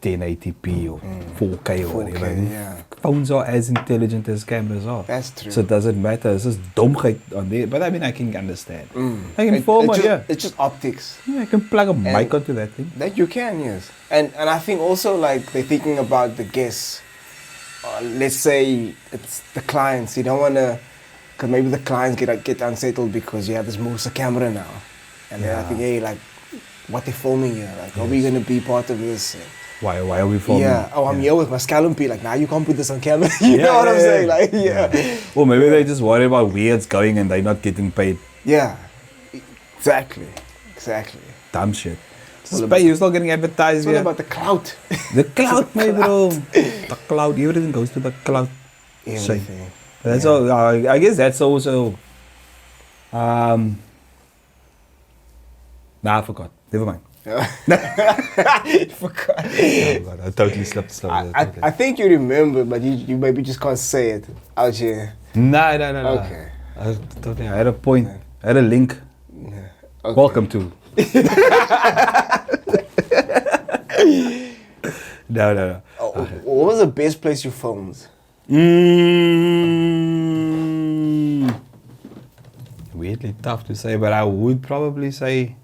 1080p or 4K or whatever. 4K, yeah. Phones are as intelligent as cameras are. That's true. So it doesn't matter. It's just domheid on there. But I mean, I can understand. I can film it, yeah. It's just optics. Yeah, I can plug a mic onto that thing. That you can, yes. And I think also like they're thinking about the guests. Let's say it's the clients. You don't want to, because maybe the clients get unsettled because you have this Musa camera now. And then I think, hey, like, what they're filming here? Like, are we going to be part of this? Why are we filming? Yeah. Oh, I'm here with my scallopy. Like, nah, you can't put this on camera. You know what I'm saying? Like, yeah. Well, maybe they just worry about where it's going and they're not getting paid. Yeah. Exactly. Dumb shit. Just pay, you're still getting advertised It's all here. about the clout. The cloud, my bro. The cloud. Everything goes to the cloud. Everything. That's all. I guess that's also. Nah, I forgot. Never mind. Forgot. I totally slipped. I think you remember, but you maybe just can't say it out here. No. Okay. I had a point. I had a link. Okay. Welcome to. No. What was the best place you filmed? Weirdly tough to say, but I would probably say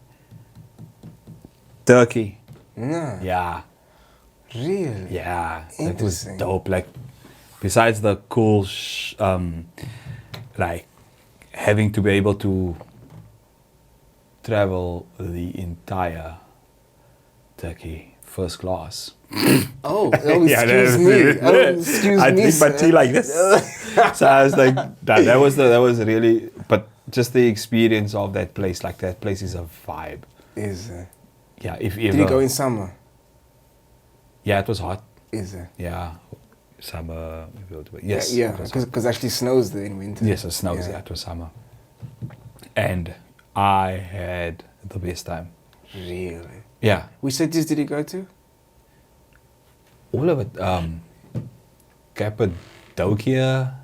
Turkey. No. Yeah. Really? Yeah. That was Interesting. dope. Like, besides the cool, like, having to be able to travel the entire Turkey first class. Oh, Yeah, excuse me. Excuse I me. drink my tea like this. So I was like, that was really, but just the experience of that place, like that place is a vibe. Is it? Yeah, if Did you go in summer? Yeah, it was hot. Is it? Yeah, summer. Yes. Yeah, it was hot. because actually snows there in winter. Yes, it snows. Yeah, it was summer. And I had the best time. Really? Yeah, Which cities did you go to? all of it. Cappadocia,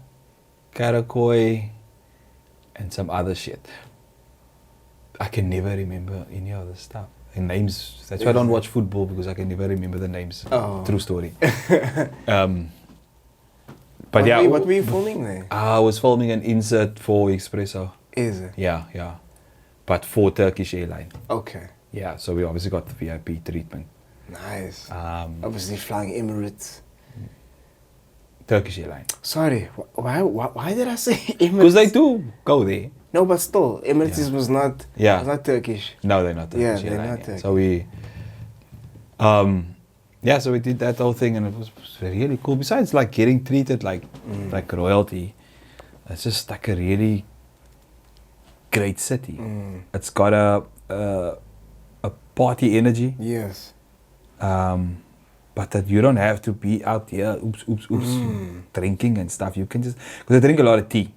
Karakoy, and some other shit. I can never remember any of the stuff. And names. That's why I don't watch football, because I can never remember the names. Oh. True story. What were you filming there? I was filming an insert for Espresso. Is it? Yeah. but for Turkish Airlines. Okay. Yeah, so we obviously got the VIP treatment. Nice. Um, Obviously flying Emirates. Turkish Airlines. Sorry, why did I say Emirates? Because they do go there. No, but still, Emirates Yeah. was not. Yeah. Was not Turkish. No, they're not Turkish Yeah, they're Airlines. not Yeah. Turkish. So we, yeah, so we did that whole thing, and it was really cool. Besides, like getting treated like royalty, it's just like a really great city. It's got a party energy, Yes. but that you don't have to be out here, drinking and stuff. You can just, because I drink a lot of tea.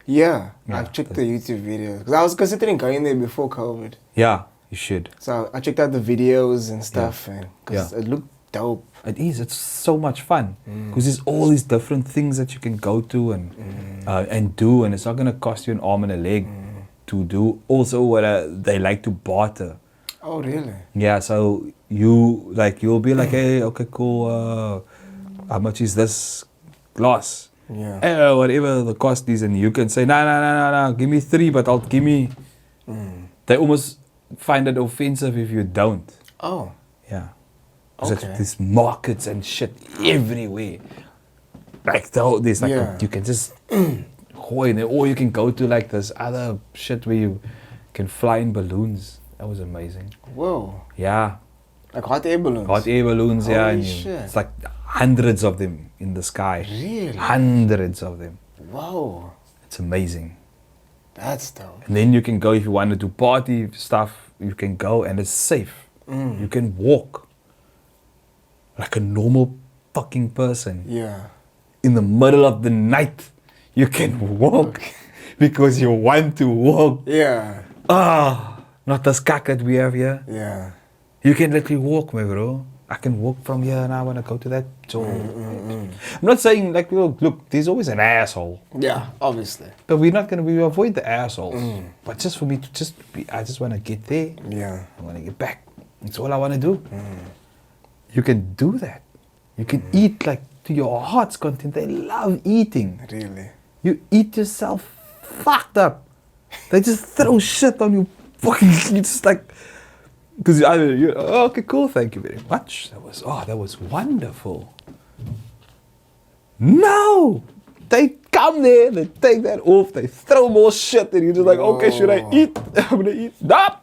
Yeah, Yeah, I've checked the YouTube videos because I was considering going there before COVID. Yeah, you should. So I checked out the videos and stuff, and because it looked dope. It is. It's so much fun because there's all these different things that you can go to and do, and it's not gonna cost you an arm and a leg to do. Also, what they like to barter. Oh, really? Yeah. So you'll be like, hey, okay, cool. How much is this glass? Yeah. Whatever the cost is, and you can say, no, give me 3, but I'll give me. They almost find it offensive if you don't. Oh. Yeah. Because Okay. there's markets and shit everywhere. Like there's like Yeah. you can just go in there, or you can go to like this other shit where you can fly in balloons. That was amazing. Whoa. Yeah. Like hot air balloons. Hot air balloons, yeah. Holy And shit. it's like hundreds of them in the sky. Really? Hundreds of them. Whoa. It's amazing. That's dope. And then you can go if you want to do party stuff, you can go and it's safe. You can walk like a normal fucking person. Yeah. In the middle of the night, you can walk because you want to walk. Yeah. Not the skak that we have here. Yeah. You can literally walk, my bro. I can walk from here and I want to go to that door. I'm not saying like, look, there's always an asshole. Yeah, obviously. But we avoid the assholes. But just for me to I just want to get there. Yeah. I want to get back. That's all I want to do. You can do that. You can eat like to your heart's content. They love eating. Really? You eat yourself fucked up. They just throw shit on you. Fucking, you just like, because you're, okay, cool, thank you very much. That was wonderful. No! They come there, they take that off, they throw more shit, and you're just like, okay, should I eat? I'm gonna eat. Nah!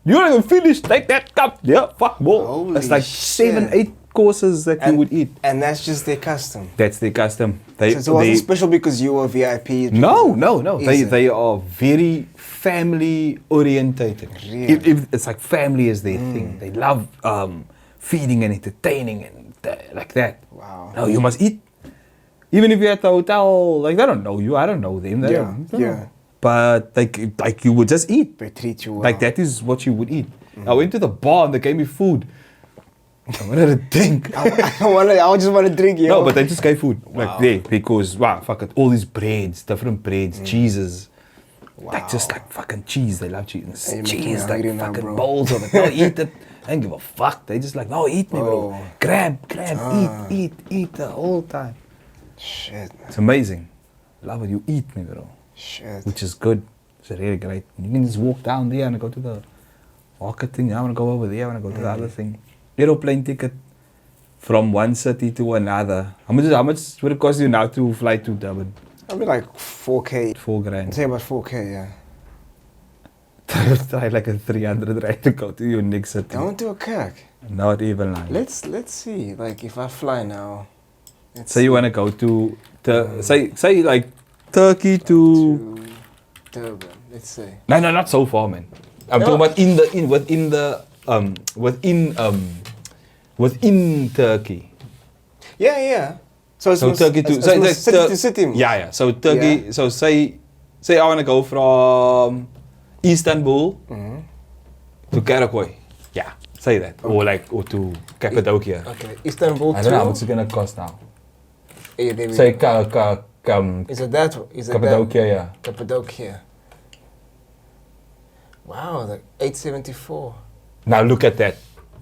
You're not even finished, take that cup. Yeah, fuck more. Holy That's like shit. 7, 8 courses that you would eat. And that's just their custom. That's their custom. So it wasn't special because you were VIP. No. Is it? They are very family orientated. Really? If it's like family is their thing. They love feeding and entertaining and like that. Wow. No, you must eat. Even if you're at the hotel, like they don't know you. I don't know them. They don't know. But like you would just eat. They treat you well. Like that is what you would eat. I went to the bar and they gave me food. I wanted to drink. I just want to drink, yo. No, but they just gave food. Like there, because wow, fuck it, all these breads, different breads, cheeses. Wow. Like just like fucking cheese. They love cheese. Hey, you're making me Cheese, like hungry now, fucking bro. bowls of it. No, eat it. I don't give a fuck. They just like, no, eat me, bro. Bro. Grab, eat the whole time. Shit. It's amazing. Love it. You eat me, bro. Shit. Which is good. It's really great. You can just walk down there and go to the market thing. I want to go over there. I want to go to the other thing. Aeroplane ticket from one city to another. How much would it cost you now to fly to Durban? I'll be like 4K. $4,000. I'd say about 4K, yeah. Try like a 300 rand to go to your next city. Don't do a cack. Not even like. Let's see. Like if I fly now. Say you want to go to say like Turkey to Durban. Let's say. No, not so far, man. I'm talking about within Turkey. Yeah. So Turkey to city to city. Yeah. So Turkey. Yeah. So say I want to go from Istanbul to Karakoy. Yeah, say that. Okay. Or to Cappadocia. Okay, Istanbul. I don't know how much it's gonna cost now. Yeah, there we Say go. Is it that? Is it Cappadocia, yeah. that? Cappadocia. Wow, like 874. Now look at that.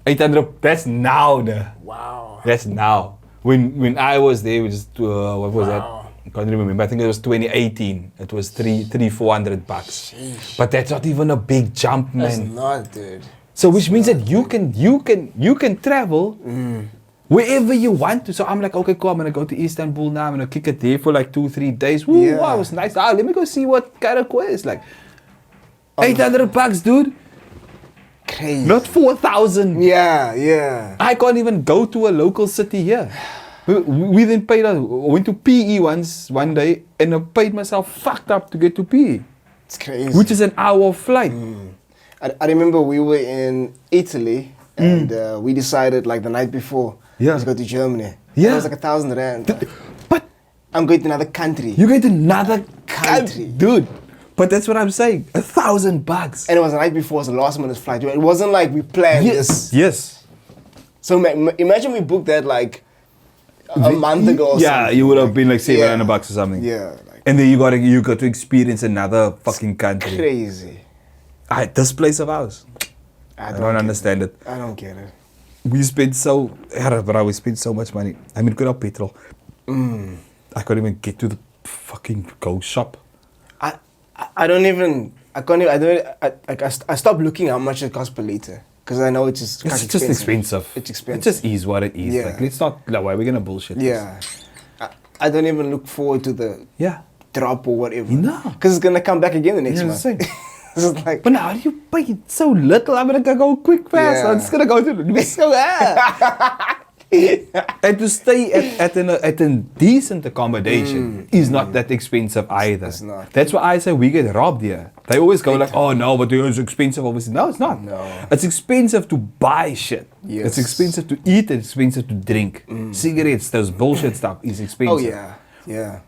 800. That's now. Wow. That's now. When I was there, we just what was Wow. that? I can't remember. I think it was 2018. It was $400. Sheesh. But that's not even a big jump, That's man. not, dude. So which means that you can travel wherever you want to. So I'm like, okay, cool. I'm gonna go to Istanbul now. I'm gonna kick it there for like 2-3 days. Woo, Yeah. wow, it was nice. Let me go see what Karakoa is like. $800, dude. Crazy. Not 4,000. Yeah, yeah. I can't even go to a local city here. We then paid. I went to PE one day, and I paid myself fucked up to get to PE, It's crazy. which is an hour flight. I remember we were in Italy and we decided like the night before Yeah. to go to Germany. Yeah. It was like 1,000 rand. But I'm going to another country. you get to another Country. dude. But that's what I'm saying. $1,000. And it was the night before, it was a last minute flight. It wasn't like we planned this. Yes. So imagine we booked that like a month ago or Yeah, something. you would have been like Yeah. $700 or something. Yeah, like And then you got to experience another fucking country. crazy. This place of ours. I don't get understand it. I don't get it. We spent we spent so much money. I mean, good old petrol. I couldn't even get to the fucking go shop. I don't even. I can't. Even, I don't. I stopped looking how much it costs per liter because I know it's just. It's quite just expensive. It's expensive. It just is what it is. Yeah. Like, let's not. Like, why are we gonna bullshit? this? Yeah. I don't even look forward to the Yeah. drop or whatever. No. Because it's gonna come back again the next Yeah, month. same. It's just like. But now, how do you pay so little? I'm gonna go quick fast. Yeah. I'm just gonna go to the so And to stay at a decent accommodation is not that expensive either. It's not. That's why I say we get robbed here. They always go like, oh no, but it's expensive obviously. No, it's not. No. It's expensive to buy shit. Yes. It's expensive to eat, it's expensive to drink. Cigarettes, those bullshit stuff is expensive. Oh yeah. Yeah.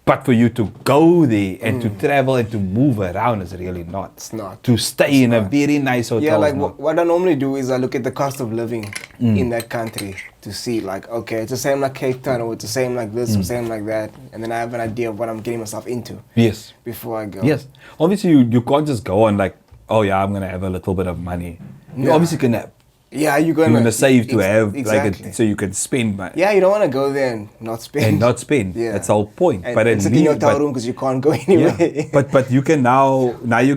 But for you to go there and to travel and to move around is really not. It's not. To stay in a very nice hotel. Yeah, like is not. what I normally do is I look at the cost of living in that country to see like, okay, it's the same like Cape Town or it's the same like this or same like that. And then I have an idea of what I'm getting myself into Yes. before I go. Yes. Obviously, you can't just go on like, oh yeah, I'm going to have a little bit of money. You Yeah. obviously can have. Yeah, you're You're gonna going to save to have exactly. like so you can spend money. Yeah, you don't want to go there and not spend. And not spend. Yeah. That's the whole point. And, but and at sit in your least- hotel but- room because you can't go anywhere. Yeah. but you can now you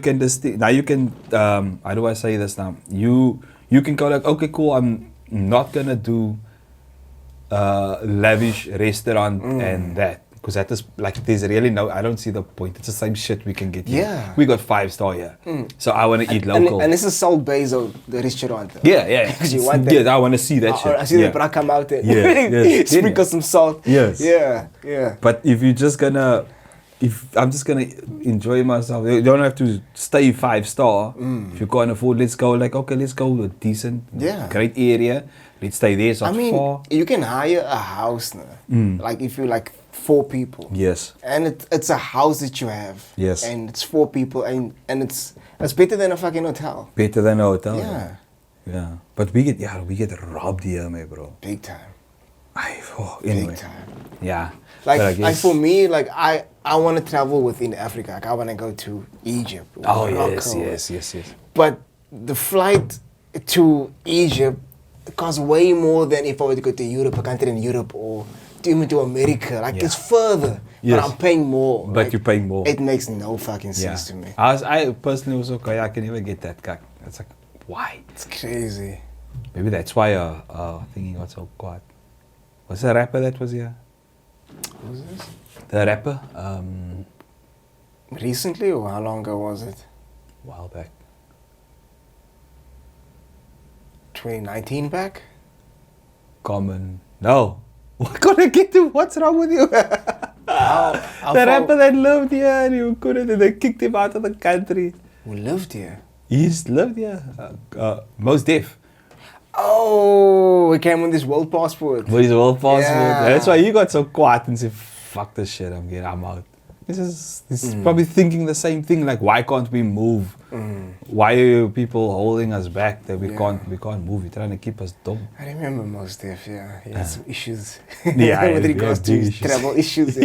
can how do I say this now? You can go like, okay, cool, I'm not gonna do lavish restaurant and that. Because that is like there's really I don't see the point. It's the same shit we can get here. Yeah. We got 5-star here. So I wanna eat local. And this is Salt Bays of the restaurant. yeah. Because you want that. Yeah, I wanna see that shit. I see yeah. the bra come out and Yes. sprinkle some salt. Yes. Yeah. But if you're just gonna, if I'm just gonna enjoy myself, you don't have to stay 5-star. If you can't afford, let's go let's go to a decent, Yeah. great area. Let's stay there. It's not I mean, far. you can hire a house now. Like if you're like 4 people. Yes. And it's a house that you have. Yes. And it's 4 people and it's better than a fucking hotel. Better than a hotel. Yeah. Yeah. But we get robbed here, man, bro. Big time. Anyway. Big time. Yeah. But I Like guess- for me, like I want to travel within Africa. Like I want to go to Egypt. or Oh Morocco. yes. But the flight to Egypt costs way more than if I were to go to Europe, a country in Europe, or even to America. Like Yeah. it's further, Yes. but I'm paying more. But Like, you're paying more. It makes no fucking Yeah. sense to me. I personally was okay. I can never get that kak. It's like, why? It's crazy. Maybe that's why thinking got so quiet. Was the rapper that was here? Who's this? The rapper? Recently, or how long ago was it? A while back. 2019 back? Common. No. What can I get to? What's wrong with you? How The rapper that lived here and you couldn't, and they kicked him out of the country. who lived here? He's lived here. Most deaf. Oh, he came with this world passport. But he's well passport. Yeah. That's why he got so quiet and said, fuck this shit, I'm out. He's probably thinking the same thing, like why can't we move? Why are people holding us back that we Yeah. can't move? You're trying to keep us dumb. I remember most Def, yeah. He had some issues Yeah, with he regards had to big his issues. travel issues.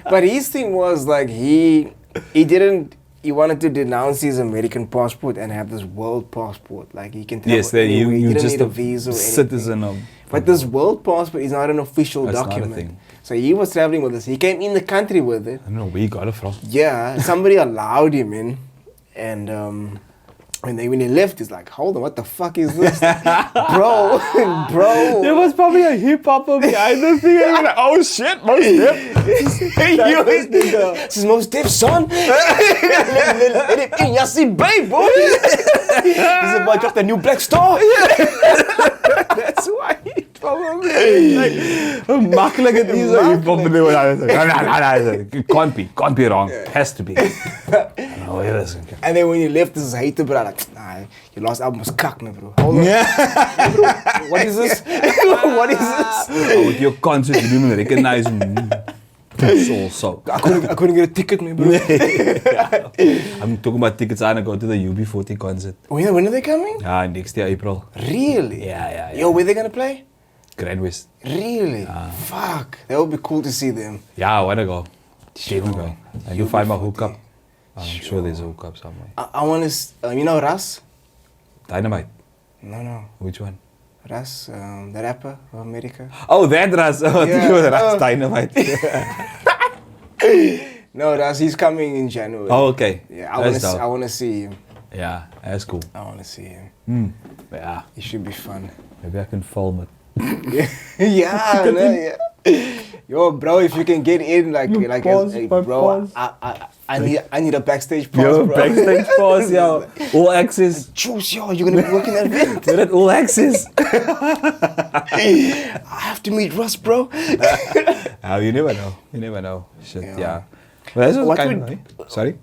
But his thing was like he didn't he wanted to denounce his American passport and have this world passport. Like he can travel Yes, that anywhere. you don't just need a a visa or anything. citizen of. But this world passport is not an official It's not a document. thing. So he was traveling with us. He came in the country with it. I don't know where you got it from. Yeah, somebody allowed him in, and when he left, he's like, "Hold on, what the fuck is this, bro, bro?" There was probably a hip hopper behind the thing. And like, oh shit, most dip. This is most Def, son. Let it in, y'all see, babe, boy. He's about to drop the new Black Star. That's why he probably Like, makkelijk het is. It can't be wrong. It has to be. Oh, yes. And then when you left, this is hater, bro. Like, nah, your last album was cock, man, bro. Hold on. Bro, what is this? What is this? Oh, with your concert, you didn't recognize me. So. I couldn't get a ticket, man, bro. I'm talking about tickets. I go to the UB40 concert. When are they coming? Next year, April. Really? Yeah. Yo, where they gonna play? Grand West. Really? Fuck. That would be cool to see them. Yeah, I wanna go. Sure. Definitely go. And you'll find my hookup. I'm sure there's a hookup somewhere. I want to, you know Ras? Dynamite. No. Which one? Ras, the rapper of America. Oh, that Ras. Oh, Yeah. Ras Dynamite. No, Ras, he's coming in January. Oh, okay. Yeah, That's I dope. want to see him. Yeah, that's cool. I want to see him. Yeah, It should be fun. maybe I can film it. Yeah, no, yeah. Yo, bro, if you can get in, like, pause, hey, but bro, pause. I need a backstage pass, Yo, bro. backstage pass, yo. All access. Juice, yo, you're gonna be working that event. Get it, all access. I have to meet Russ, bro. Oh, you never know. You never know. Shit, Yeah. yeah. Well, that's What kind would- of Sorry?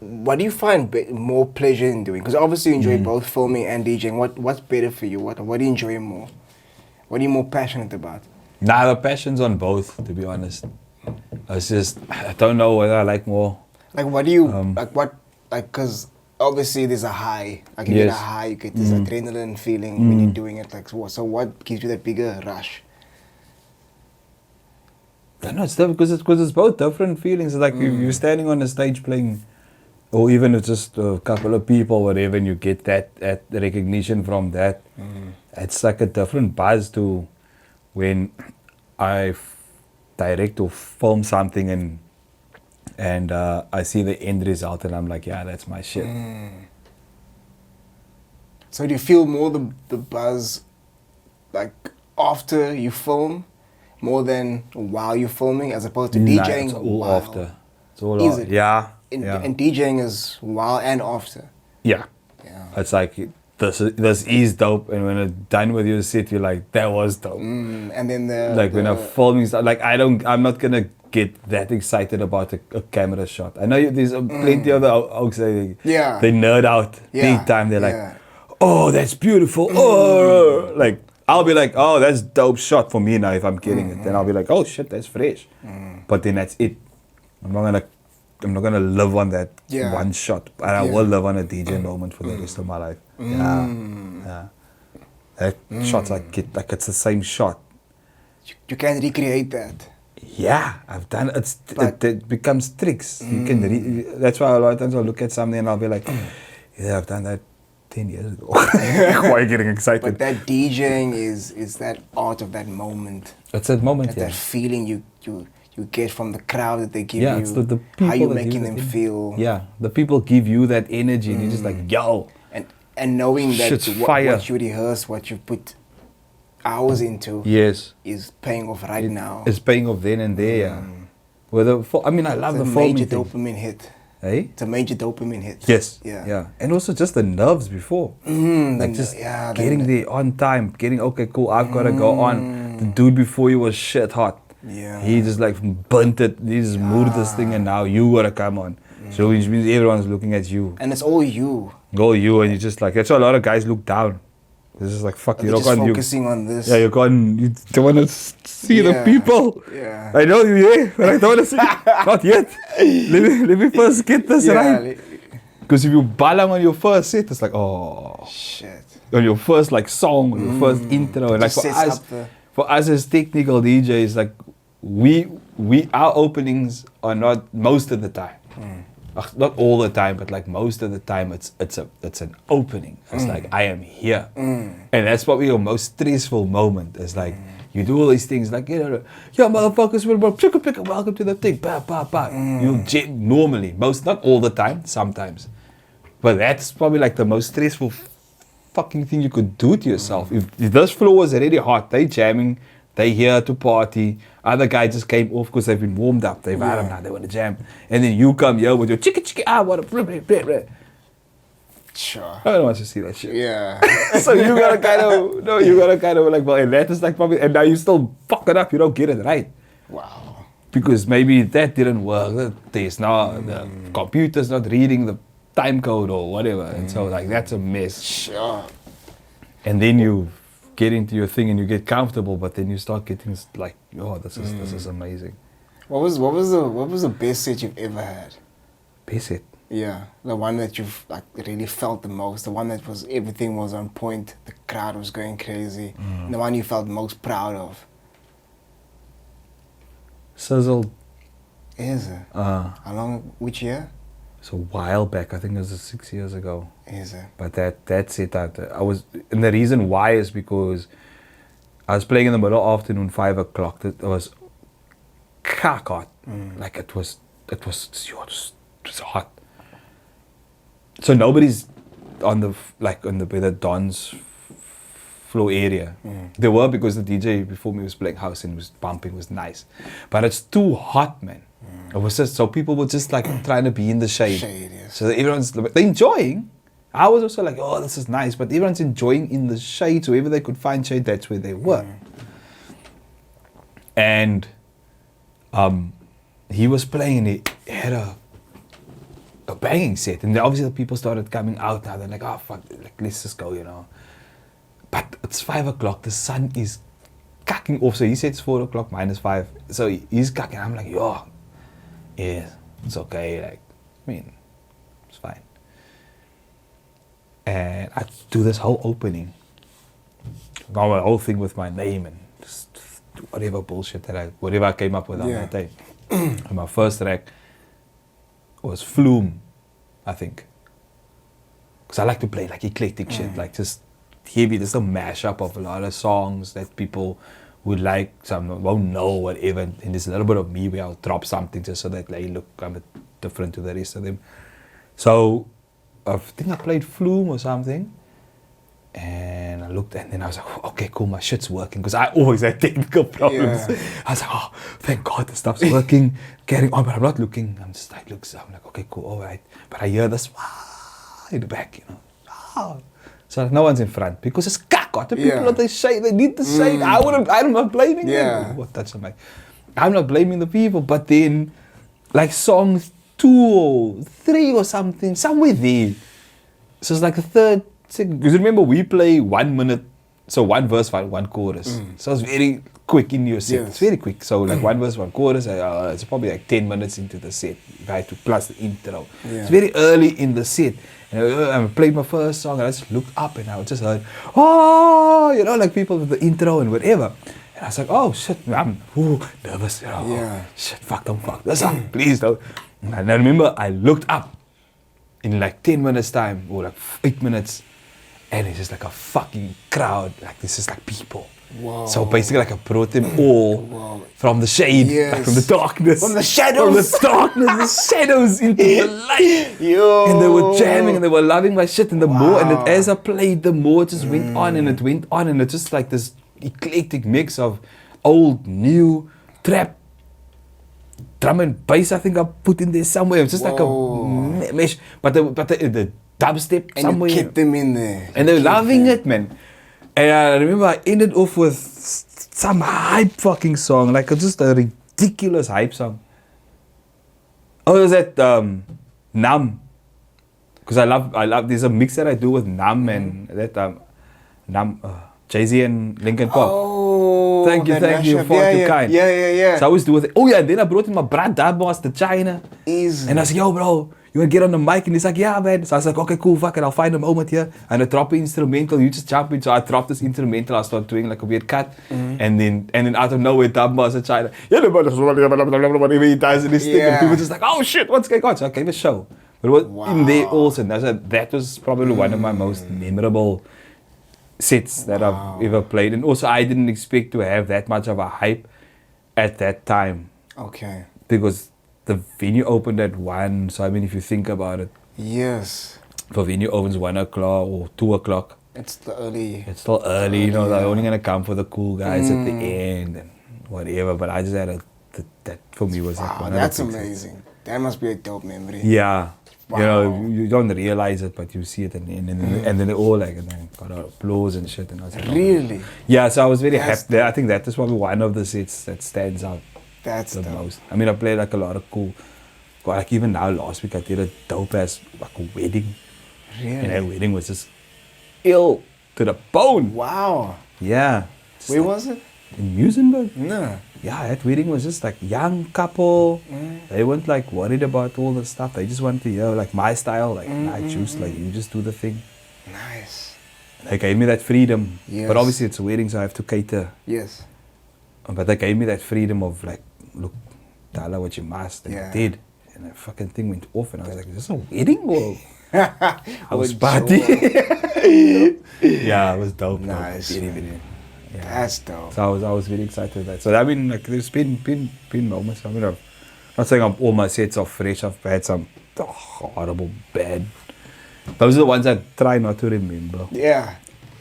What do you find more pleasure in doing? Because obviously you enjoy both filming and DJing. What's better for you? What do you enjoy more? What are you more passionate about? Nah, the passion's on both, to be honest. It's just, I don't know whether I like more. Like, what do you because obviously there's a high. Like, you get a Yes. high, you get this adrenaline feeling when you're doing it. Like, so what gives you that bigger rush? I don't know, it's tough because it's both different feelings. Like if you're standing on a stage playing, or even if it's just a couple of people, whatever, and you get that recognition from that. It's like a different buzz to when I direct or film something and I see the end result and I'm like, yeah, that's my shit. So do you feel more the buzz, like, after you film, more than while you're filming, as opposed to Nah, DJing? it's all while? after. It's all Is after. it? Yeah. And, yeah. and DJing is while and after. Yeah. Yeah. It's like this is dope, and when it's done with your set, you're like, that was dope. And then the Like when I'm filming stuff, like I'm not gonna get that excited about a camera shot. I know there's plenty of the oaks that Yeah. they nerd out Yeah, big time. They're yeah. like, oh, that's beautiful. Oh, like I'll be like, oh, that's dope shot for me now if I'm getting it. Then I'll be like, oh shit, that's fresh. But then that's it. I'm not gonna live on that Yeah. one shot, and I will live on a DJ moment for the rest of my life. Yeah. That shot's like it's the same shot. You can't recreate that. Yeah, I've done it. But- It becomes tricks. You can. That's why a lot of times I'll look at something and I'll be like, yeah, I've done that 10 years ago. Why are you getting excited? But that DJing is that art of that moment. It's that moment, That's yeah. that feeling you get from the crowd that they give Yeah, you. it's the people how you're that give making that them energy. feel. Yeah, the people give you that energy, and you're just like, yo. And knowing that Shit's fire. what you rehearse, what you put hours into, Yes, is paying off right now. it's paying off then and there. Yeah. I mean, I love It's the a filming major thing. dopamine hit. Hey? It's a major dopamine hit. Yes. Yeah. Yeah. And also just the nerves before. Like just getting there on time, getting, okay, cool, I've got to go on. The dude before you was shit hot. Yeah. He just like burnt it, he just moved this thing and now you got to come on. So which means everyone's looking at you. And it's all you. Go you and you just like, that's why a lot of guys look down. It's just like, fuck, They're you don't just want you. focusing on this. Yeah, you don't want to see the Yeah. people. Yeah. I know you, yeah, but I don't want to see. Not yet. Let me first get this right. Because if you balang on your first set, it's like, oh, Shit. on your first like song, or your first intro, and like Just sets up the- for us as technical DJs, like our openings are not most of the time. not all the time, but like most of the time, it's an opening. It's like I am here, and that's probably your most stressful moment. It's like you do all these things, like yeah, motherfuckers, welcome to the thing, You normally, not all the time, sometimes, but that's probably like the most stressful fucking thing you could do to yourself. If this floor was already hot, they jamming. They here to party. Other guy just came off because they've been warmed up. They've had them now. They want to jam. And then you come here with your chicka. What a blah. Sure. I don't want to see that shit. Yeah. So you gotta kind of like, well, and that is like probably, and now you still fuck it up. You don't get it right. Wow. Because maybe that didn't work. The computer's not reading the time code or whatever. And so like that's a mess. Sure. And then you get into your thing and you get comfortable, but then you start getting like, oh, this is amazing. What was the best set you've ever had? Best set? Yeah, the one that you've like really felt the most, the one that was everything was on point, the crowd was going crazy, the one you felt most proud of. Sizzle. Is it? How long? Which year? It's a while back. I think it was 6 years ago. Is it? But that's it. I was, and the reason why is because I was playing in the middle of the afternoon, 5 o'clock. It was hot. Like it was hot. So nobody's on the Don's floor area. They were because the DJ before me was playing house and was bumping, was nice. But it's too hot, man. It was just, so people were just like trying to be in the shade. Yes. So everyone's, they're enjoying. I was also like, oh, this is nice. But everyone's enjoying in the shade. So wherever they could find shade, that's where they were. And he was playing and he had a banging set. And then obviously the people started coming out now. They're like, oh, fuck, like, let's just go, you know. But it's 5 o'clock. The sun is cacking off. So he said it's 4 o'clock minus 5. So he's cacking. I'm like, yo. Yeah, it's okay, like, I mean, it's fine. And I do this whole opening. Got my whole thing with my name and just whatever bullshit whatever I came up with on that day. And my first track was Flume, I think. Because I like to play like eclectic shit, like just heavy, just a mashup of a lot of songs that people would like, some won't know, whatever, and there's a little bit of me where I'll drop something just so that they look kind of different to the rest of them. So I think I played Flume or something, and I looked, and then I was like, oh, okay, cool, my shit's working, because I always had technical problems. I was like, oh, thank God this stuff's working, carrying on, but I'm not looking, I'm just like, I'm like, okay, cool, all right, but I hear this in the back, you know, So no one's in front because it's hot. The people that they shade, they need the shade. I'm not blaming them. What that's like, I'm not blaming the people. But then, like song 2 or 3 or something, somewhere there. So it's like the third. Because remember we play 1 minute, so 1 verse, 1 chorus. So it's very quick in your set. It's very quick. So like 1 verse, 1 chorus. It's probably like 10 minutes into the set. If I had to plus the intro. It's very early in the set. And I played my first song and I just looked up and I just heard, oh, you know, like people with the intro and whatever. And I was like, oh shit, I'm nervous, you know. Oh, shit, don't fuck this up, please don't. And I remember I looked up in like 10 minutes time or like 8 minutes and it's just like a fucking crowd, like this is like people. Wow. So basically like I brought them all from the shade, like from the darkness. From the shadows. From the darkness, the shadows into the light. Yo. And they were jamming and they were loving my shit and the more, and as I played, the more it just went on and it went on and it's just like this eclectic mix of old, new, trap, drum and bass I think I put in there somewhere. It's just like a mesh, but the dubstep and somewhere. And you kept them in there. And they were loving it, man. And I remember I ended off with some hype fucking song, like just a ridiculous hype song. Oh, it was that Numb. Because I love, there's a mix that I do with Numb and that Numb, Jay-Z and Linkin Park. Oh, thank you, far too kind. Yeah. So I always do with it. Oh yeah, and then I brought in my brother Boss to China. Easy. And I said, yo bro, you want to get on the mic? And he's like, yeah, man. So I was like, okay, cool, fuck it, I'll find a moment here. And I drop an instrumental, you just jump in. So I dropped this instrumental, I started doing like a weird cut. And then out of nowhere, Dubba was trying to, whatever he does in this thing. And people just like, oh shit, what's going on? So I gave a show. But it was in there also. And that was probably one of my most memorable sets that I've ever played. And also, I didn't expect to have that much of a hype at that time. Okay. Because the venue opened at 1, so I mean, if you think about it. Yes. If a venue opens 1 o'clock or 2 o'clock. It's still early, you know, they're only going to come for the cool guys at the end and whatever. But I just had that for me was like one that's of the amazing. Things. That must be a dope memory. Yeah. Wow. You know, you don't realize it, but you see it, and then they all like, and then got applause and shit. And I was like, really? Yeah, so I was very happy. I think that is probably one of the sets that stands out. That's the dope. most. I mean, I played like a lot of cool. Like even now, last week I did a dope ass like a wedding. Really? And that wedding was just ill to the bone. Wow. Yeah. Where was it? In Musenberg. No. Yeah, that wedding was just like young couple. They weren't like worried about all the stuff. They just wanted to hear like my style, like Lay Juice, like you just do the thing. Nice. They gave me that freedom. Yes. But obviously it's a wedding, so I have to cater. Yes. But they gave me that freedom of like, look, tell her what you must. And I did. And that fucking thing went off and I was like, is this a wedding or? I was partying. Yeah, it was dope. Nice. Very, very. Yeah. That's dope. So I was very excited with that. So I mean, like, there's been moments. I mean, I'm not saying all my sets are fresh. I've had some horrible, bad. Those are the ones I try not to remember. Yeah,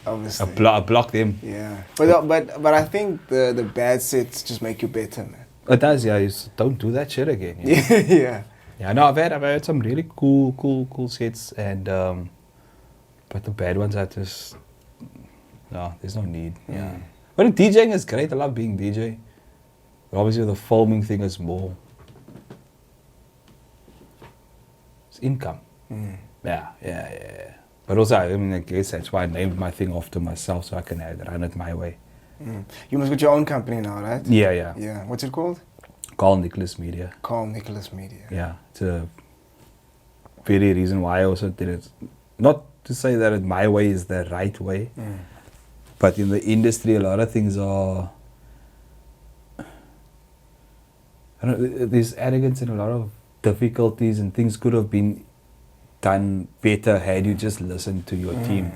obviously. I block them. Yeah, but I think the bad sets just make you better, man. It does, yeah. You just don't do that shit again. You know? Yeah. Yeah, no, I've had some really cool sets, and but the bad ones I just. No, there's no need. Yeah. But the DJing is great. I love being DJ. But obviously the filming thing is more. It's income. Yeah. But also, I mean, I guess that's why I named my thing after myself, so I can run it my way. You must get your own company now, right? Yeah. Yeah. What's it called? Carl Nicholas Media. Carl Nicholas Media. Yeah. It's a very reason why I also did it. Not to say that my way is the right way. But in the industry, a lot of things are. There's arrogance and a lot of difficulties, and things could have been done better had you just listened to your team.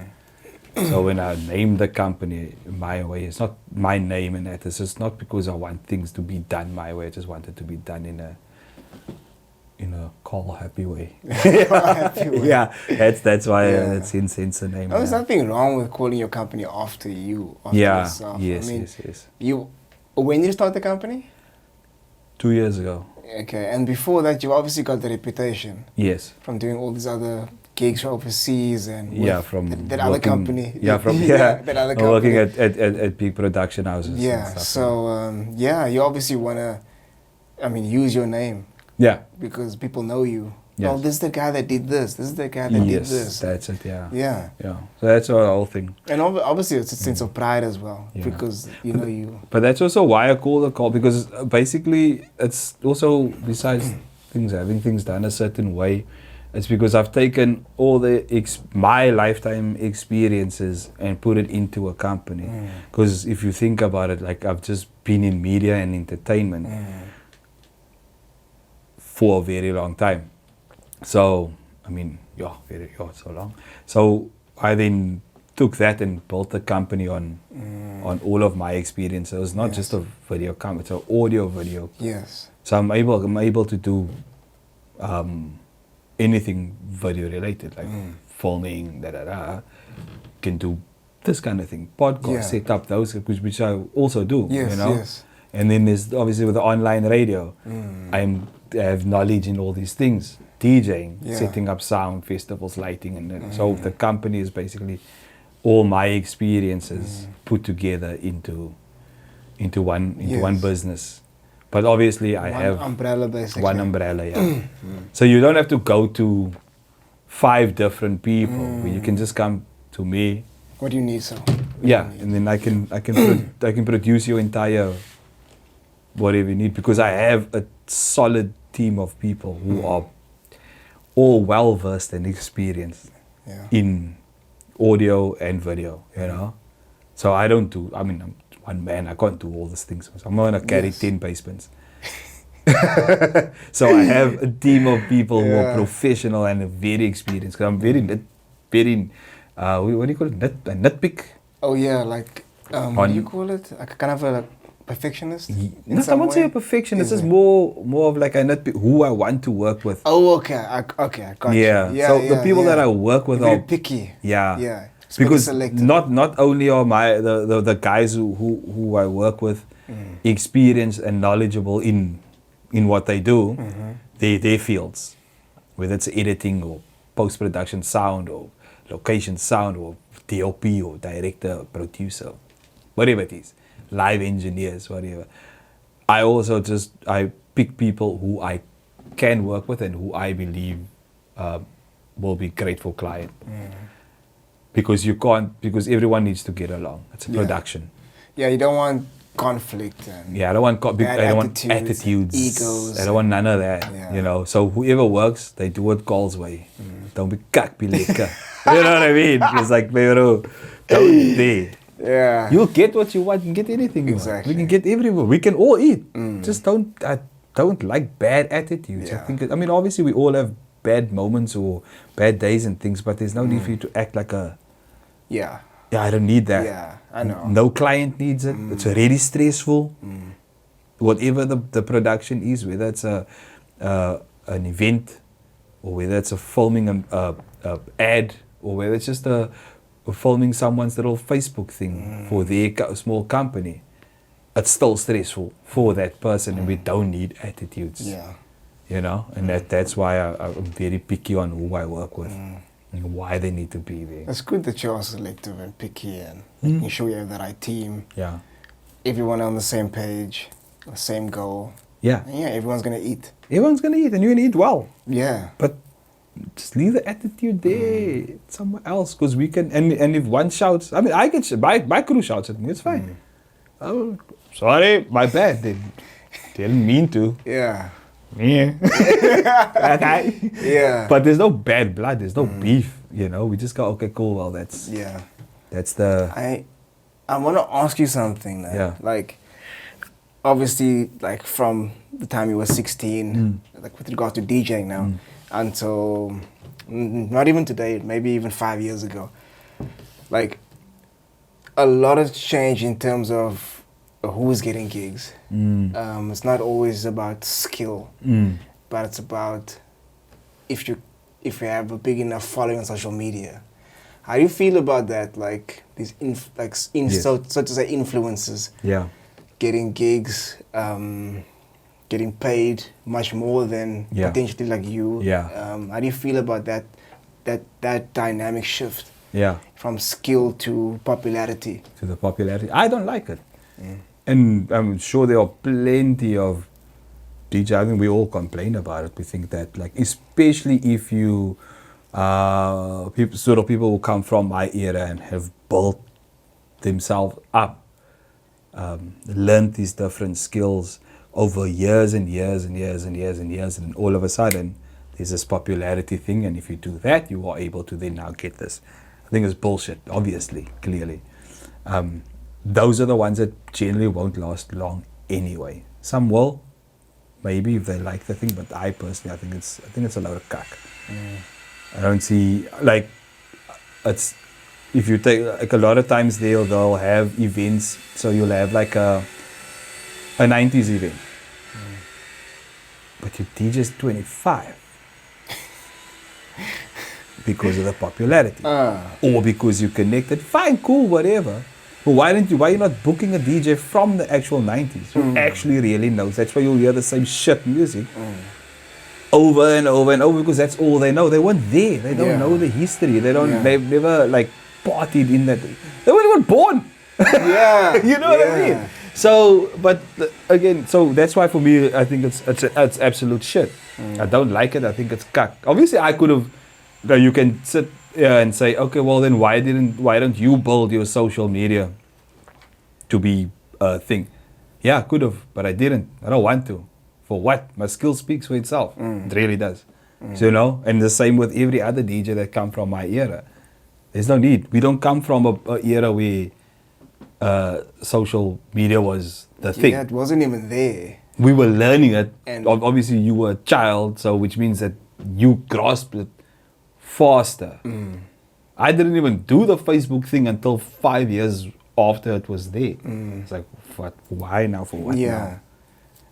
So when I named the company my way, it's not my name and that. It's just not because I want things to be done my way. I just want it to be done in a Carl happy way. Yeah, that's why that's hence the name. There's nothing wrong with calling your company after you. After yourself. Yes, I mean, yes. When did you start the company? 2 years ago. Okay, and before that, you obviously got the reputation. Yes. From doing all these other gigs overseas and from that other company. That other company. Working at big production houses. Yeah. And stuff, so you obviously wanna, use your name. Yeah. Because people know you. Yes. Oh, this is the guy that did this. This is the guy that did this. Yes, that's it. Yeah. Yeah. Yeah. So that's the whole thing. And obviously, it's a sense of pride as well, because you. But that's also why I call the call, because basically it's also besides having things done a certain way, it's because I've taken all my lifetime experiences and put it into a company. Because if you think about it, like I've just been in media and entertainment for a very long time. So, so long. So I then took that and built a company on all of my experiences. It's not just a video company, it's an audio video. Yes. So I'm able to do anything video related, like filming, can do this kind of thing, podcast, set up those, which I also do, Yes. And then there's obviously with the online radio, I have knowledge in all these things, DJing, setting up sound, festivals, lighting, and so the company is basically all my experiences put together into one business. But obviously I have umbrella basically. One umbrella, yeah. So you don't have to go to 5 different people. You can just come to me. What do you need, so? And then I can produce your entire whatever you need, because I have a solid team of people who are all well versed and experienced Yeah. in audio and video, you know. So I don't do. I mean, I'm one man. I can't do all these things. I'm not gonna carry Yes. 10 bassements. So I have a team of people who are Yeah. professional and very experienced. 'Cause I'm very, what do you call it? Nitpick. Oh yeah, like what do you call it? Like kind of a perfectionist. in Not, I some won't say way? a perfectionist. Is It's it? more of like a nitpick. Who I want to work with. Oh, okay. I got Yeah. you. Yeah. So yeah, the people that yeah. I work with Very are picky. Yeah. Yeah. It's very Because selective. not only are the guys who I work with experienced and knowledgeable in what they do, their fields, whether it's editing or post production sound or location sound or DOP or director, producer, whatever it is, live engineers, whatever. I pick people who I can work with and who I believe will be great for client. Because because everyone needs to get along. It's a Yeah. production. Yeah, you don't want conflict and Yeah, I don't want bad I don't want attitudes, attitudes, egos. I don't want none of that. Yeah. You know, so whoever works, they do it God's way. Don't be kak bileka. You know what I mean? It's like, bro, don't be. Yeah. You'll get what you want. You can get anything you want. Exactly. We can get everywhere. We can all eat. Just I don't like bad attitudes. Yeah. I mean, obviously we all have bad moments or bad days and things, but there's no need for you to act like a. Yeah. Yeah, I don't need that. Yeah, I know. No client needs it. It's already stressful. Whatever the production is, whether it's an event, or whether it's a filming a ad, or whether it's just a filming someone's little Facebook thing for their small company, it's still stressful for that person, and we don't need attitudes. Yeah. You know, and that's why I'm very picky on who I work with and why they need to be there. It's good that you're selective and picky and making sure you have the right team. Yeah. Everyone on the same page, the same goal. Yeah. And yeah, everyone's gonna eat. Everyone's gonna eat, and you're gonna eat well. Yeah. But just leave the attitude there somewhere else, because we can. And if one shouts, I mean, I get my crew shouts at me. It's fine. Oh, sorry, my bad. They didn't mean to. Yeah. Yeah. Yeah. But there's no bad blood. There's no beef. You know, we just go, okay, cool. Well, that's the. I want to ask you something. Yeah. Like, obviously, like from the time you were 16, like with regard to DJing now, until not even today, maybe even 5 years ago, like a lot has changed in terms of who's getting gigs. It's not always about skill, but it's about if you have a big enough following on social media. How do you feel about that? Like these so to say influencers Yeah. getting gigs, getting paid much more than potentially like you. Yeah. How do you feel about that dynamic shift Yeah. from skill to popularity? To the popularity. I don't like it. And I'm sure there are plenty of DJ. I think we all complain about it. We think that, like, especially if you, people who come from my era and have built themselves up, learned these different skills over years and years and years and years and years, and all of a sudden there's this popularity thing, and if you do that, you are able to then now get this. I think it's bullshit, obviously, clearly. Those are the ones that generally won't last long anyway. Some will, maybe if they like the thing, but I personally, I think it's a load of cuck. I don't see, like, it's, if you take, like, a lot of times they'll have events, so you'll have like a 90s event, but your DJ's 25 because of the popularity, or because you connected. Fine, cool, whatever. But why are you not booking a DJ from the actual 90s who actually really knows? That's why you'll hear the same shit music over and over and over, because that's all they know. They weren't there. They don't know the history. They don't. They've never like partied in that. They weren't even born. Yeah. You know what I mean? So, but again, so that's why for me, I think it's absolute shit. I don't like it. I think it's cuck. Obviously, I could have. You can sit here and say, okay, well then why don't you build your social media to be a thing? Yeah, I could have, but I didn't. I don't want to. For what? My skill speaks for itself. It really does. So, you know, and the same with every other DJ that come from my era. There's no need. We don't come from a era where social media was the thing. Yeah, it wasn't even there. We were learning it. And- Obviously, you were a child, so which means that you grasped it faster. I didn't even do the Facebook thing until 5 years after it was there. It's like, what? Why now? For what Yeah. now?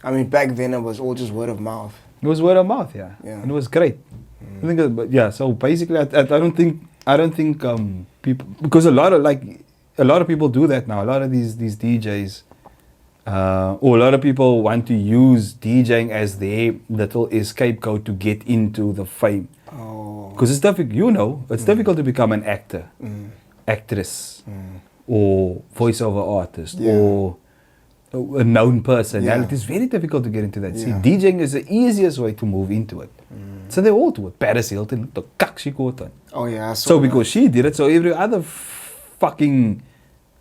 I mean, back then it was all just word of mouth. It was word of mouth, yeah. Yeah. And it was great. I think, but yeah. So basically, I don't think people, because a lot of people do that now. A lot of these DJs, or a lot of people want to use DJing as their little escape code to get into the fame. Oh. Because it's difficult, you know, it's difficult to become an actor, actress, or voiceover artist, Yeah. or a known person. Yeah. And it is very difficult to get into that. See, Yeah. DJing is the easiest way to move into it. So they all do it. Paris Hilton, the kak she got on. Oh yeah. I saw So that. because she did it, so every other fucking,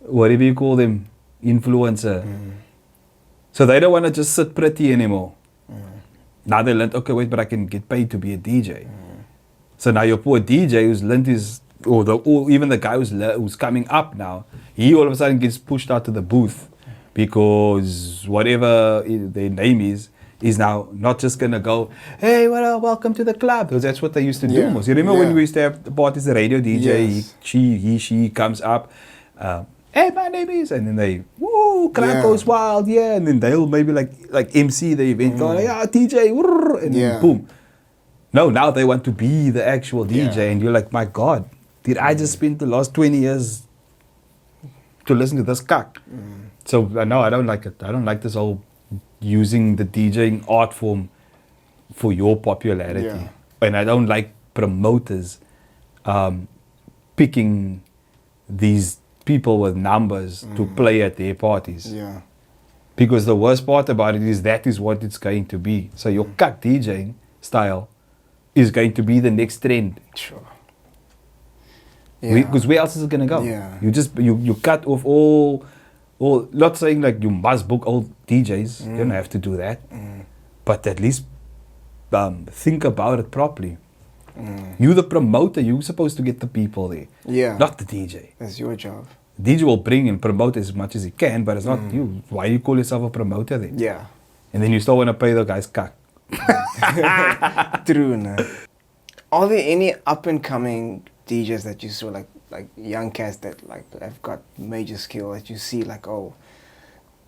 whatever you call them, influencer. So they don't want to just sit pretty anymore. Now they learned, okay, wait, but I can get paid to be a DJ. So now your poor DJ who's learned his, or even the guy who's coming up now, he all of a sudden gets pushed out to the booth because whatever their name is now not just gonna go, hey, welcome to the club, because that's what they used to do Yeah. most. You remember when Yeah. we used to have the parties, the radio DJ, Yes. she comes up, hey, my name is, and then they, woo, crowd Yeah. goes wild, yeah, and then they'll maybe like MC the event, go like, yeah, DJ, wrrr, and Yeah. then boom. No, now they want to be the actual DJ, Yeah. and you're like, my God, did I just spend the last 20 years to listen to this cuck? So no, I don't like it. I don't like this whole using the DJing art form for your popularity. Yeah. And I don't like promoters picking these people with numbers to play at their parties. Yeah. Because the worst part about it is that is what it's going to be. So your cuck DJing style is going to be the next trend. Sure. Because where else is it going to go? Yeah. You just you cut off all, not saying like you must book old DJs. You don't have to do that. But at least think about it properly. You the promoter, you're supposed to get the people there. Yeah. Not the DJ. That's your job. DJ will bring and promote as much as he can, but it's not you. Why do you call yourself a promoter then? Yeah. And then you still want to pay the guys cuck. True, nah. Are there any up and coming DJs that you saw, like young cats that like have got major skill that you see like, oh,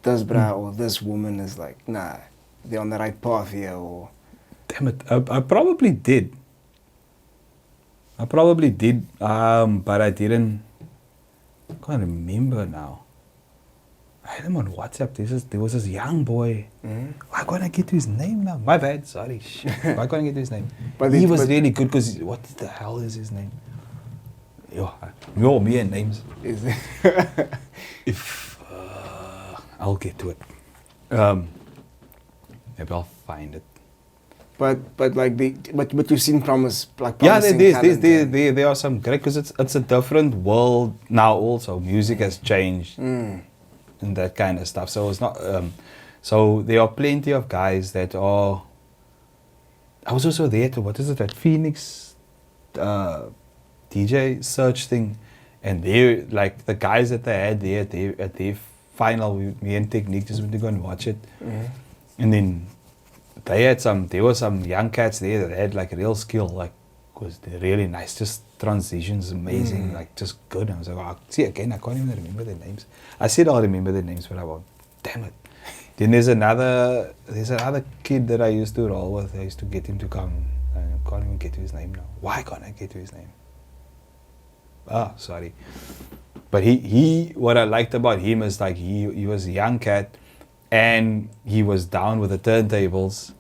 this bra or this woman is like, nah, they're on the right path here, or Damn it, I probably did. But I didn't. I can't remember now. I had him on WhatsApp. There was this young boy. Why can't I get to his name now? My bad. Sorry. Shit. Why can't I get to his name? But he it- was but- really good because what the hell is his name? Yo, me and names. is it? If I'll get to it. Maybe I'll find it. but like but you've seen Yeah, promising talent, and- there are some great, because it's a different world now. Also, music has changed and that kind of stuff. So it's not. So there are plenty of guys that are. I was also there to, what is it, that Phoenix DJ search thing, and they like the guys that they had there at their final. Me and Technique just went to go and watch it, and then. There were some young cats there that had like real skill, like, was they're really nice, just transitions amazing, like just good. I was like, oh, see again, I can't even remember their names. I said I'll remember their names, but I won't. Damn it. Then there's another kid that I used to roll with. I used to get him to come. I can't even get to his name now. Why can't I get to his name? Ah, sorry. But he what I liked about him is like he was a young cat. And he was down with the turntables.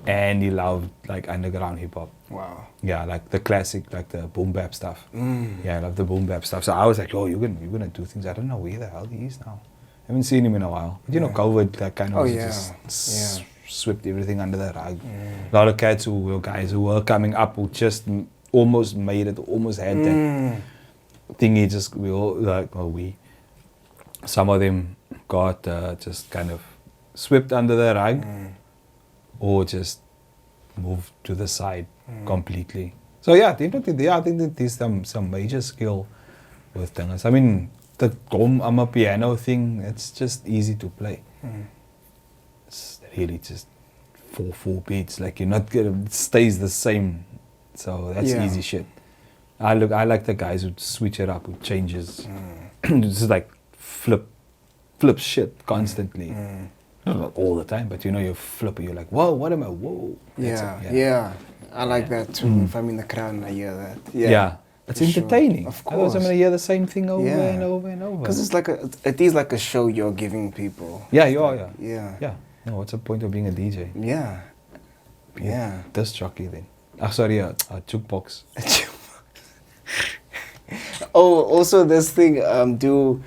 And he loved like underground hip hop. Wow. Yeah, like the classic, like the boom bap stuff. Yeah, I love the boom bap stuff. So I was like, oh, you're gonna do things. I don't know where the hell he is now. I haven't seen him in a while. But you know, COVID, that kind of Oh, yeah. just swept everything under the rug. A lot of cats guys who were coming up who just almost made it, almost had that thingy. Some of them got just kind of swept under the rug. or just move to the side completely. So yeah, definitely, I think that there's some major skill with things. I mean, the gom a piano thing, it's just easy to play. It's really just four beats. Like you're not gonna, it stays the same. So that's easy shit. I like the guys who switch it up, who changes. Just like flip shit constantly. Not all the time, but you know, you flip, you're like, whoa, what am I? Whoa. That's it, Yeah. I like that too. If I'm in the crowd and I hear that. Yeah. It's for sure. entertaining. Of Otherwise, course. I'm gonna hear the same thing over and over and over. Because it is like a show you're giving people. Yeah, you are. Yeah. Yeah. No, what's the point of being a DJ? Yeah. Be a disc jockey then. Sorry, a jukebox. Oh, also this thing, how do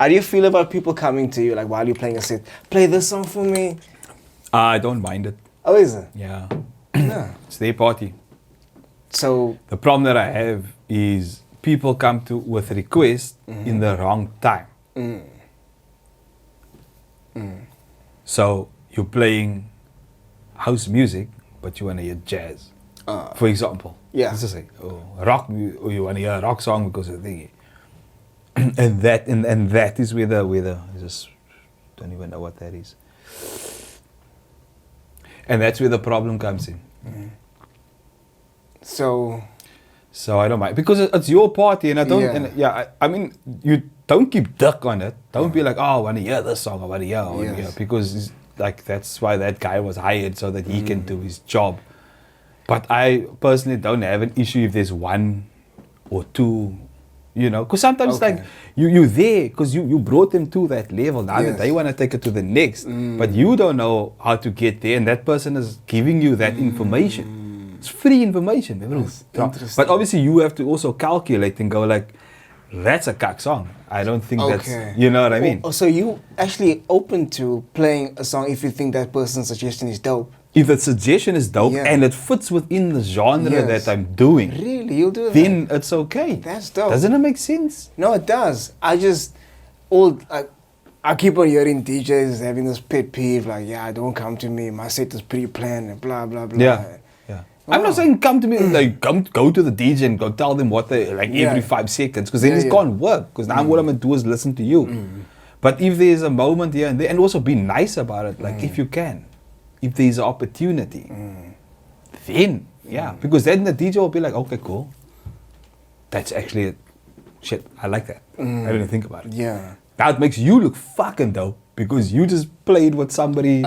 you feel about people coming to you, like while you're playing a set, play this song for me? I don't mind it. Oh, is it? Yeah. Yeah. It's their party. So, The problem that I have is people come to with requests in the wrong time. So you're playing house music, but you want to hear jazz. For example. Yeah. Let's just say, rock, or you want to hear a rock song because of the thing. and that is where the I just don't even know what that is. And that's where the problem comes in. so I don't mind because it's your party, and I don't. Yeah. And I mean, you don't keep duck on it. Don't be like, oh, I want to hear this song. I want to hear, Yes. because it's like that's why that guy was hired so that he can do his job. But I personally don't have an issue if there's one or two, you know, because sometimes Okay. like you're there because you brought them to that level. Now that Yes. they want to take it to the next, but you don't know how to get there, and that person is giving you that information. It's free information, bro. That's interesting. But obviously you have to also calculate and go like, that's a cuck song. I don't think that's, you know what I mean? So you actually open to playing a song if you think that person's suggestion is dope? If the suggestion is dope Yeah. and it fits within the genre Yes. that I'm doing, Really? You'll do that? then it's okay. That's dope. Doesn't it make sense? No, it does. I keep on hearing DJs having this pet peeve, like, don't come to me, my set is pre-planned and blah, blah, blah. Yeah. I'm Wow. not saying come to me, like go to the DJ and go tell them what they, like Yeah. every 5 seconds, because then Yeah, it yeah. can't work, because now what I'm going to do is listen to you. But if there's a moment here and there, and also be nice about it, like if you can, if there's an opportunity, then, because then the DJ will be like, okay, cool. That's actually it. Shit, I like that. I didn't think about it. Yeah. Now it makes you look fucking dope, because you just played with somebody,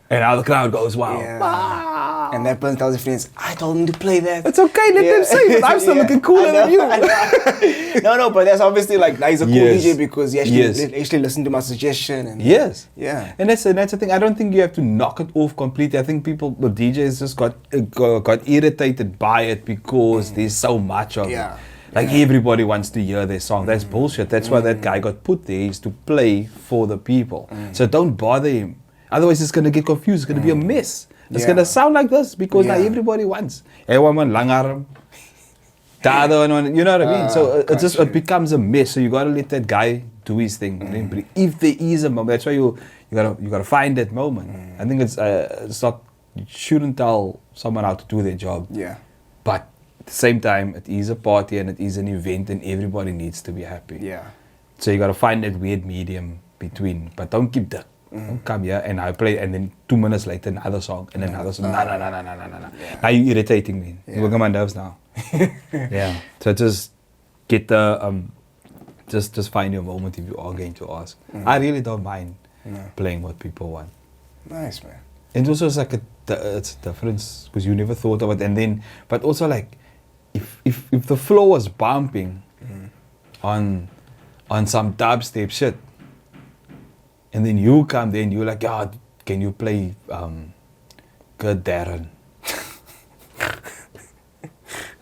and now the crowd goes, wow. Yeah. And that person tells his friends, I told him to play that. It's okay, let them say it. I'm still looking cooler than you. No, but that's obviously like, he's a cool Yes. DJ because he actually, Yes. actually listened to my suggestion. And Yes. Yeah. And that's the thing. I don't think you have to knock it off completely. I think the DJs just got irritated by it because there's so much of Yeah. it. Like everybody wants to hear their song. That's bullshit. That's why that guy got put there, is to play for the people. So don't bother him. Otherwise it's gonna get confused. It's gonna be a mess. It's Yeah. gonna sound like this because now Yeah. everybody wants. Everyone lang arm. The other one, you know what I mean? So it becomes a mess. So you gotta let that guy do his thing. If there is a moment, that's why you gotta find that moment. I think it's not, you shouldn't tell someone how to do their job. Yeah. But at the same time, it is a party and it is an event, and everybody needs to be happy. Yeah. So you gotta find that weird medium between. But don't keep that. Don't come here and I play, and then 2 minutes later another song and another song. No. Now you're irritating me. You're working my nerves now. Yeah. So just get the just find your moment if you are going to ask. I really don't mind playing what people want. Nice, man. And also it's like it's a difference because you never thought of it, and then but also like if the floor was bumping on some dubstep shit, and then you come there and you're like, can you play Good Darren?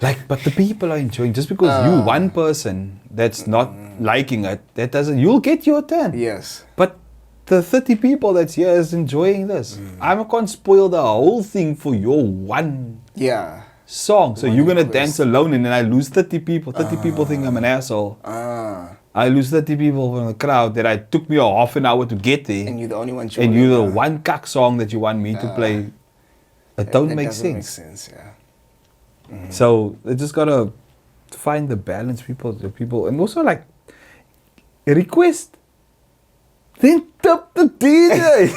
Like, but the people are enjoying, just because you one person that's not liking it, that doesn't, you'll get your turn. Yes. But the 30 people that's here is enjoying this. I can't spoil the whole thing for your one Yeah. song. So One you're gonna request. dance alone, and then I lose 30 people. 30 people think I'm an asshole. I lose 30 people from the crowd that I took me a half an hour to get there. And you're the only one. And you're the one cuck song that you want me to play. It don't make doesn't make sense. sense, yeah. So they just gotta find the balance, people, and also like request. Then tip the DJ.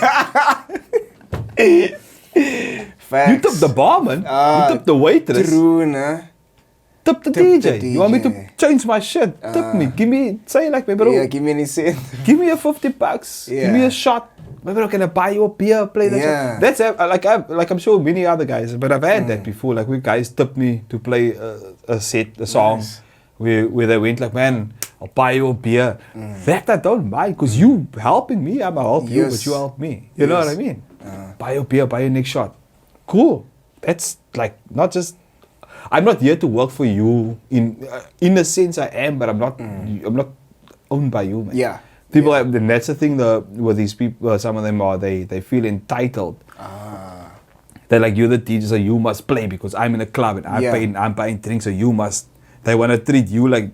Facts. You tip the barman. You tip the waitress. True, nah. Tip the Tip DJ. the You want me to DJ. change my shit? Tip me. Give me, say like, bro. Yeah, give me any cent. Give me a $50. Give me Yeah. a shot. Maybe can I buy you a beer? Play that. Yeah. Shot. That's like I'm sure many other guys, but I've had that before. Like we guys tipped me to play a song, Nice. where they went like, man, I'll buy you a beer. That I don't mind because you helping me. I'm gonna help you, but Yes. you help me. You know what I Yes. mean? Buy you a beer, buy your next shot. Cool. That's like not just. I'm not here to work for you. In a sense, I am, but I'm not. I'm not owned by you, man. Yeah. People have, and that's the thing with these people, some of them are, they feel entitled. They're like, you're the DJ, so you must play because I'm in a club and I'm buying drinks, so you must. They want to treat you like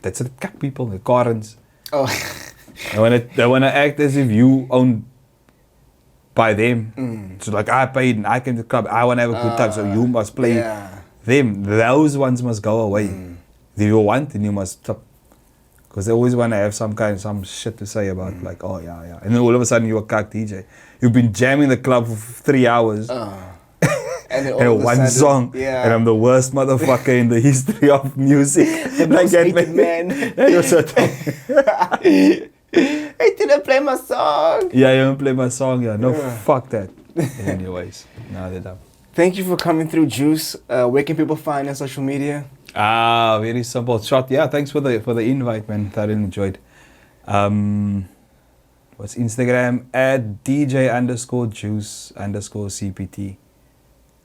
that's the cuck people, the Karens. Oh. They want to act as if you own by them. So like, I paid and I came to the club, I want to have a good time, so you must play them. Those ones must go away. If you want, then you must stop. Because they always want to have some shit to say about like, oh yeah. And then all of a sudden you're a cuck DJ. You've been jamming the club for 3 hours. And then And one song. Yeah. And I'm the worst motherfucker in the history of music. The most hated man. You're so Hey, didn't play my song. Yeah, you don't play my song. Yeah, no, fuck that. Anyways, now they're done. Thank you for coming through, Juice. Where can people find on social media? Very simple. Shot. Yeah, thanks for the invite, man. Thoroughly enjoyed. What's Instagram? At DJ_Juice_CPT.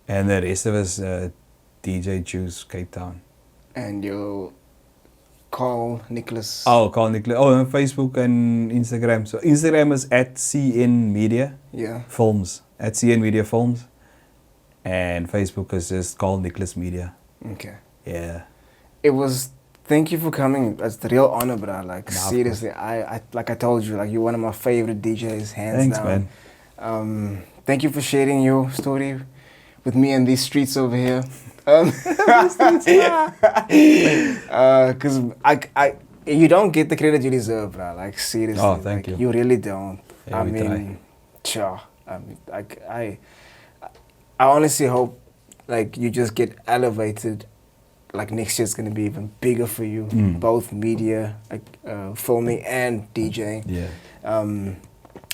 And the rest of us, DJ Juice, Cape Town. And your call Nicholas. Oh, call Nicholas. Oh, on Facebook and Instagram. So Instagram is at CN Media Yeah. Films. At CN Media Films. And Facebook is just call Nicholas Media. Okay. Yeah. It was. Thank you for coming. That's the real honor, bro. Like Nah, seriously, I like I told you, like you're one of my favorite DJs, hands Thanks, down. man. Thank you for sharing your story with me and these streets over here. Cause you don't get the credit you deserve, bro. Like seriously. Oh, thank like, you. You really don't. Yeah, I we mean, sure. I mean, like I honestly hope like you just get elevated. Like next year's gonna be even bigger for you, both media, like filming and DJing. Yeah.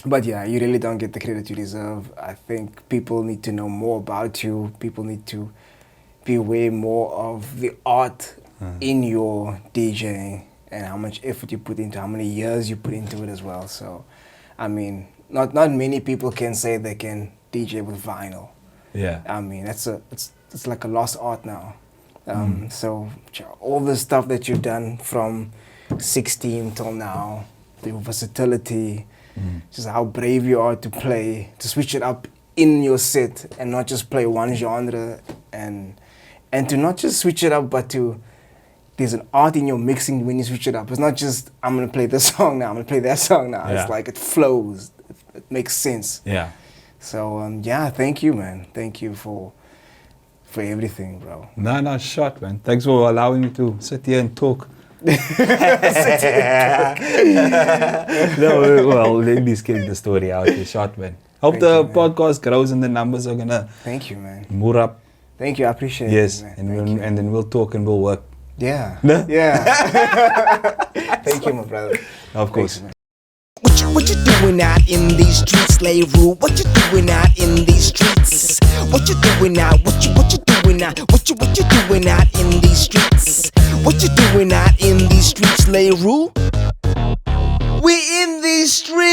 But yeah, you really don't get the credit you deserve. I think people need to know more about you. People need to be aware more of the art in your DJing and how much effort you put into, how many years you put into it as well. So, I mean, not many people can say they can DJ with vinyl. Yeah. I mean, it's like a lost art now. So all the stuff that you've done from 16 till now, the versatility, just how brave you are to play, to switch it up in your set and not just play one genre, and to not just switch it up, but there's an art in your mixing when you switch it up. It's not just, I'm going to play this song now, I'm going to play that song now. Yeah. It's like it flows, it makes sense. Yeah. So yeah, thank you, man. Thank you for everything, bro. No, shot, man. Thanks for allowing me to sit here and talk. No, well, let me get the story out here, shot, man. Hope Thank the you, man. podcast grows and the numbers are gonna Thank you, man. move up. Thank you, I appreciate Yes, it, man. and Thank you. then we'll talk and we'll work. Yeah. No? Yeah. Thank you, my brother. Of course. Thanks, man. What you doing out in these streets, Lay Roo? What you doing out in these streets? What you doing out? What you doing out? What you doing out in these streets? What you doing out in these streets, Lay Roo? We in these streets.